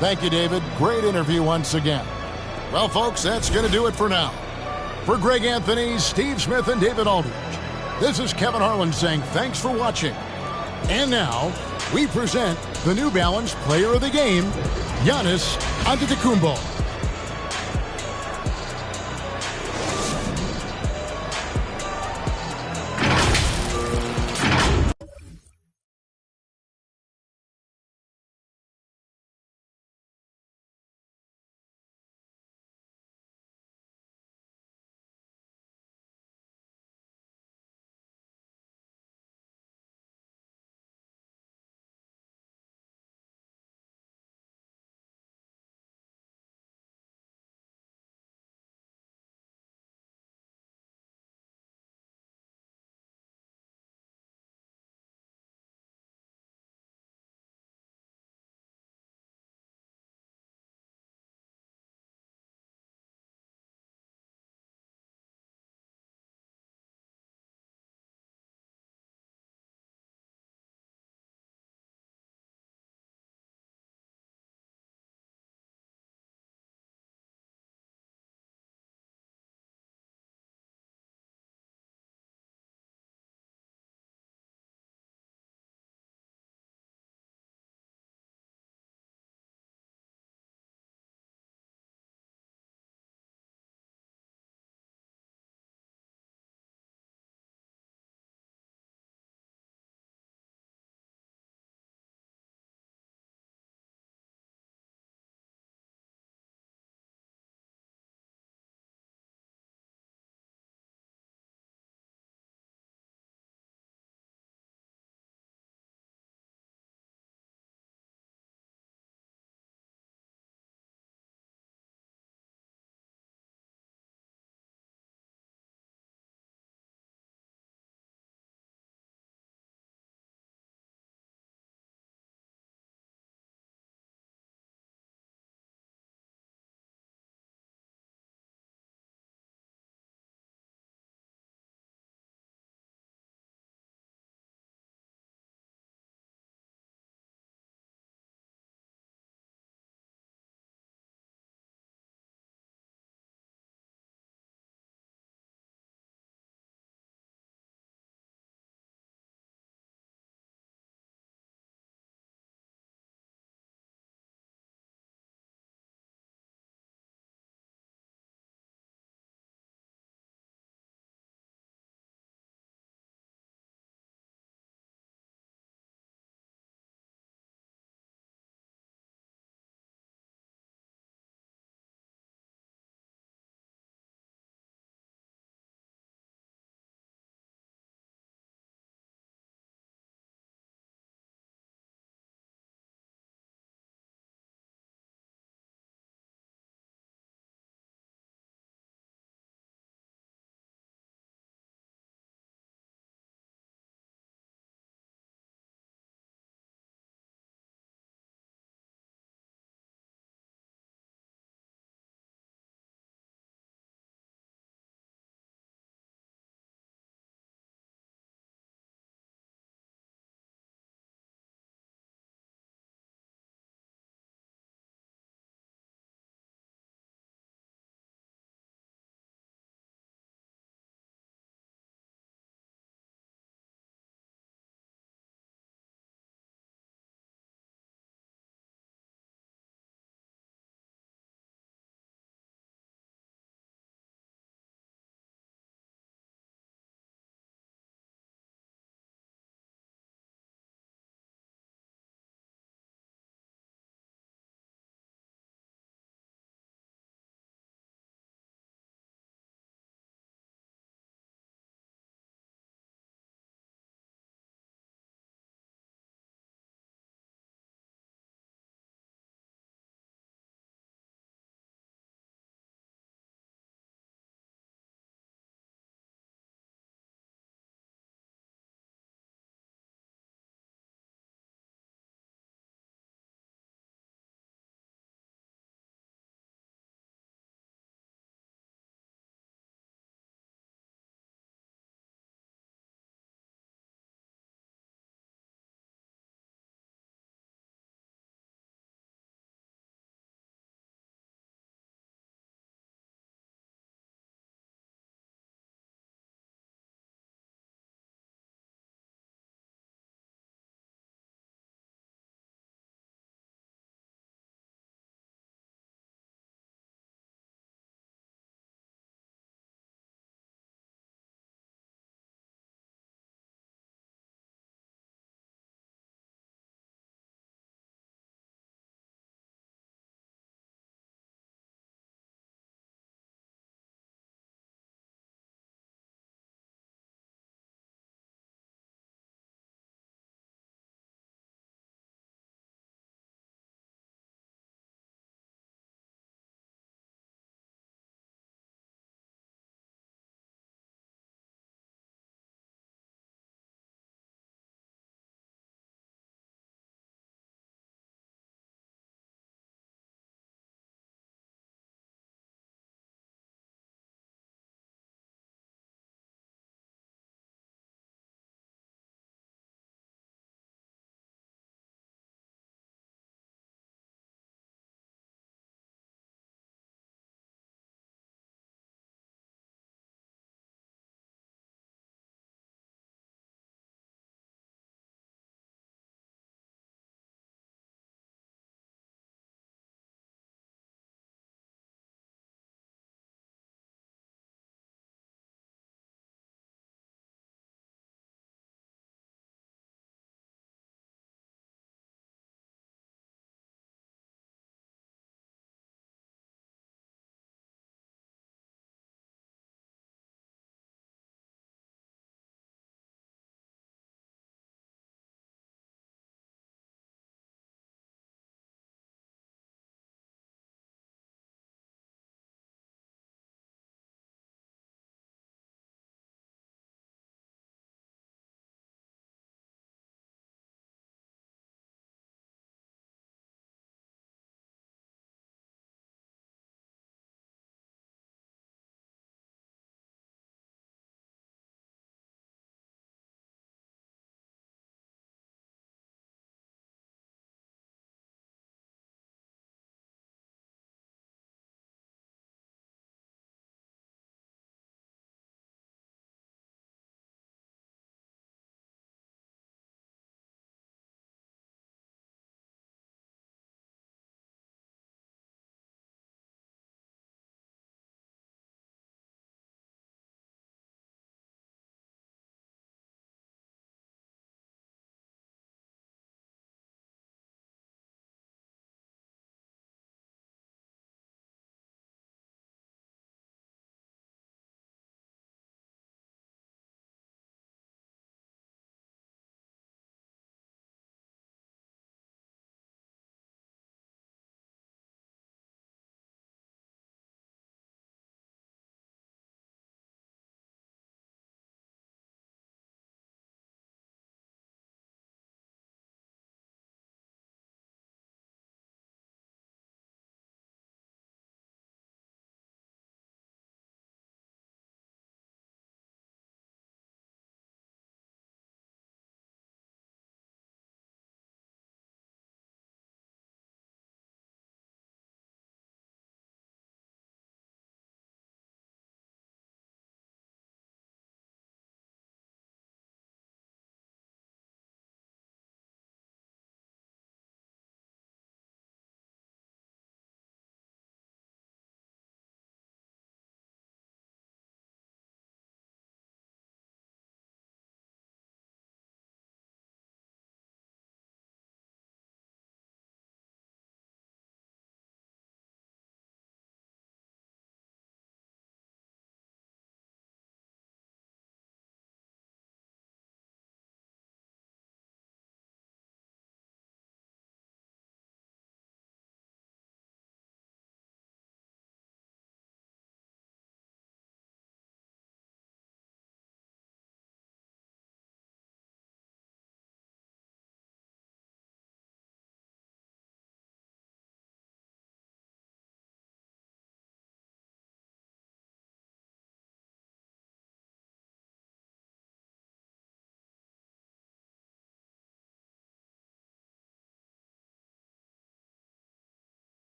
Thank you, David. Great interview once again. Well, folks, that's going to do it for now. For Greg Anthony, Steve Smith, and David Aldridge, this is Kevin Harlan saying thanks for watching. And now, we present the New Balance Player of the Game, Giannis Antetokounmpo.